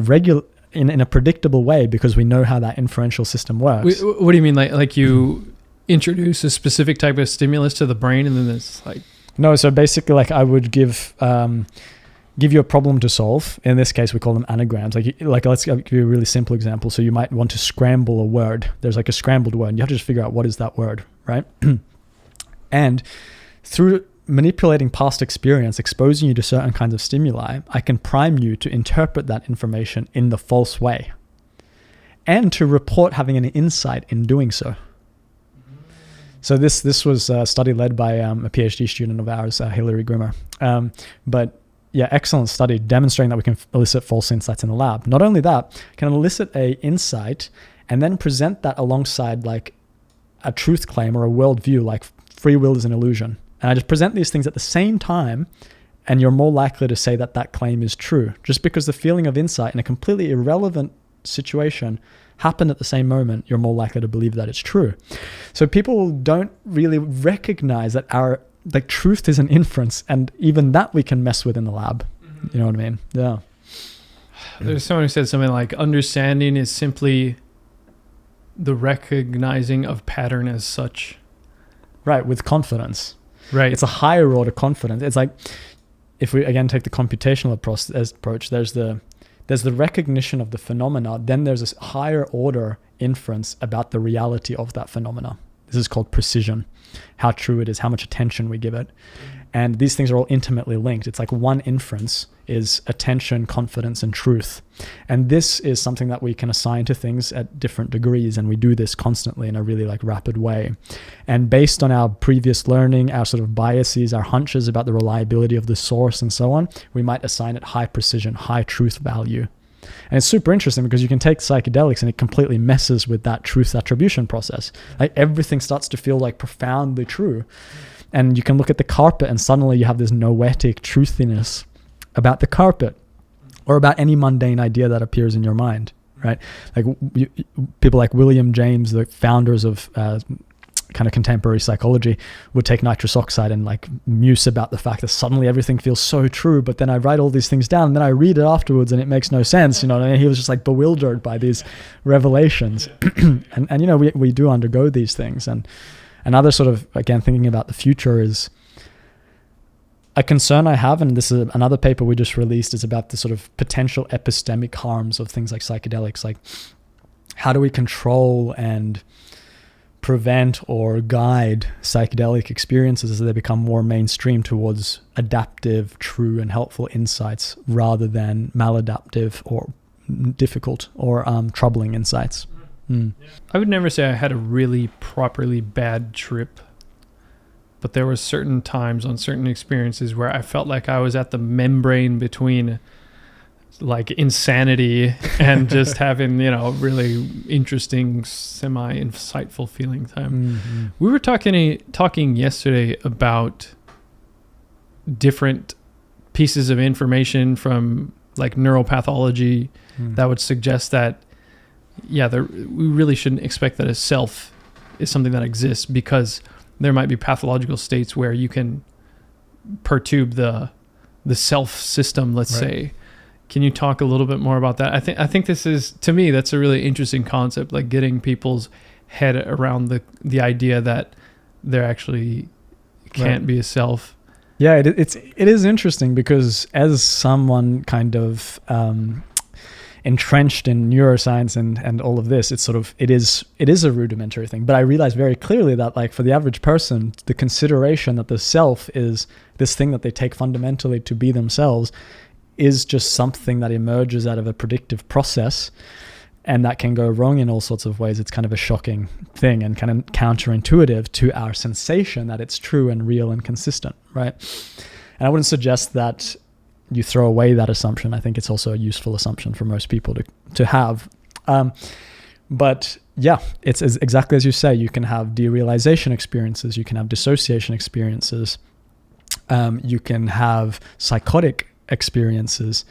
in a predictable way, because we know how that inferential system works. What do you mean? Like you introduce a specific type of stimulus to the brain and then it's like... No, so basically like I would give you a problem to solve. In this case, we call them anagrams. Like let's give you a really simple example. So you might want to scramble a word. There's like a scrambled word. You have to just figure out what is that word, right? And through manipulating past experience, exposing you to certain kinds of stimuli, I can prime you to interpret that information in the false way and to report having an insight in doing so. So this was a study led by a PhD student of ours, Hilary Grimmer. But yeah, excellent study demonstrating that we can elicit false insights in the lab. Not only that, can elicit a insight and then present that alongside like a truth claim or a worldview, like free will is an illusion. And I just present these things at the same time, and you're more likely to say that that claim is true, just because the feeling of insight in a completely irrelevant situation happened at the same moment. You're more likely to believe that it's true. So people don't really recognize that our truth is an inference, and even that we can mess with in the lab. You know what I mean? Yeah. There's someone who said something like, understanding is simply the recognizing of pattern as such. Right, with confidence. Right. It's a higher order confidence. It's like, if we again take the computational approach, there's the recognition of the phenomena, then there's a higher order inference about the reality of that phenomena. This is called precision, how true it is, how much attention we give it. And these things are all intimately linked. It's like one inference is attention, confidence, and truth. And this is something that we can assign to things at different degrees, and we do this constantly in a really like rapid way. And based on our previous learning, our sort of biases, our hunches about the reliability of the source and so on, we might assign it high precision, high truth value. And it's super interesting because you can take psychedelics and it completely messes with that truth attribution process. Like everything starts to feel like profoundly true. And you can look at the carpet and suddenly you have this noetic truthiness about the carpet or about any mundane idea that appears in your mind, right? Like people like William James, the founders of kind of contemporary psychology, would take nitrous oxide and like muse about the fact that suddenly everything feels so true, but then I write all these things down and then I read it afterwards and it makes no sense, you know. And he was just like bewildered by these revelations. and you know, we do undergo these things. And another sort of, again, thinking about the future is a concern I have, and this is another paper we just released, is about the sort of potential epistemic harms of things like psychedelics. Like, how do we control and prevent or guide psychedelic experiences as they become more mainstream towards adaptive, true, and helpful insights rather than maladaptive or difficult or troubling insights? I would never say I had a really properly bad trip, but there were certain times on certain experiences where I felt like I was at the membrane between like insanity and just having, really interesting, semi-insightful feeling time. We were talking yesterday about different pieces of information from like neuropathology that would suggest that, we really shouldn't expect that a self is something that exists, because there might be pathological states where you can perturb the self system, let's say. Can you talk a little bit more about that? I think this is, to me, that's a really interesting concept, like getting people's head around the idea that there actually can't be a self. Yeah, it is interesting, because as someone kind of entrenched in neuroscience and all of this, it is a rudimentary thing. But I realized very clearly that, like, for the average person, the consideration that the self is this thing that they take fundamentally to be themselves is just something that emerges out of a predictive process, and that can go wrong in all sorts of ways. It's kind of a shocking thing and kind of counterintuitive to our sensation that it's true and real and consistent, right? And I wouldn't suggest that you throw away that assumption. I think it's also a useful assumption for most people to have. But yeah, it's exactly as you say. You can have derealization experiences. You can have dissociation experiences. You can have psychotic experiences.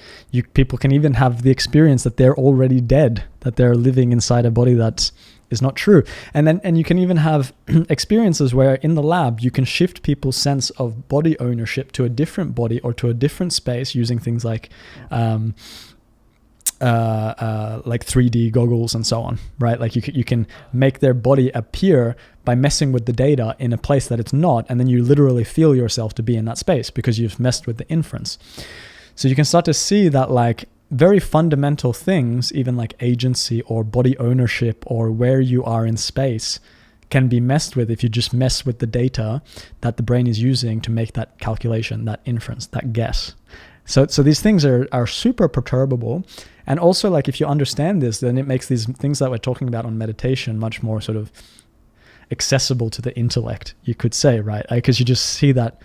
People can even have the experience that they're already dead, that they're living inside a body that is not true. And you can even have experiences where in the lab you can shift people's sense of body ownership to a different body or to a different space using things like 3D goggles and so on, right? Like you can make their body appear by messing with the data in a place that it's not, and then you literally feel yourself to be in that space because you've messed with the inference. So you can start to see that, like, very fundamental things, even like agency or body ownership or where you are in space, can be messed with if you just mess with the data that the brain is using to make that calculation, that inference, that guess. So these things are super perturbable. And also, like, if you understand this, then it makes these things that we're talking about on meditation much more sort of accessible to the intellect, you could say, right? Because you just see that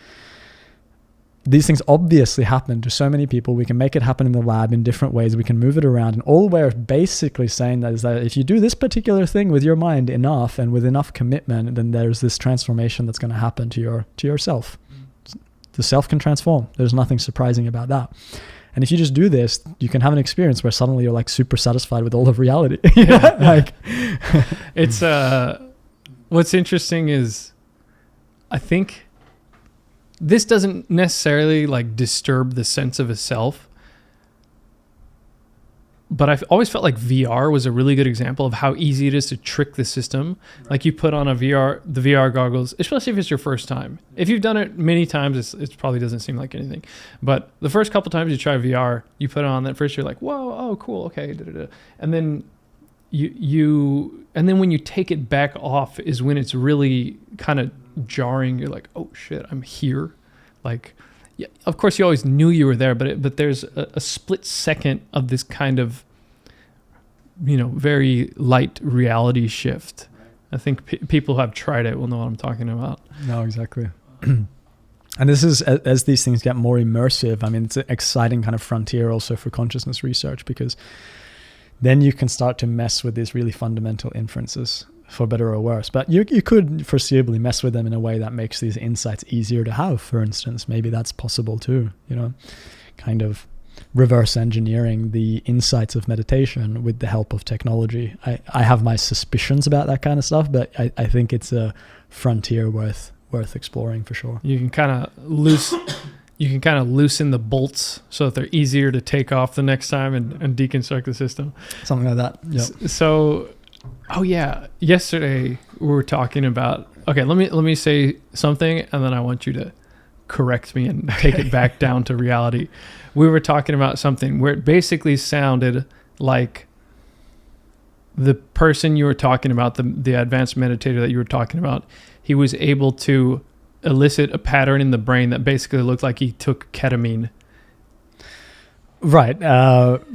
these things obviously happen to so many people. We can make it happen in the lab in different ways. We can move it around. And all we're basically saying that is that if you do this particular thing with your mind enough and with enough commitment, then there's this transformation that's going to happen to yourself. The self can transform. There's nothing surprising about that. And if you just do this, you can have an experience where suddenly you're like super satisfied with all of reality. Like, it's what's interesting is, I think this doesn't necessarily like disturb the sense of a self, but I've always felt like VR was a really good example of how easy it is to trick the system. Right. Like you put on the VR goggles, especially if it's your first time. If you've done it many times, it probably doesn't seem like anything. But the first couple times you try VR, you put it on, that first you're like, whoa, oh, cool, okay, da-da-da. And then and then when you take it back off is when it's really kind of jarring. You're like, oh shit, I'm here. Like, yeah, of course you always knew you were there, but there's a split second of this kind of, very light reality shift. I think people who have tried it will know what I'm talking about. No, exactly. And this is, as these things get more immersive, I mean, it's an exciting kind of frontier also for consciousness research, because then you can start to mess with these really fundamental inferences, for better or worse. But you could foreseeably mess with them in a way that makes these insights easier to have, for instance. Maybe that's possible too, kind of reverse engineering the insights of meditation with the help of technology. I have my suspicions about that kind of stuff, but I think it's a frontier worth exploring for sure. You can kind of loosen the bolts so that they're easier to take off the next time and deconstruct the system. Something like that. Yep. So, oh yeah, yesterday we were talking about, okay, let me say something and then I want you to correct me and take it back down to reality. We were talking about something where it basically sounded like the person you were talking about, the advanced meditator that you were talking about, he was able to elicit a pattern in the brain that basically looked like he took ketamine. Right.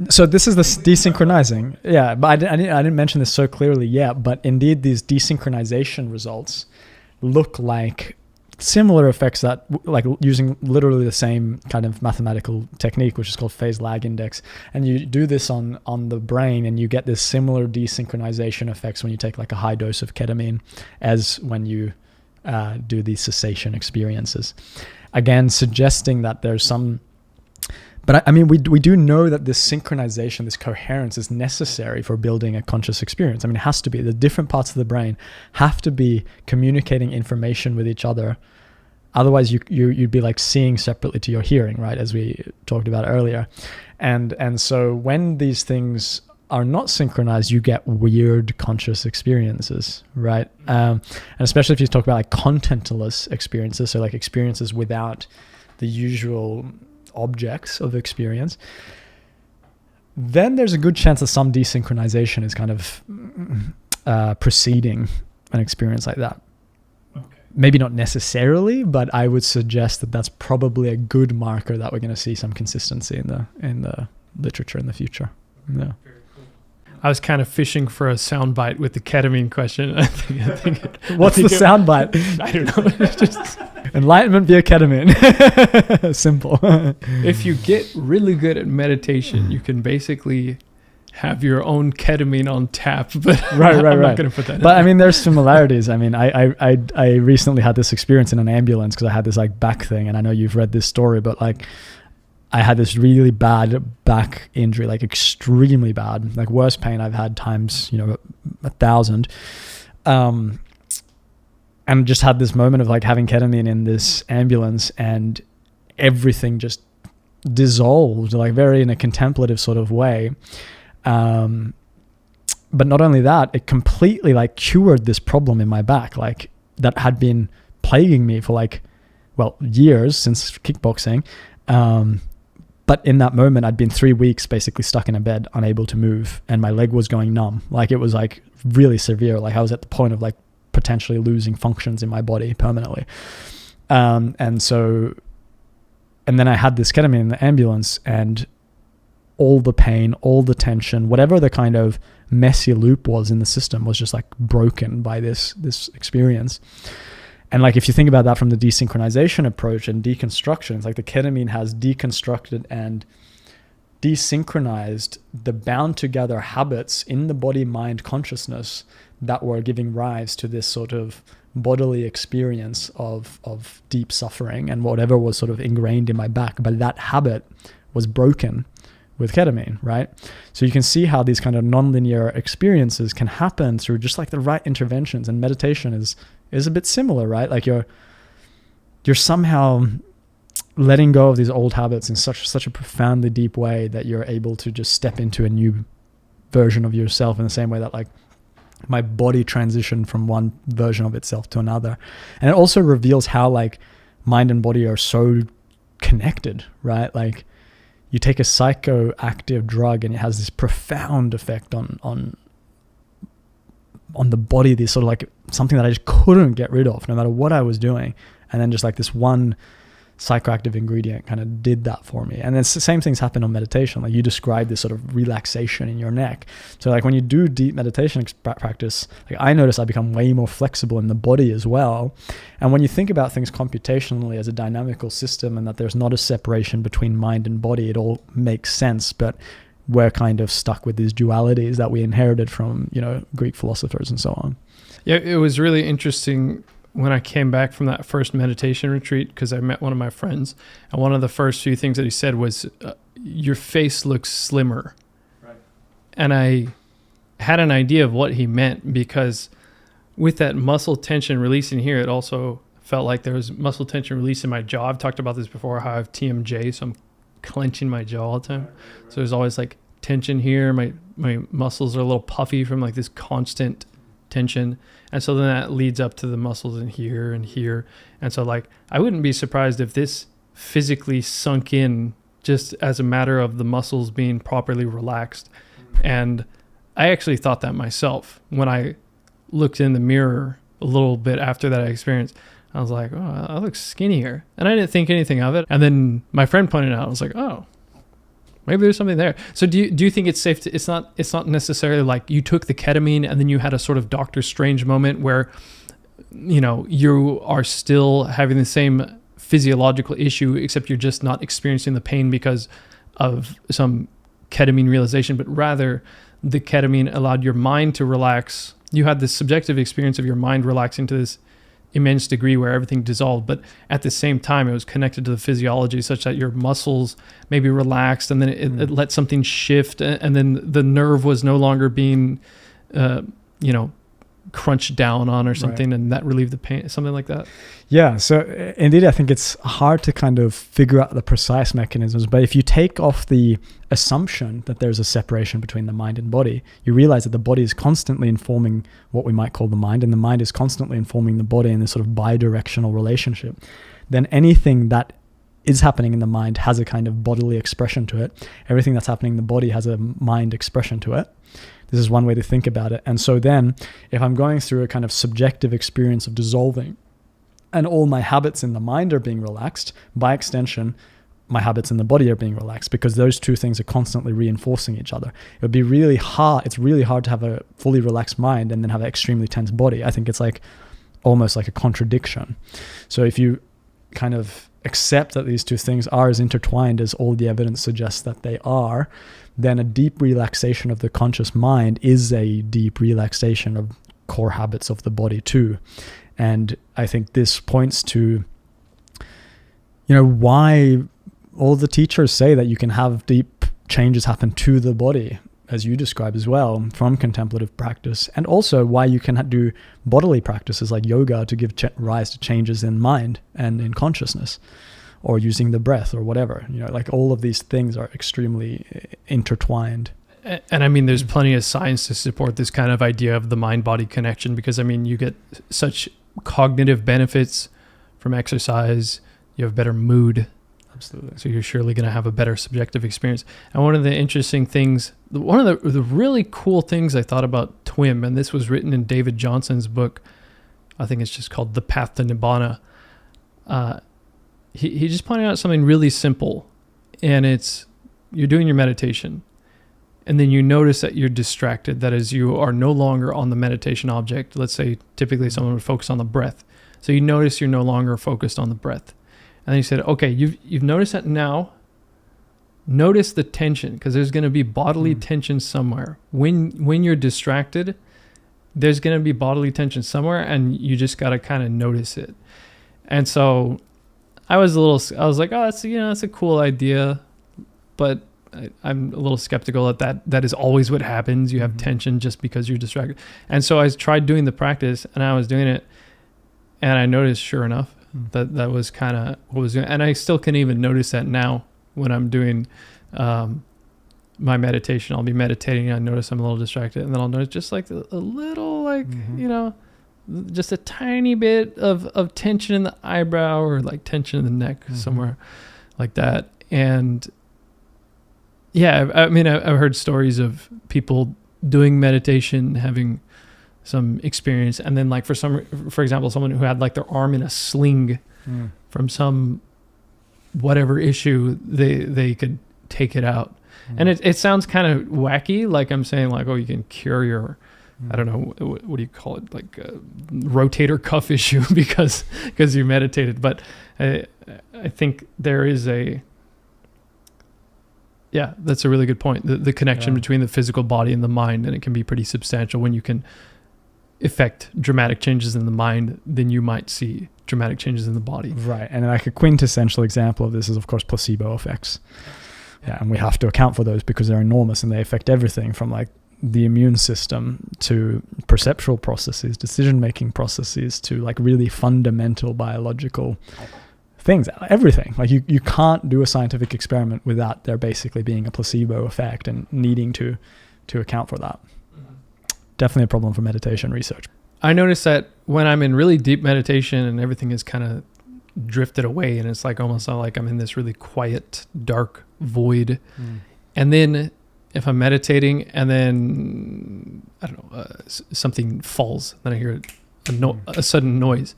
So this is the desynchronizing. Yeah, but I didn't mention this so clearly yet, but indeed these desynchronization results look like similar effects that, like using literally the same kind of mathematical technique, which is called phase lag index. And you do this on the brain, and you get this similar desynchronization effects when you take like a high dose of ketamine as when you do these cessation experiences. Again, suggesting that there's some, but I mean, we do know that this synchronization, this coherence is necessary for building a conscious experience. I mean, it has to be. The different parts of the brain have to be communicating information with each other. Otherwise, you'd be like seeing separately to your hearing, right? As we talked about earlier. And so when these things are not synchronized, you get weird conscious experiences, right? And especially if you talk about like contentless experiences, so like experiences without the usual objects of experience, then there's a good chance that some desynchronization is kind of preceding an experience like that. Okay. Maybe not necessarily, but I would suggest that that's probably a good marker that we're going to see some consistency in the literature in the future. Yeah. I was kind of fishing for a soundbite with the ketamine question. What's the soundbite? I don't know. It's just enlightenment via ketamine. Simple. If you get really good at meditation, you can basically have your own ketamine on tap. But right. I'm not going to put that. But I mean, there's similarities. I mean, I recently had this experience in an ambulance because I had this like back thing, and I know you've read this story, but like, I had this really bad back injury, like extremely bad, like worst pain I've had times, 1,000. And just had this moment of like having ketamine in this ambulance, and everything just dissolved, like very in a contemplative sort of way. But not only that, it completely like cured this problem in my back, like that had been plaguing me for like, years since kickboxing. But in that moment, I'd been 3 weeks basically stuck in a bed, unable to move, and my leg was going numb. Like it was like really severe. Like I was at the point of like potentially losing functions in my body permanently. And then I had this ketamine in the ambulance, and all the pain, all the tension, whatever the kind of messy loop was in the system was just like broken by this experience. And like, if you think about that from the desynchronization approach and deconstruction, it's like the ketamine has deconstructed and desynchronized the bound together habits in the body, mind, consciousness that were giving rise to this sort of bodily experience of deep suffering and whatever was sort of ingrained in my back. But that habit was broken with ketamine, right? So you can see how these kind of nonlinear experiences can happen through just like the right interventions, and meditation is a bit similar, right? Like you're somehow letting go of these old habits in such a profoundly deep way that you're able to just step into a new version of yourself, in the same way that like my body transitioned from one version of itself to another. And it also reveals how like mind and body are so connected, right? Like you take a psychoactive drug and it has this profound effect on the body, this sort of like something that I just couldn't get rid of no matter what I was doing. And then just like this one psychoactive ingredient kind of did that for me. And then the same things happen on meditation. Like you described this sort of relaxation in your neck. So like when you do deep meditation practice, like I notice I become way more flexible in the body as well. And when you think about things computationally as a dynamical system, and that there's not a separation between mind and body, it all makes sense. But we're kind of stuck with these dualities that we inherited from, Greek philosophers and so on. Yeah, it was really interesting when I came back from that first meditation retreat, because I met one of my friends, and one of the first few things that he said was, your face looks slimmer. Right. And I had an idea of what he meant, because with that muscle tension releasing here, it also felt like there was muscle tension release in my jaw. I've talked about this before, how I have TMJ, so I'm clenching my jaw all the time. Right. So there's always like tension here. My muscles are a little puffy from like this constant tension. And so then that leads up to the muscles in here and here. And so like, I wouldn't be surprised if this physically sunk in just as a matter of the muscles being properly relaxed. And I actually thought that myself when I looked in the mirror a little bit after that experience. I was like, oh, I look skinnier. And I didn't think anything of it. And then my friend pointed out, I was like, oh, maybe there's something there. So do you think it's safe to, it's not necessarily like you took the ketamine and then you had a sort of Doctor Strange moment where you are still having the same physiological issue, except you're just not experiencing the pain because of some ketamine realization, but rather the ketamine allowed your mind to relax. You had this subjective experience of your mind relaxing to this immense degree where everything dissolved, but at the same time it was connected to the physiology such that your muscles maybe relaxed, and then it let something shift, and then the nerve was no longer being crunched down on or something, right, and that relieved the pain, something like that. Yeah, so indeed I think it's hard to kind of figure out the precise mechanisms, but if you take off the assumption that there's a separation between the mind and body, you realize that the body is constantly informing what we might call the mind, and the mind is constantly informing the body in this sort of bi-directional relationship. Then anything that is happening in the mind has a kind of bodily expression to it. Everything that's happening in the body has a mind expression to it. This is one way to think about it. And so then if I'm going through a kind of subjective experience of dissolving and all my habits in the mind are being relaxed, by extension, my habits in the body are being relaxed, because those two things are constantly reinforcing each other. It would be really hard. It's really hard to have a fully relaxed mind and then have an extremely tense body. I think it's like almost like a contradiction. So if you kind of accept that these two things are as intertwined as all the evidence suggests that they are, then a deep relaxation of the conscious mind is a deep relaxation of core habits of the body too. And I think this points to, why all the teachers say that you can have deep changes happen to the body, as you describe as well, from contemplative practice, and also why you can do bodily practices like yoga to give rise to changes in mind and in consciousness, or using the breath or whatever. Like all of these things are extremely intertwined. And I mean, there's plenty of science to support this kind of idea of the mind-body connection, because I mean, you get such cognitive benefits from exercise. You have better mood. Absolutely. So you're surely going to have a better subjective experience. And one of the interesting things, one of the really cool things I thought about TWIM, and this was written in David Johnson's book, I think it's just called The Path to Nibbana. He just pointed out something really simple, and it's you're doing your meditation, and then you notice that you're distracted. That is, you are no longer on the meditation object. Let's say typically someone would focus on the breath. So you notice you're no longer focused on the breath. And then he said, okay, you've noticed that now. Notice the tension, because there's going to be bodily tension somewhere. When you're distracted, there's going to be bodily tension somewhere, and you just got to kind of notice it. And so I was like, oh, that's a cool idea, but I'm a little skeptical that is always what happens. You have tension just because you're distracted. And so I tried doing the practice, and I was doing it, and I noticed, sure enough, that was kind of what was doing. And I still can even notice that now when I'm doing my meditation. I'll be meditating, and I notice I'm a little distracted, and then I'll notice just like a little, like, just a tiny bit of tension in the eyebrow, or like tension in the neck, somewhere like that. And yeah, I mean, I've heard stories of people doing meditation, having some experience, and then like for example, someone who had like their arm in a sling from some whatever issue, they could take it out. And it sounds kind of wacky, like I'm saying, like, oh, you can cure your, I don't know, what do you call it, like a rotator cuff issue because you meditated. But I think there is that's a really good point. The connection between the physical body and the mind, and it can be pretty substantial. When you can effect dramatic changes in the mind, then you might see dramatic changes in the body. Right. And like a quintessential example of this is, of course, placebo effects. Yeah, and we have to account for those because they're enormous, and they affect everything from like the immune system to perceptual processes, decision-making processes, to like really fundamental biological things, everything. Like you can't do a scientific experiment without there basically being a placebo effect and needing to account for that. Definitely a problem for meditation research. I notice that when I'm in really deep meditation and everything is kind of drifted away, and it's like almost like I'm in this really quiet, dark void. And then if I'm meditating and then, I don't know, something falls, then I hear a sudden noise.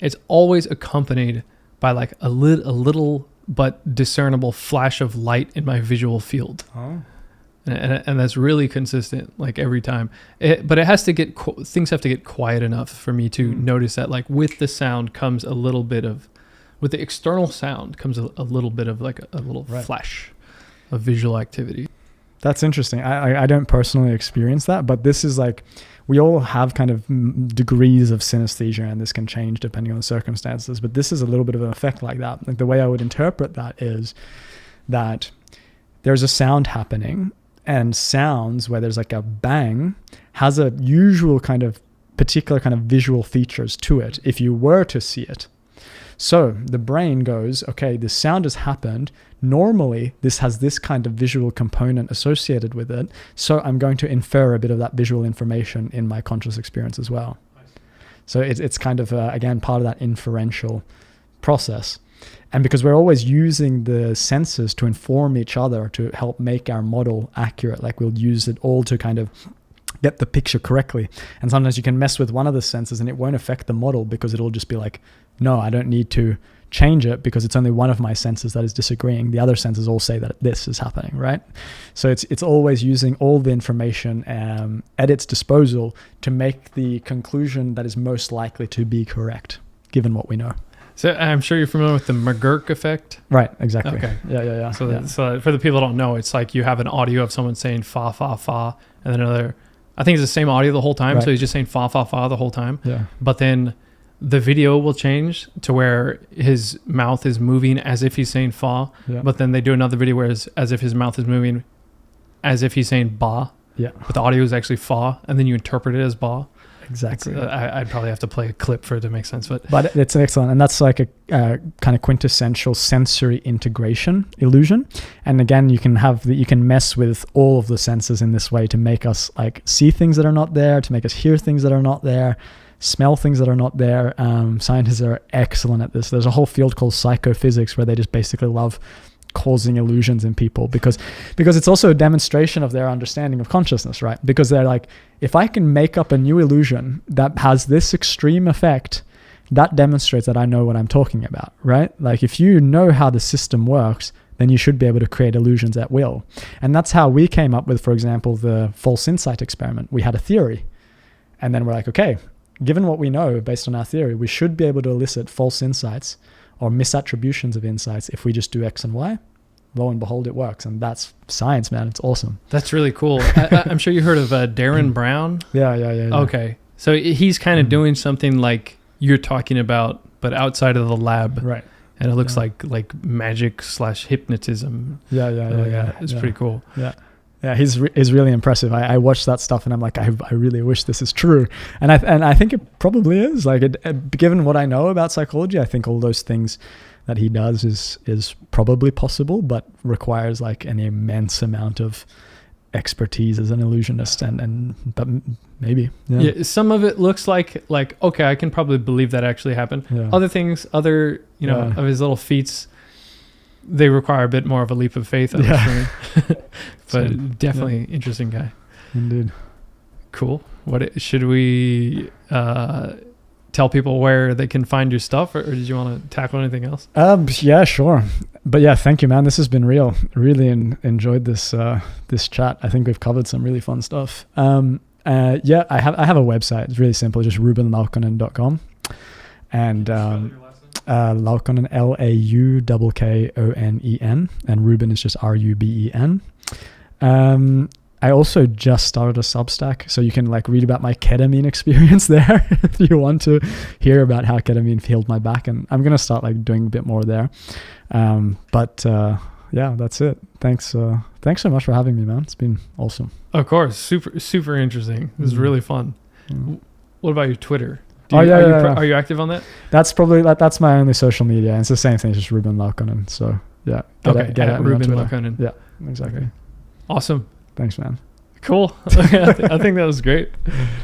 It's always accompanied by like a little but discernible flash of light in my visual field. And that's really consistent, like every time. But it has to get things have to get quiet enough for me to notice that, like with the sound comes a little bit of, with the external sound comes a little bit of like a little flash of visual activity. That's interesting. I don't personally experience that, but this is like, we all have kind of degrees of synesthesia, and this can change depending on the circumstances. But this is a little bit of an effect like that. Like the way I would interpret that is that there's a sound happening, and sounds where there's like a bang has a usual kind of particular kind of visual features to it if you were to see it. So the brain goes, okay, this sound has happened. Normally, this has this kind of visual component associated with it. So I'm going to infer a bit of that visual information in my conscious experience as well. So it's kind of, again, part of that inferential process. And because we're always using the senses to inform each other to help make our model accurate, like we'll use it all to kind of get the picture correctly. And sometimes you can mess with one of the senses and it won't affect the model because it'll just be like, no, I don't need to change it because it's only one of my senses that is disagreeing. The other senses all say that this is happening, right? So it's always using all the information at its disposal to make the conclusion that is most likely to be correct, given what we know. So I'm sure you're familiar with the McGurk effect. Right, exactly. Okay. Yeah. So for the people who don't know, it's like you have an audio of someone saying fa, fa, fa, and then another, I think it's the same audio the whole time. Right. So he's just saying fa, fa, fa the whole time. Yeah. But then the video will change to where his mouth is moving as if he's saying fa. Yeah. But then they do another video where it's as if his mouth is moving as if he's saying ba. Yeah. But the audio is actually fa, and then you interpret it as ba. Exactly. I'd probably have to play a clip for it to make sense, but it's excellent, and that's like a kind of quintessential sensory integration illusion. And again, you can mess with all of the senses in this way to make us like see things that are not there, to make us hear things that are not there, smell things that are not there. Scientists are excellent at this. There's a whole field called psychophysics where they just basically love causing illusions in people because it's also a demonstration of their understanding of consciousness, right? Because they're like, if I can make up a new illusion that has this extreme effect, that demonstrates that I know what I'm talking about, right? Like if you know how the system works, then you should be able to create illusions at will. And that's how we came up with, for example, the false insight experiment. We had a theory, and then we're like, okay, given what we know based on our theory, we should be able to elicit false insights or misattributions of insights if we just do X and Y. Lo and behold, it works. And that's science, man. It's awesome. That's really cool. I'm sure you heard of Darren Brown. Yeah. Okay. So he's kind of doing something like you're talking about, but outside of the lab. Right. And it looks like magic / hypnotism. Yeah. It's pretty cool. Yeah, he's really impressive. I watched that stuff and I'm like, I really wish this is true. And I think it probably is. Like, given what I know about psychology, I think all those things that he does is probably possible, but requires like an immense amount of expertise as an illusionist, but maybe. Yeah, some of it looks like okay, I can probably believe that actually happened. Yeah. Other things, of his little feats, they require a bit more of a leap of faith. But definitely interesting guy. Indeed. Cool. What should we tell people where they can find your stuff, or did you want to tackle anything else? Yeah, sure. But yeah, thank you, man. This has been real. Really enjoyed this chat. I think we've covered some really fun stuff. I have a website. It's really simple. Just rubenlaukkonen.com. And Laukkonen, Laukkonen, and Ruben is just Ruben. I also just started a Substack, so you can like read about my ketamine experience there if you want to hear about how ketamine healed my back. And I'm gonna start like doing a bit more there. Yeah, that's it. Thanks so much for having me, man. It's been awesome. Of course, super interesting. This is really fun. What about your Twitter? Are you active on that? That's probably that's my only social media, and it's the same thing. It's just Ruben Laukkonen. So yeah, get at Ruben Laukkonen. Yeah, exactly. Okay. Awesome. Thanks, man. Cool. I think that was great.